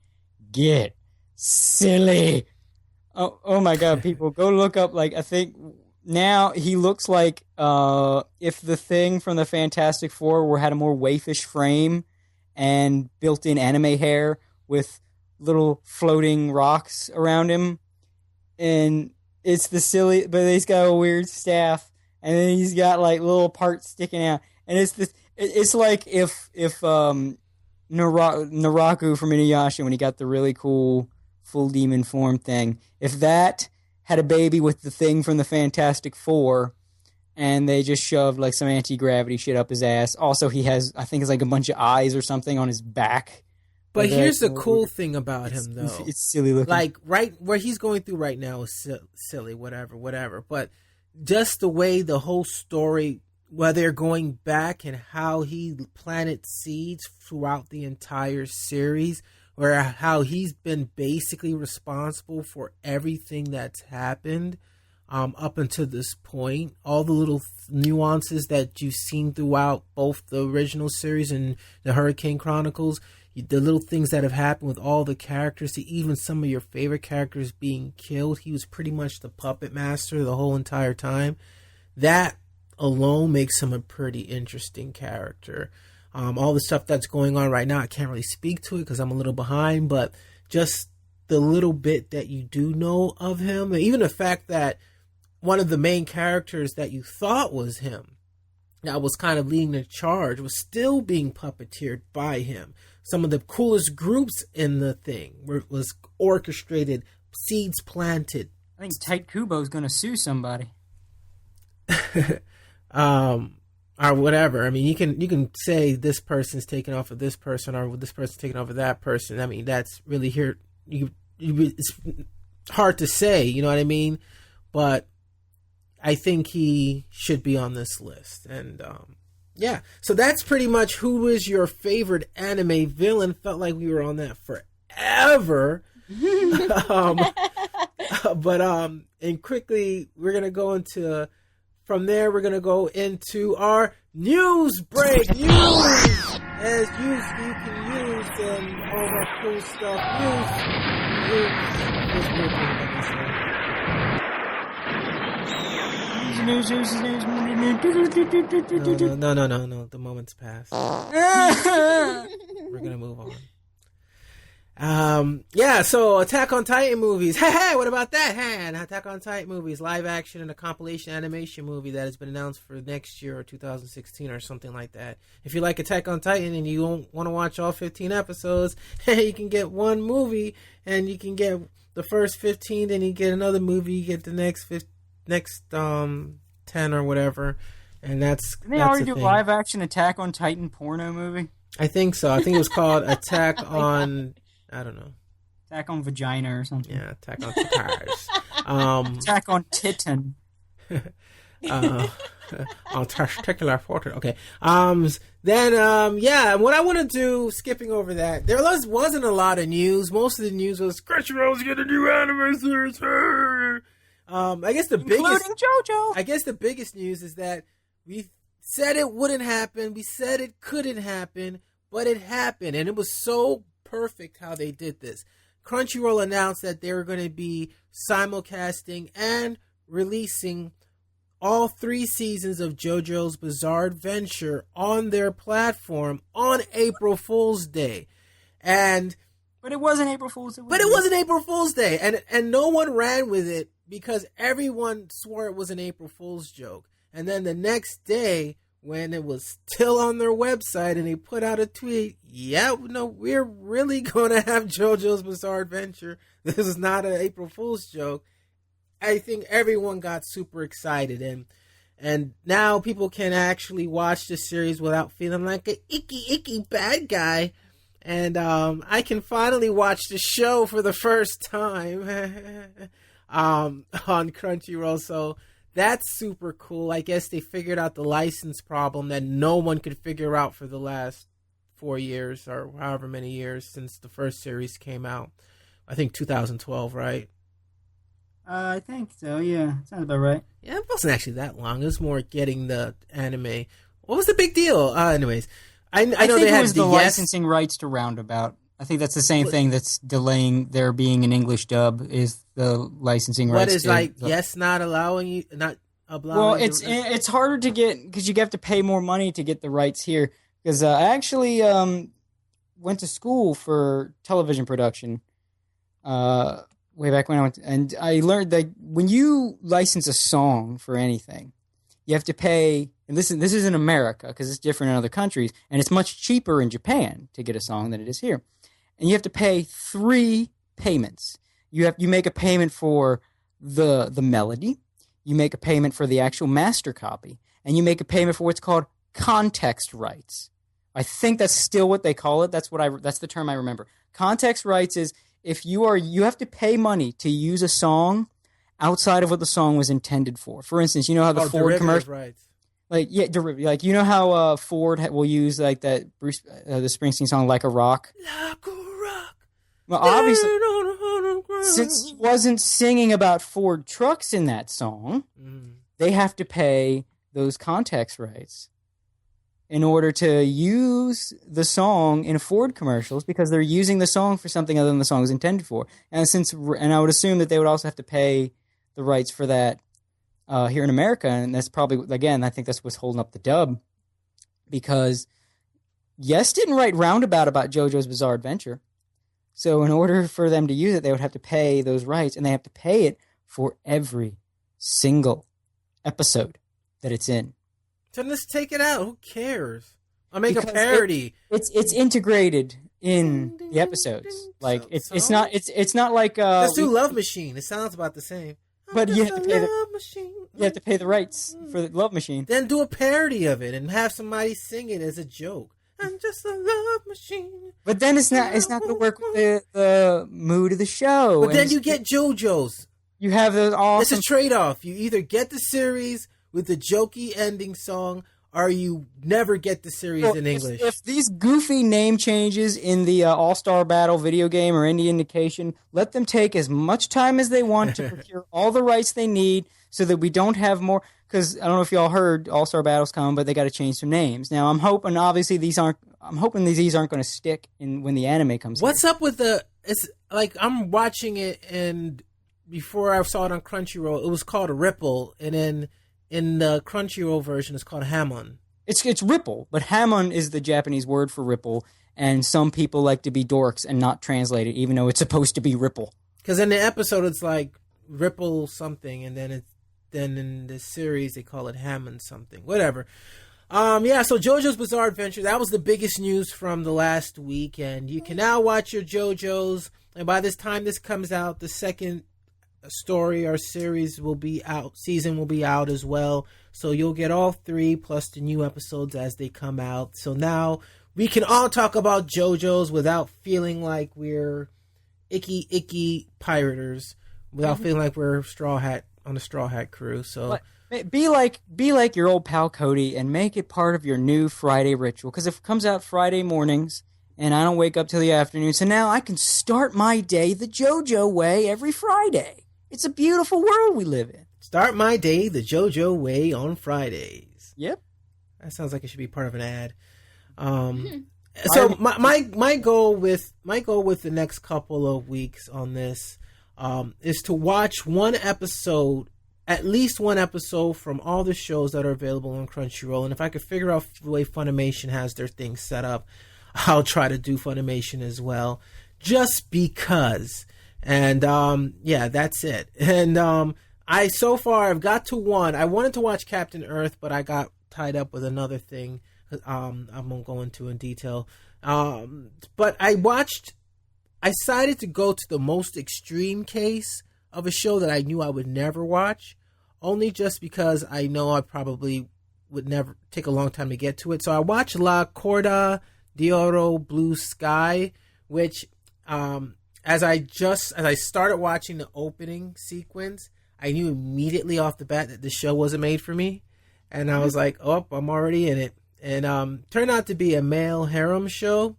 get silly. Oh my God, people, go look up, I think now he looks like if the Thing from the Fantastic Four had a more waifish frame and built-in anime hair with little floating rocks around him. And it's the silly, but he's got a weird staff, and then he's got little parts sticking out. And it's like if Naraku from Inuyasha, when he got the really cool full demon form thing, if that had a baby with the Thing from the Fantastic Four, and they just shoved some anti-gravity shit up his ass. Also, he has, I think it's a bunch of eyes or something on his back. But here's the cool thing about him, though. It's silly looking. Right where he's going through right now is silly, whatever. But just the way the whole story, where they're going back and how he planted seeds throughout the entire series, or how he's been basically responsible for everything that's happened up until this point. All the little nuances that you've seen throughout both the original series and the Hurricane Chronicles, the little things that have happened with all the characters, even some of your favorite characters being killed. He was pretty much the puppet master the whole entire time. That alone makes him a pretty interesting character. All the stuff that's going on right now, I can't really speak to it because I'm a little behind, but just the little bit that you do know of him, and even the fact that one of the main characters that you thought was him, that was kind of leading the charge, was still being puppeteered by him. Some of the coolest groups in the thing was orchestrated, seeds planted. I think Tight Kubo's going to sue somebody. Or whatever. I mean, you can say this person's taken off of this person, or this person's taken off of that person. I mean, that's really here. It's hard to say, you know what I mean? But I think he should be on this list. And yeah, so that's pretty much who is your favorite anime villain. Felt like we were on that forever. And quickly we're gonna go into. From there, we're going to go into our news break. News! As you can use and all that cool stuff. No. The moment's passed. We're going to move on. So Attack on Titan movies. Hey, what about that? An Attack on Titan movies, live action and a compilation animation movie that has been announced for next year or 2016 or something like that. If you like Attack on Titan and you don't want to watch all 15 episodes, you can get one movie and you can get the first 15, then you get another movie, you get the next 10 or whatever. And that's Didn't they already do live action Attack on Titan porno movie? I think so. I think it was called Attack on, I don't know. Attack on Vagina or something. Yeah, Attack on Titars. Attack on Titan. On testicular fortune. Okay. What I want to do, skipping over that, there wasn't a lot of news. Most of the news was Crunchyroll's gonna do anime series. I guess including JoJo. I guess the biggest news is that we said it wouldn't happen. We said it couldn't happen, but it happened, and it was so perfect how they did this. Crunchyroll announced that they were going to be simulcasting and releasing all 3 seasons of JoJo's Bizarre Adventure on their platform on April Fool's Day. But it wasn't April Fool's Day. But it wasn't April Fool's Day. And no one ran with it because everyone swore it was an April Fool's joke. And then the next day, when it was still on their website and they put out a tweet, we're really going to have JoJo's Bizarre Adventure. This is not an April Fool's joke. I think everyone got super excited. And now people can actually watch the series without feeling like an icky bad guy. And I can finally watch the show for the first time on Crunchyroll. So that's super cool. I guess they figured out the license problem that no one could figure out for the last 4 years or however many years since the first series came out. I think 2012, right? I think so, yeah. Sounds about right. Yeah, it wasn't actually that long. It was more getting the anime. What was the big deal? Anyways, I know think they had it was the licensing rights to Roundabout. I think that's the same thing that's delaying there being an English dub is the licensing rights. What is not allowing you, not allowing? Well, it's harder to get because you have to pay more money to get the rights here. Because I actually went to school for television production way back when I went, and I learned that when you license a song for anything, you have to pay. And this is in America because it's different in other countries, and it's much cheaper in Japan to get a song than it is here. And you have to pay 3 payments. You make a payment for the melody, you make a payment for the actual master copy, and you make a payment for what's called context rights. I think that's still what they call it. That's the term I remember. Context rights is if you have to pay money to use a song outside of what the song was intended for. For instance, you know how the Ford commercial, rights. like you know how Ford will use like that the Springsteen song "Like a Rock." Like a rock. Well, obviously, since he wasn't singing about Ford trucks in that song, they have to pay those context rights in order to use the song in Ford commercials because they're using the song for something other than the song was intended for. And I would assume that they would also have to pay the rights for that here in America, and that's probably, again, I think that's what's holding up the dub because Yes didn't write Roundabout about JoJo's Bizarre Adventure. So in order for them to use it, they would have to pay those rights, and they have to pay it for every single episode that it's in. So let's take it out. Who cares? I'll make a parody. It's integrated in the episodes. Like it's not like let's do Love Machine. It sounds about the same. But you have to pay the rights for the Love Machine. Then do a parody of it and have somebody sing it as a joke. I'm just a love machine. But then it's not going to work with the mood of the show. But then you get JoJo's. You have those awesome. It's a trade-off. You either get the series with the jokey ending song, or you never get the series in English. If these goofy name changes in the All-Star Battle video game or any indication, let them take as much time as they want to procure all the rights they need so that we don't have more. Because I don't know if y'all heard All-Star Battle's coming, but they got to change some names. Now, I'm hoping, obviously, these aren't going to stick when the anime comes out. What's up with it's like I'm watching it, and before I saw it on Crunchyroll, it was called Ripple, and then in the Crunchyroll version, it's called Hamon. It's Ripple, but Hamon is the Japanese word for Ripple, and some people like to be dorks and not translate it, even though it's supposed to be Ripple. Because in the episode, it's like Ripple something, and then in the series, they call it Hamon something. Whatever. So JoJo's Bizarre Adventure, that was the biggest news from the last week, and you can now watch your JoJo's, and by this time this comes out, the second story or series will be out, season will be out as well, so you'll get all 3 plus the new episodes as they come out. So now we can all talk about JoJo's without feeling like we're icky piraters, without feeling like we're on the Straw Hat crew. So be like your old pal Cody and make it part of your new Friday ritual, because if it comes out Friday mornings and I don't wake up till the afternoon, so now I can start my day the JoJo way every Friday. It's a beautiful world we live in. Start my day the JoJo way on Fridays. Yep. That sounds like it should be part of an ad. So my goal with the next couple of weeks on this is to watch at least one episode from all the shows that are available on Crunchyroll. And if I could figure out the way Funimation has their thing set up, I'll try to do Funimation as well, just because. And yeah, that's it. And I've got to one. I wanted to watch Captain Earth, but I got tied up with another thing. I won't go into in detail. But I decided to go to the most extreme case of a show that I knew I would never watch, only just because I know I probably would never take a long time to get to it. So I watched La Corda d'Oro Blue Sky, which as I started watching the opening sequence, I knew immediately off the bat that the show wasn't made for me. And I was like, oh, I'm already in it. And turned out to be a male harem show.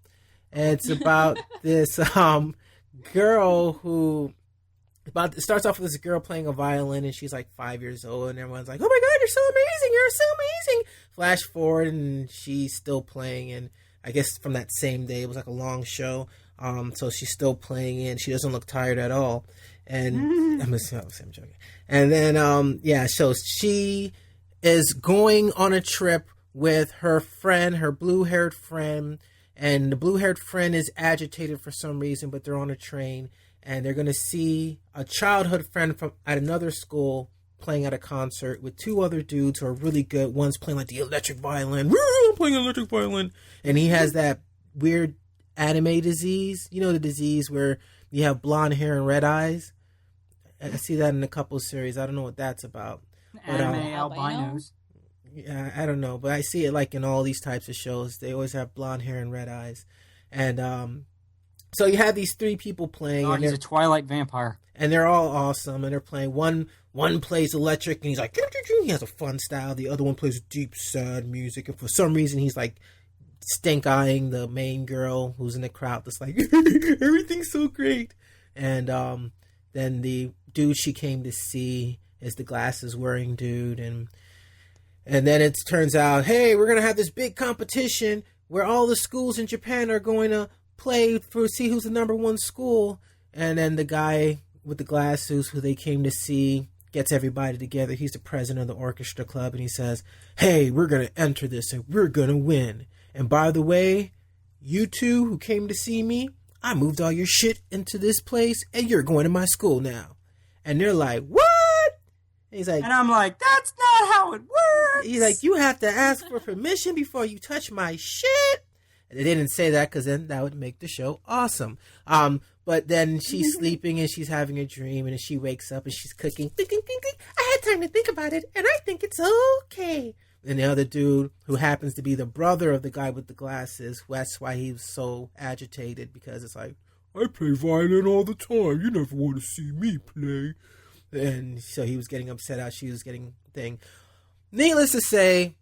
And it's about this girl who... It starts off with this girl playing a violin, and she's like 5 years old, and everyone's like, oh my god, you're so amazing, you're so amazing. Flash forward, and she's still playing, and I guess from that same day, it was like a long show, so she's still playing, and she doesn't look tired at all. And I'm joking. And then, so she is going on a trip with her friend, her blue-haired friend, and the blue-haired friend is agitated for some reason, but they're on a train, and they're going to see a childhood friend from at another school playing at a concert with two other dudes who are really good. One's playing like the electric violin. I'm playing electric violin. And he has that weird anime disease. You know, the disease where you have blonde hair and red eyes. I see that in a couple of series. I don't know what that's about. Anime albinos. Yeah, I don't know. But I see it like in all these types of shows. They always have blonde hair and red eyes. And, so you have these three people playing. Oh, he's a Twilight vampire. And they're all awesome. And they're playing. One plays electric, and he's like, he has a fun style. The other one plays deep, sad music. And for some reason, he's like stink-eyeing the main girl who's in the crowd that's like, everything's so great. And then the dude she came to see is the glasses-wearing dude. And then it turns out, hey, we're going to have this big competition where all the schools in Japan are going to play for see who's the number one school. And then the guy with the glasses who they came to see gets everybody together. He's the president of the orchestra club, and he says, hey, we're going to enter this and we're going to win. And by the way, you two who came to see me, I moved all your shit into this place and you're going to my school now. And they're like, what? And he's like, and I'm like, that's not how it works. He's like, you have to ask for permission before you touch my shit. They didn't say that because then that would make the show awesome. But then she's sleeping and she's having a dream, and she wakes up and she's cooking. Thinking. I had time to think about it, and I think it's okay. And the other dude, who happens to be the brother of the guy with the glasses, that's why he was so agitated, because it's like, I play violin all the time. You never want to see me play. And so he was getting upset how she was getting thing. Needless to say,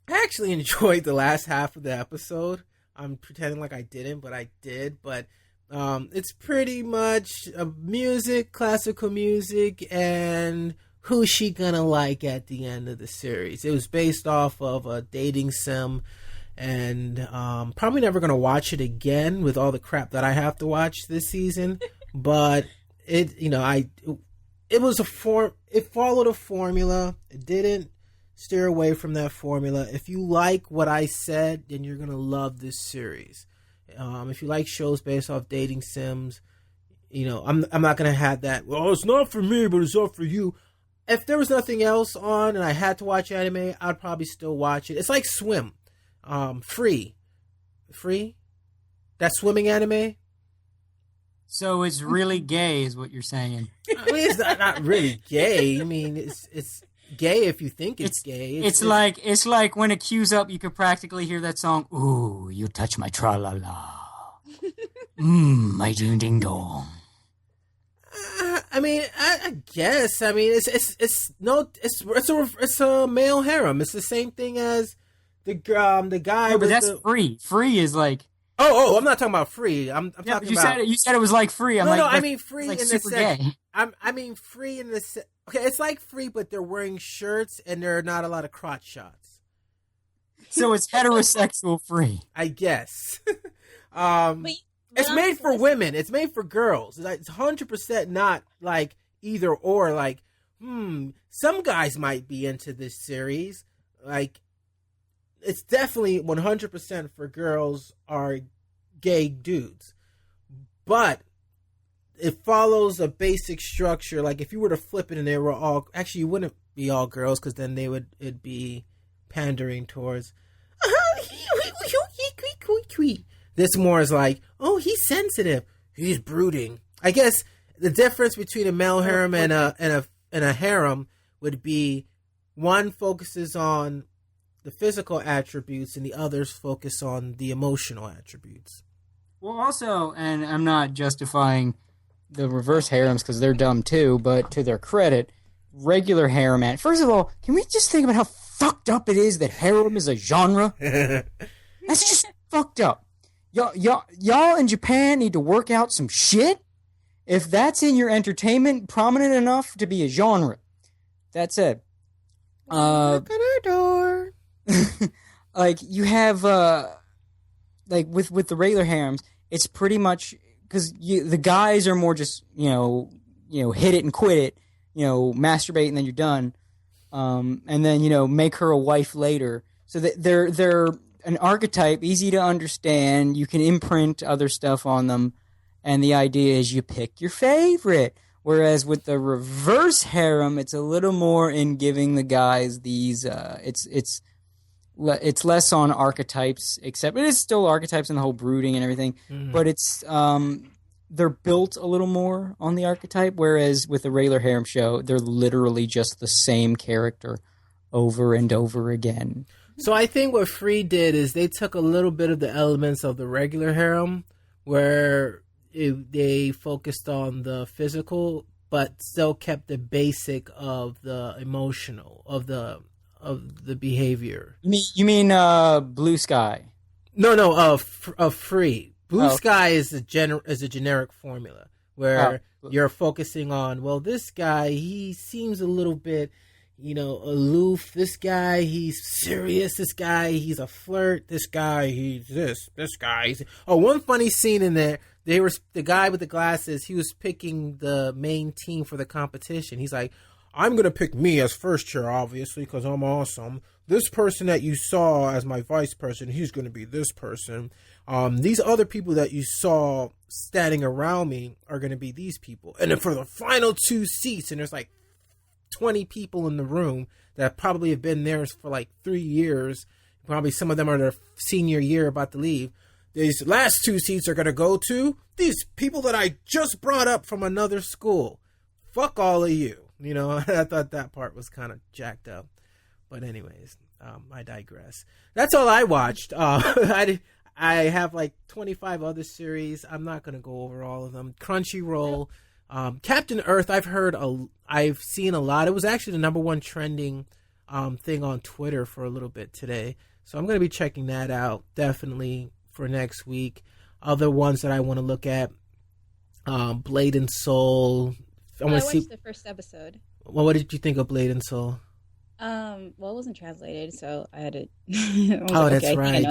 I actually enjoyed the last half of the episode. I'm pretending like I didn't, but I did. But it's pretty much music, classical music, and who's she gonna like at the end of the series. It was based off of a dating sim, and probably never gonna watch it again with all the crap that I have to watch this season. But it followed a formula. It didn't steer away from that formula. If you like what I said, then you're going to love this series. If you like shows based off dating sims, I'm not going to have that, well, it's not for me, but it's not for you. If there was nothing else on and I had to watch anime, I'd probably still watch it. It's like Swim. Free? That swimming anime? So it's really gay is what you're saying. I mean, it's not really gay. I mean, it's gay if you think it's gay. It's like when it cues up, you could practically hear that song. Ooh, you touch my tra-la-la. My ding-ding-dong. I mean, I guess. I mean, it's a male harem. It's the same thing as the guy. No, but that's free. Free is like. Oh, I'm not talking about free. I'm talking about. You said it was like free. I mean free like in the super sense. gay. I mean free in the sense. Okay, it's like free, but they're wearing shirts and there are not a lot of crotch shots. So it's heterosexual free, I guess. It's made for women. It's made for girls. It's 100% not like either or. Like, some guys might be into this series. Like, it's definitely 100% for girls or gay dudes. But it follows a basic structure. Like if you were to flip it and they were all, actually, you wouldn't be all girls because then it'd be pandering towards. This more is like, oh, he's sensitive, he's brooding. I guess the difference between a male harem and a harem would be one focuses on the physical attributes and the others focus on the emotional attributes. Well, also, and I'm not justifying the reverse harems because they're dumb too, but to their credit, regular harem, man. First of all, can we just think about how fucked up it is that harem is a genre? That's just fucked up. Y'all in Japan need to work out some shit. If that's in your entertainment, prominent enough to be a genre. That's it. Knock on our door. Like you have, like with the regular harems, it's pretty much because the guys are more just hit it and quit it, masturbate and then you're done, and then make her a wife later. So that they're an archetype, easy to understand. You can imprint other stuff on them, and the idea is you pick your favorite. Whereas with the reverse harem, it's a little more in giving the guys these. It's less on archetypes, except it is still archetypes and the whole brooding and everything. Mm. But it's they're built a little more on the archetype. Whereas with the regular harem show, they're literally just the same character over and over again. So I think what Free did is they took a little bit of the elements of the regular harem, where they focused on the physical, but still kept the basic of the emotional of the behavior. You mean Blue Sky? No, of Free. Blue Sky is a generic formula where you're focusing on, well, this guy, he seems a little bit, aloof. This guy, he's serious. This guy, he's a flirt. This guy, he's this. This guy, he's... Oh, one funny scene in there, the guy with the glasses, he was picking the main team for the competition. He's like, I'm going to pick me as first chair, obviously, because I'm awesome. This person that you saw as my vice president, he's going to be this person. These other people that you saw standing around me are going to be these people. And then for the final 2 seats, and there's like 20 people in the room that probably have been there for like 3 years. Probably some of them are their senior year about to leave. These last 2 seats are going to go to these people that I just brought up from another school. Fuck all of you. I thought that part was kind of jacked up. But anyways, I digress. That's all I watched. I have like 25 other series. I'm not going to go over all of them. Crunchyroll. Captain Earth, I've seen a lot. It was actually the number one trending thing on Twitter for a little bit today. So I'm going to be checking that out definitely for next week. Other ones that I want to look at, Blade and Soul. I watched the first episode. Well, what did you think of Blade and Soul? Well, it wasn't translated, so I had to... That's right.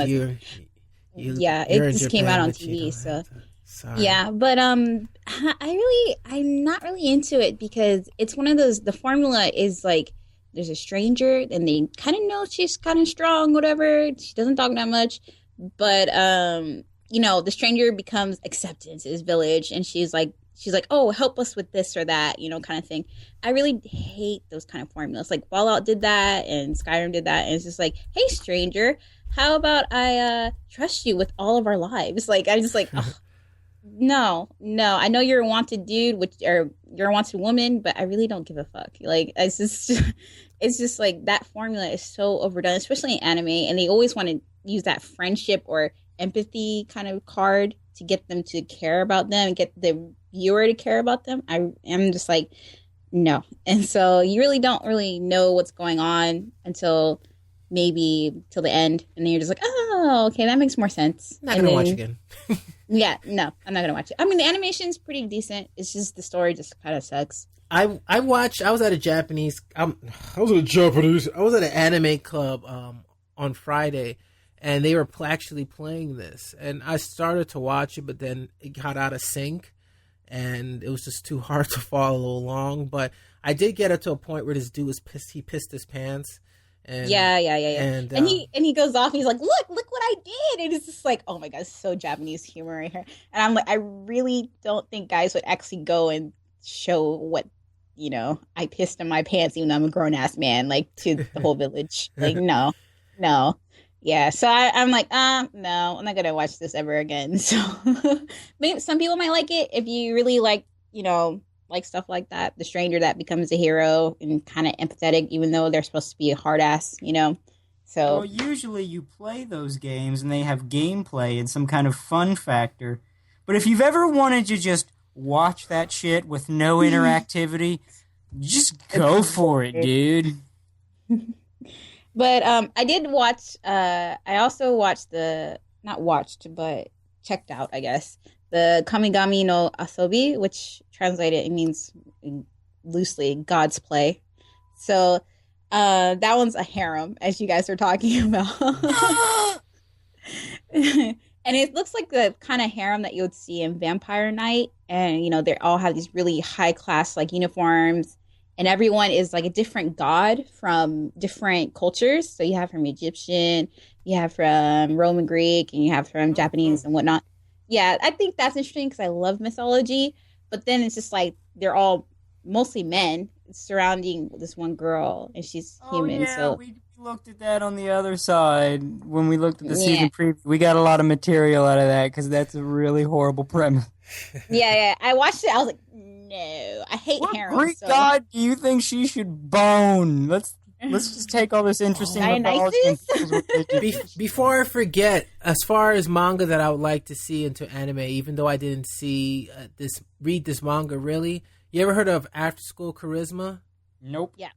It just came out on TV, so... Sorry. Yeah, but I'm not really into it because it's one of those, the formula is like, there's a stranger, and they kind of know she's kind of strong, whatever, she doesn't talk that much, but, the stranger becomes acceptance in his village, and she's like, oh, help us with this or that, kind of thing. I really hate those kind of formulas. Like Fallout did that and Skyrim did that. And it's just like, hey, stranger, how about I trust you with all of our lives? Like, I just like, oh, no. I know you're a wanted dude, or you're a wanted woman, but I really don't give a fuck. Like, it's just like that formula is so overdone, especially in anime. And they always want to use that friendship or empathy kind of card to get them to care about them and get the viewer to care about them. I am just like, no. And so you really don't really know what's going on until maybe till the end. And then you're just like, oh, okay, that makes more sense. Not going to watch again. Yeah, no, I'm not going to watch it. I mean, the animation's pretty decent. It's just the story just kind of sucks. I was at an anime club on Friday, and they were actually playing this, and I started to watch it, but then it got out of sync, and it was just too hard to follow along. But I did get it to a point where this dude was pissed. He pissed his pants, And, yeah. And, And he goes off. He's like, look what I did. And it's just like, oh my god, it's so Japanese humor right here. And I'm like, I really don't think guys would actually go and show what, I pissed in my pants, even though I'm a grown ass man, like to the whole village. Like, no. Yeah, so I'm like, no, I'm not gonna watch this ever again. So maybe some people might like it if you really like, like stuff like that. The stranger that becomes a hero and kind of empathetic, even though they're supposed to be a hard ass, So well, usually you play those games and they have gameplay and some kind of fun factor. But if you've ever wanted to just watch that shit with no interactivity, just go for it, dude. But I did watch. I also watched but checked out, I guess, the Kamigami no Asobi, which translated it means loosely God's play. So that one's a harem, as you guys are talking about. And it looks like the kind of harem that you would see in Vampire Night. And, they all have these really high class like uniforms. And everyone is like a different god from different cultures. So you have from Egyptian, you have from Roman Greek, and you have from Japanese and whatnot. Yeah, I think that's interesting because I love mythology. But then it's just like they're all mostly men surrounding this one girl, and she's human. Yeah, so we looked at that on the other side when we looked at the season preview. We got a lot of material out of that because that's a really horrible premise. Yeah. I watched it. I was like, no, I hate harems. What Greek god do you think she should bone? Let's just take all this interesting mythology and Before I forget, as far as manga that I would like to see into anime, even though I didn't see read this manga really, you ever heard of After School Charisma? Nope. Yeah.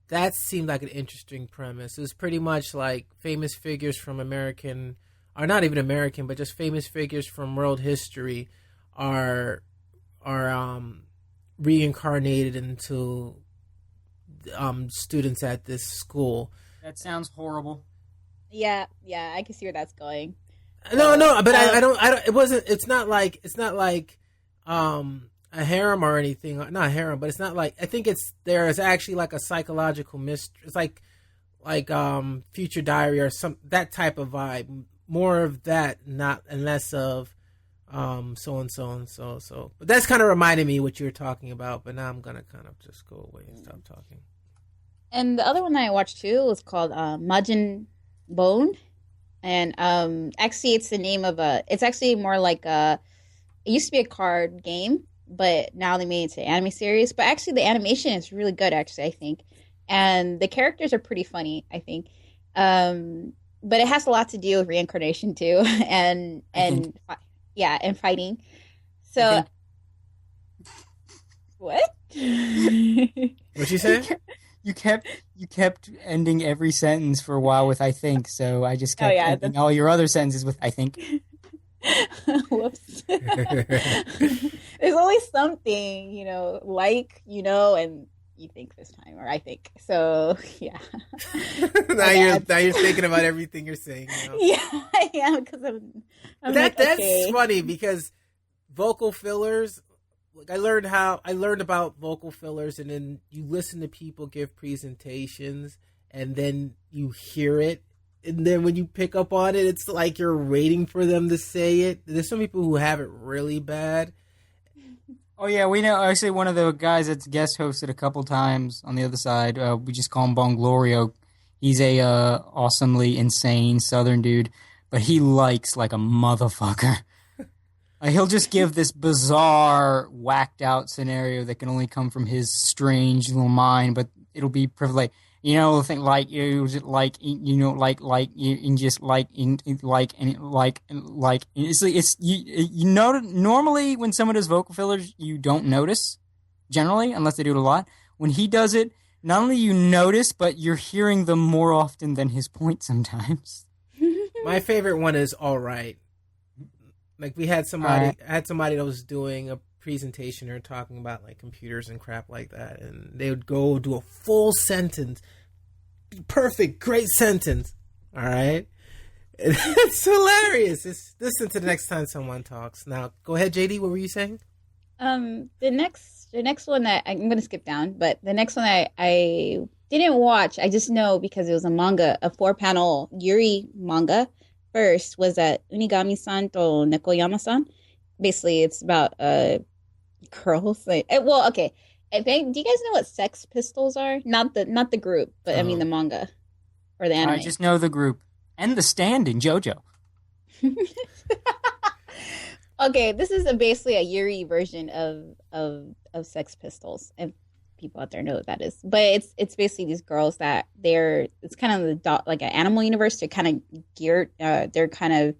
That seemed like an interesting premise. It was pretty much like famous figures from American, or not even American, but just famous figures from world history are reincarnated into students at this school. That sounds horrible. Yeah, I can see where that's going. No, but I don't. It's not like a harem or anything. Not a harem, but it's not like. I think there is actually like a psychological mystery. It's like Future Diary or some that type of vibe. More of that, not and less of so and so and so. So, but that's kind of reminding me what you were talking about. But now I'm gonna kind of just go away and stop talking. And the other one that I watched too was called Majin Bone, and actually it's the name of it's actually more like it used to be a card game, but now they made it to an anime series. But actually the animation is really good, actually, I think, and the characters are pretty funny, I think. But it has a lot to do with reincarnation too, and fighting. So what? What'd you say? You kept ending every sentence for a while with "I think," so I just kept ending all your other sentences with "I think." Whoops. There's always something, and you think this time, or I think. So yeah. now you're thinking about everything you're saying. Yeah, I am, because I'm that's okay. funny because vocal fillers. Like I learned about vocal fillers, and then you listen to people give presentations, and then you hear it, and then when you pick up on it, it's like you're waiting for them to say it. There's some people who have it really bad. Oh yeah, we know. Actually, one of the guys that's guest hosted a couple times on the other side, we just call him Bonglorio. He's a awesomely insane Southern dude, but he likes like a motherfucker. He'll just give this bizarre, whacked out scenario that can only come from his strange little mind, but it'll be privileged. Think like normally when someone does vocal fillers, you don't notice generally unless they do it a lot. When he does it, not only you notice, but you're hearing them more often than his point sometimes. My favorite one is "All Right." Like we had somebody that was doing a presentation or talking about like computers and crap like that, and they would go do a full sentence, perfect, great sentence. All right, it's hilarious. Listen to the next time someone talks. Now, go ahead, JD. What were you saying? The next one that I'm going to skip down, but the next one I Didn't watch. I just know because it was a manga, a 4-panel Yuri manga. First was that Unigami-san to Nekoyama-san. Basically, it's about girls. Okay. Do you guys know what Sex Pistols are? Not the group, but I mean the manga or the anime. I just know the group and the stand in JoJo. Okay, this is basically a Yuri version of Sex Pistols, and people out there know what that is. But it's basically these girls that it's kind of like an animal universe. They're kind of geared. They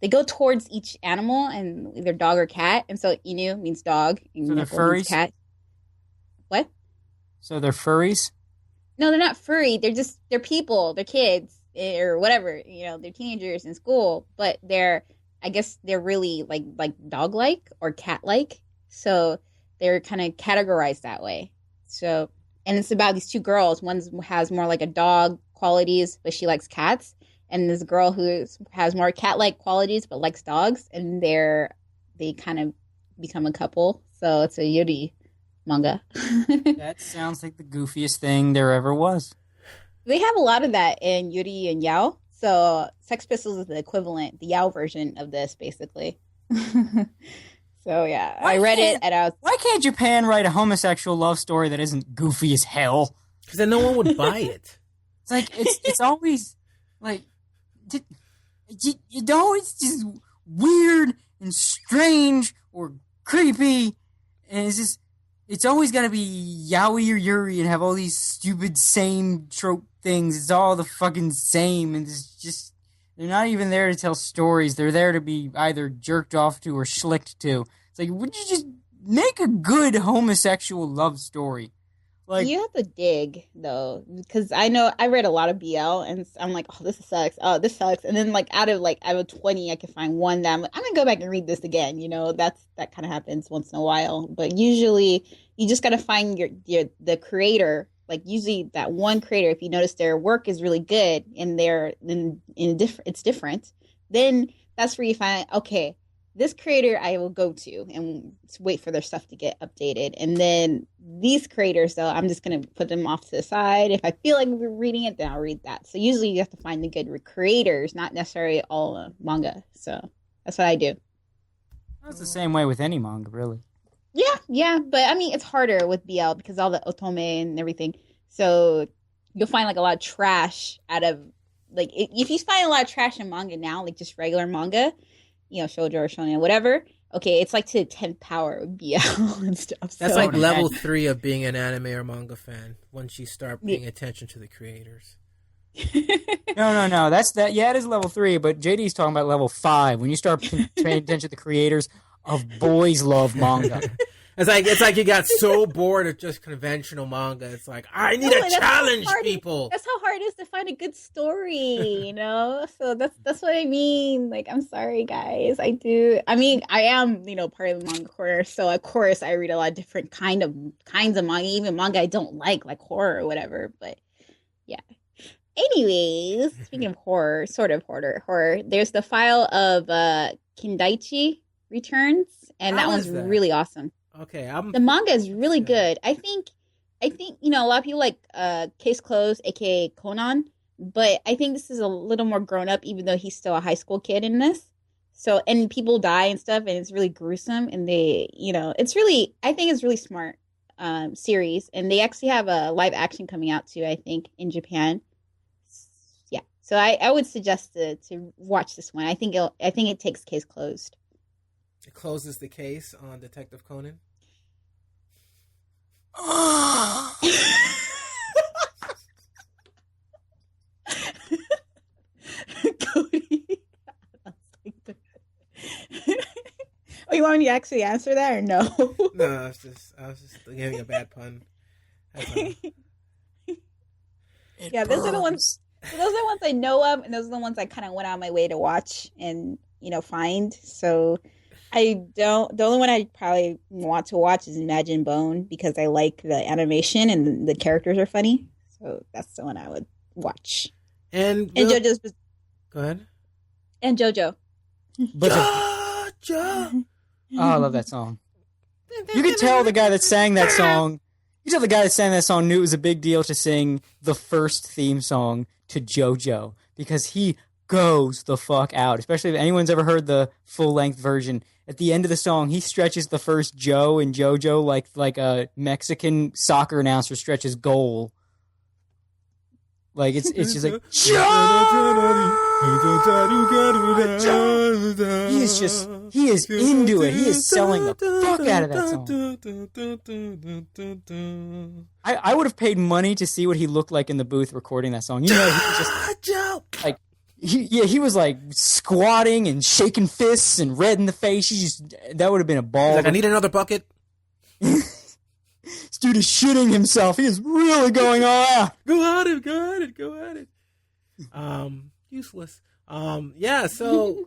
go towards each animal, and either dog or cat. And so Inu means dog. So they're furries? Cat. What? So they're furries? No, they're not furry. They're people. They're kids or whatever. They're teenagers in school, but I guess they're really like dog-like or cat-like. So they're kind of categorized that way. So, and it's about these two girls. One has more like a dog qualities, but she likes cats. And this girl who has more cat-like qualities but likes dogs. And they kind of become a couple. So it's a Yuri manga. That sounds like the goofiest thing there ever was. They have a lot of that in Yuri and Yao. So Sex Pistols is the equivalent, the Yao version of this, basically. So yeah, I read it and why can't Japan write a homosexual love story that isn't goofy as hell? Because then no one would buy it. It's like it's always like it's always just weird and strange or creepy, and it's always got to be yaoi or yuri and have all these stupid same trope things. It's all the fucking same, and it's just they're not even there to tell stories. They're there to be either jerked off to or schlicked to. It's like, would you just make a good homosexual love story? Like, you have to dig though, because I read a lot of BL, and I'm like, oh, this sucks. Oh, this sucks. And then out of 20, I can find one that I'm gonna go back and read this again. That kind of happens once in a while. But usually, you just gotta find the creator. Like usually, that one creator, if you notice their work is really good, and it's different, then that's where you find, okay, this creator I will go to and wait for their stuff to get updated. And then these creators, though, I'm just going to put them off to the side. If I feel like reading it, then I'll read that. So usually you have to find the good creators, not necessarily all manga. So that's what I do. That's the same way with any manga, really. Yeah. But I mean, it's harder with BL because all the otome and everything. So you'll find like a lot of trash out of, like, if you find a lot of trash in manga now, like just regular manga, shoujo or shonen, whatever. Okay, it's like to the 10th power of BL and stuff. That's like level 3 of being an anime or manga fan. Once you start paying attention to the creators. No. That's that. Yeah, it is level 3, but JD's talking about level 5. When you start paying attention to the creators of boys love manga. It's like you got so bored of just conventional manga. It's like, I need to challenge people. That's how hard it is to find a good story, So that's what I mean. Like, I'm sorry, guys. I do. I mean, I am, part of the manga corner. So of course, I read a lot of different kinds of manga, even manga I don't like horror or whatever. But yeah. Anyways, speaking of horror, sort of horror. There's the file of Kindaichi Returns, and that one's really awesome. Okay, the manga is really good. I think a lot of people like Case Closed, aka Conan, but I think this is a little more grown up, even though he's still a high school kid in this. So, and people die and stuff, and it's really gruesome. And I think it's really smart series, and they actually have a live action coming out too. I think in Japan. Yeah, so I would suggest to watch this one. I think it takes Case Closed. It closes the case on Detective Conan. Cody. Oh, you want me to actually answer that or no? No, I was just giving a bad pun. Yeah, those are the ones. Those are the ones I know of, and those are the ones I kind of went on my way to watch and find. So the only one I probably want to watch is Imagine Bone because I like the animation and the characters are funny. So that's the one I would watch. And JoJo's. Go ahead. And JoJo. JoJo. Oh, I love that song. You can tell the guy that sang that song. You tell the guy that sang that song knew it was a big deal to sing the first theme song to JoJo because he goes the fuck out. Especially if anyone's ever heard the full-length version. At the end of the song, he stretches the first Joe in JoJo like a Mexican soccer announcer stretches goal. Like it's just like he is into it. He is selling the fuck out of that song. I would have paid money to see what he looked like in the booth recording that song. You know, he was just like he was like squatting and shaking fists and red in the face. That would have been a ball. He's like, I need another bucket. This dude is shitting himself. He is really going all out. Go at it. Useless. Yeah, so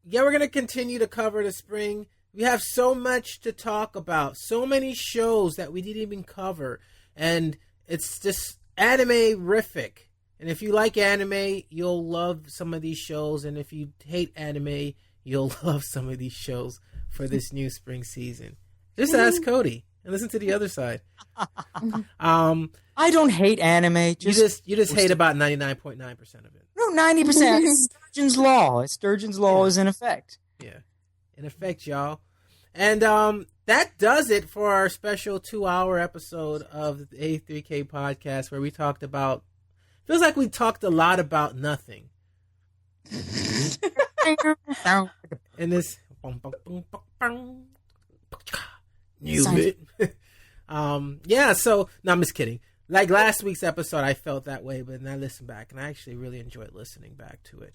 we're gonna continue to cover the spring. We have so much to talk about, so many shows that we didn't even cover, and it's just anime-rific. And if you like anime, you'll love some of these shows, and if you hate anime, you'll love some of these shows for this new spring season. Just ask Cody and listen to the other side. I don't hate anime. You just hate about 99.9% of it. No, 90%. It's Sturgeon's Law. Sturgeon's Law is in effect. Yeah, in effect, y'all. And that does it for our special 2-hour episode of the A3K Podcast, where we talked about... Feels like we talked a lot about nothing. In this... New bit. Yeah, so... No, I'm just kidding. Like last week's episode, I felt that way, but then I listened back, and I actually really enjoyed listening back to it.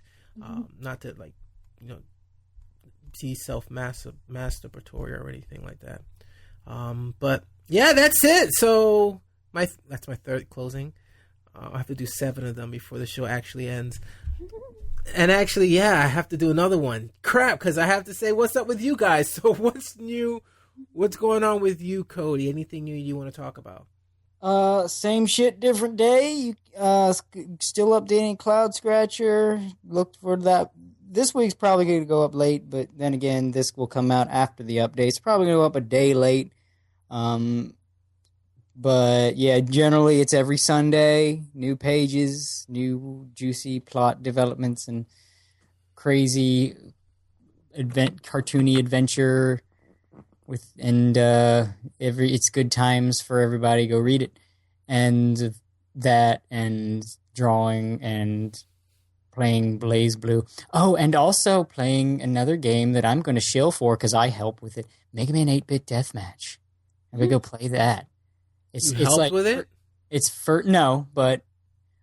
Not to, like, you know, be self-masturbatory or anything like that. But, yeah, that's it. So, that's my third closing. I have to do 7 of them before the show actually ends. And actually, yeah, I have to do another one. Crap, because I have to say, what's up with you guys? So, what's new? What's going on with you, Cody? Anything new you want to talk about? Same shit, different day. Still updating Cloud Scratcher. Look for that. This week's probably going to go up late, but then again, this will come out after the update. It's probably going to go up a day late. But yeah, generally it's every Sunday. New pages, new juicy plot developments, and crazy cartoony adventure. It's good times for everybody. Go read it. And that, and drawing, and playing Blaze Blue. Oh, and also playing another game that I'm going to shill for because I help with it. Mega Man 8-Bit Deathmatch. I'm going to go play that. It's helped like, with it? No, but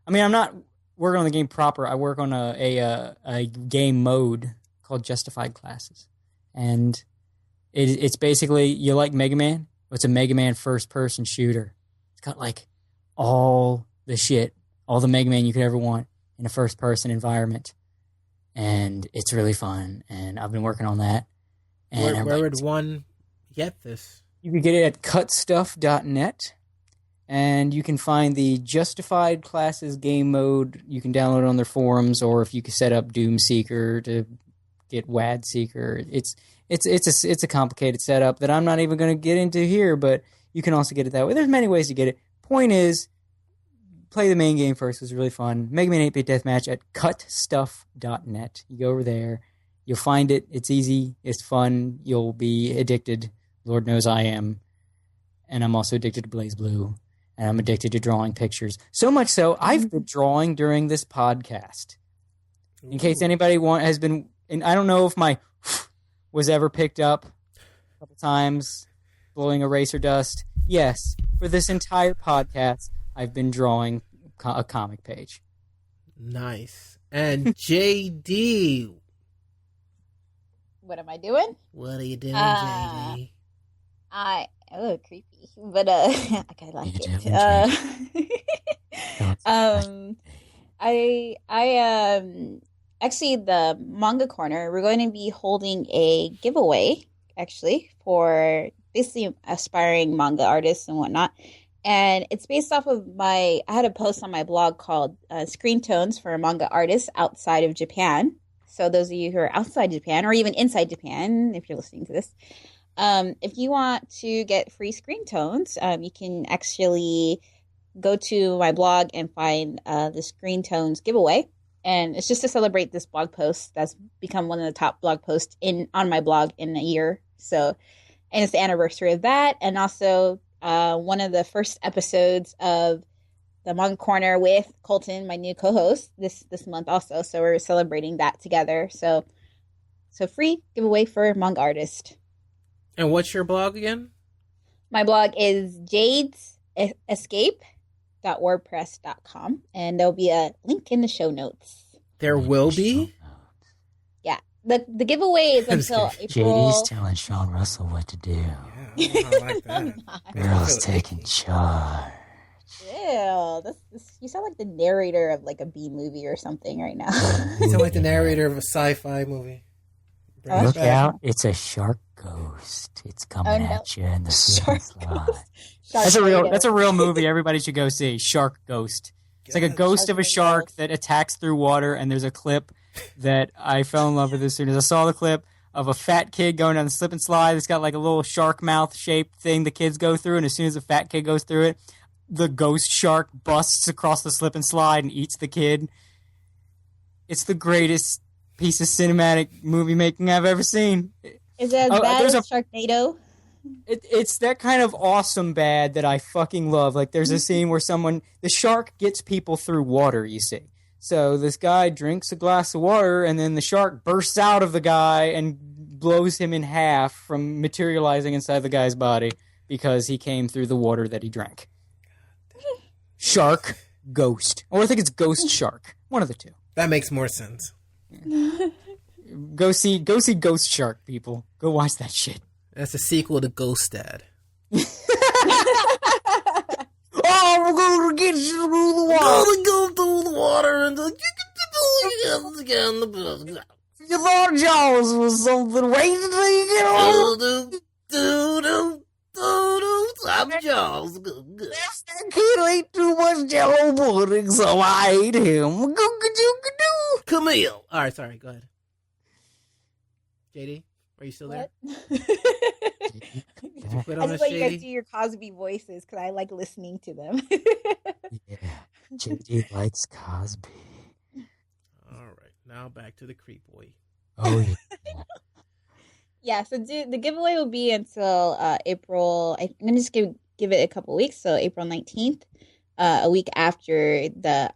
I mean, I'm not working on the game proper. I work on a game mode called Justified Classes. And it's basically, you like Mega Man? It's a Mega Man first-person shooter. It's got, like, all the shit, all the Mega Man you could ever want in a first-person environment. And it's really fun, and I've been working on that. And where would one get this? You can get it at cutstuff.net, and you can find the Justified Classes game mode. You can download it on their forums, or if you can set up Doom Seeker to get WAD Seeker. It's a complicated setup that I'm not even going to get into here, but you can also get it that way. There's many ways to get it. Point is, play the main game first. It was really fun. Mega Man 8-Bit Deathmatch at cutstuff.net. You go over there. You'll find it. It's easy. It's fun. You'll be addicted. Lord knows I am. And I'm also addicted to Blaze Blue. And I'm addicted to drawing pictures. So much so, I've been drawing during this podcast. In case anybody has been... And I don't know if my was ever picked up a couple times, blowing eraser dust. Yes, for this entire podcast, I've been drawing a comic page. Nice. And JD. What am I doing? What are you doing, JD? Creepy, but I kind of like it. Actually, the Manga Corner, we're going to be holding a giveaway, actually, for basically aspiring manga artists and whatnot. And it's based off of I had a post on my blog called Screen Tones for Manga Artists Outside of Japan. So those of you who are outside Japan, or even inside Japan, if you're listening to this, If you want to get free screen tones, you can actually go to my blog and find the screen tones giveaway. And it's just to celebrate this blog post that's become one of the top blog posts on my blog in a year. So, and it's the anniversary of that. And also one of the first episodes of the Manga Corner with Colton, my new co-host, this month also. So we're celebrating that together. So free giveaway for manga artist. And what's your blog again? My blog is jadesescape.wordpress.com, and there'll be a link in the show notes. There will be? Yeah. The giveaway is until April. JD's telling Sean Russell what to do. Yeah, I like that. Girl's taking charge. Ew, you sound like the narrator of like a B movie or something right now. You sound like the narrator of a sci-fi movie. Look out, it's a shark ghost. It's coming at you in the slip slide. That's a real movie everybody should go see. Shark Ghost. It's like a ghost of a shark that attacks through water, and there's a clip that I fell in love with as soon as I saw the clip of a fat kid going down the slip and slide. It's got like a little shark mouth shaped thing the kids go through, and as soon as the fat kid goes through it, the ghost shark busts across the slip and slide and eats the kid. It's the greatest piece of cinematic movie making I've ever seen. Is it as bad as Sharknado? It's that kind of awesome bad that I fucking love. Like, there's a scene where the shark gets people through water, you see. So this guy drinks a glass of water, and then the shark bursts out of the guy and blows him in half from materializing inside the guy's body because he came through the water that he drank. Shark Ghost. Or I think it's Ghost Shark. One of the two. That makes more sense. Go see Ghost Shark, people. Go watch that shit. That's a sequel to Ghost Dad. Oh, we're going to get you through the water. Go through the water and you thought Jaws was something. Wait until you get home. I'm Jaws. That kid ate too much Jello pudding, so I ate him. Camille. All right, sorry. Go ahead. JD, are you still there? Did you quit I on just us, let you guys JD? do your Cosby voices because I like listening to them. Yeah, JD likes Cosby. All right, now back to the creep boy. Oh, yeah. Yeah, so the giveaway will be until April. I'm going to just give it a couple weeks, so April 19th, a week after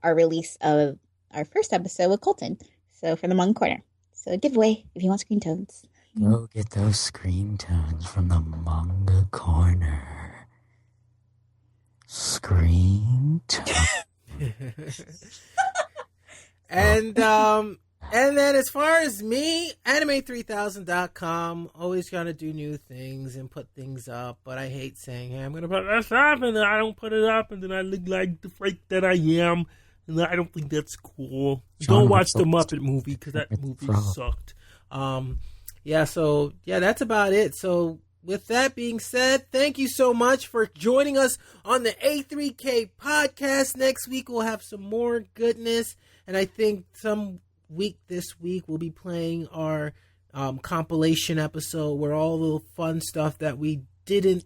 our release of our first episode with Colton. So for the Manga Corner. So a giveaway if you want screen tones. Go get those screen tones from the Manga Corner. Screen tones. And then as far as me, anime3000.com, always got to do new things and put things up, but I hate saying, hey, I'm going to put this up, and then I don't put it up, and then I look like the freak that I am, and I don't think that's cool. Don't watch the Muppet movie, because that movie sucked. That's about it. So with that being said, thank you so much for joining us on the A3K Podcast. Next week we'll have some more goodness, and I think this week we'll be playing our compilation episode where all the fun stuff that we didn't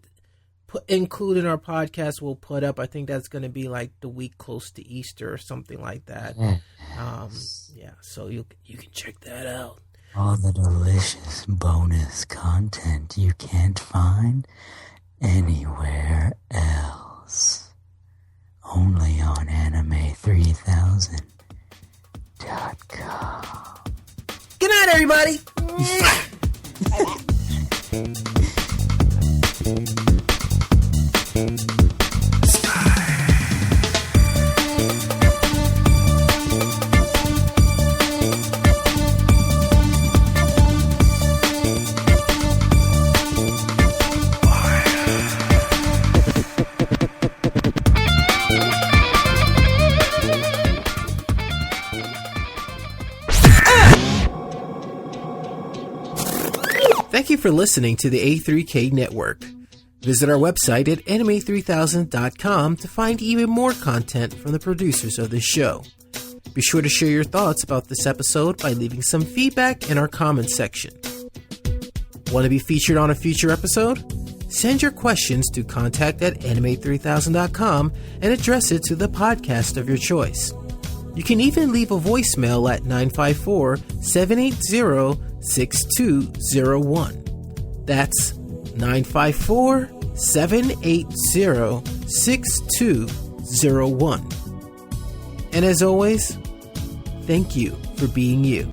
include in our podcast we'll put up. I think that's going to be like the week close to Easter or something like that. So you can check that out. All the delicious bonus content you can't find anywhere else. Only on anime3000.com. Good night, everybody. Thank you for listening to the A3K Network. Visit our website at anime3000.com to find even more content from the producers of this show. Be sure to share your thoughts about this episode by leaving some feedback in our comments section. Want to be featured on a future episode? Send your questions to contact@anime3000.com and address it to the podcast of your choice. You can even leave a voicemail at 954-780-6201. That's 954-780-6201. And as always, thank you for being you.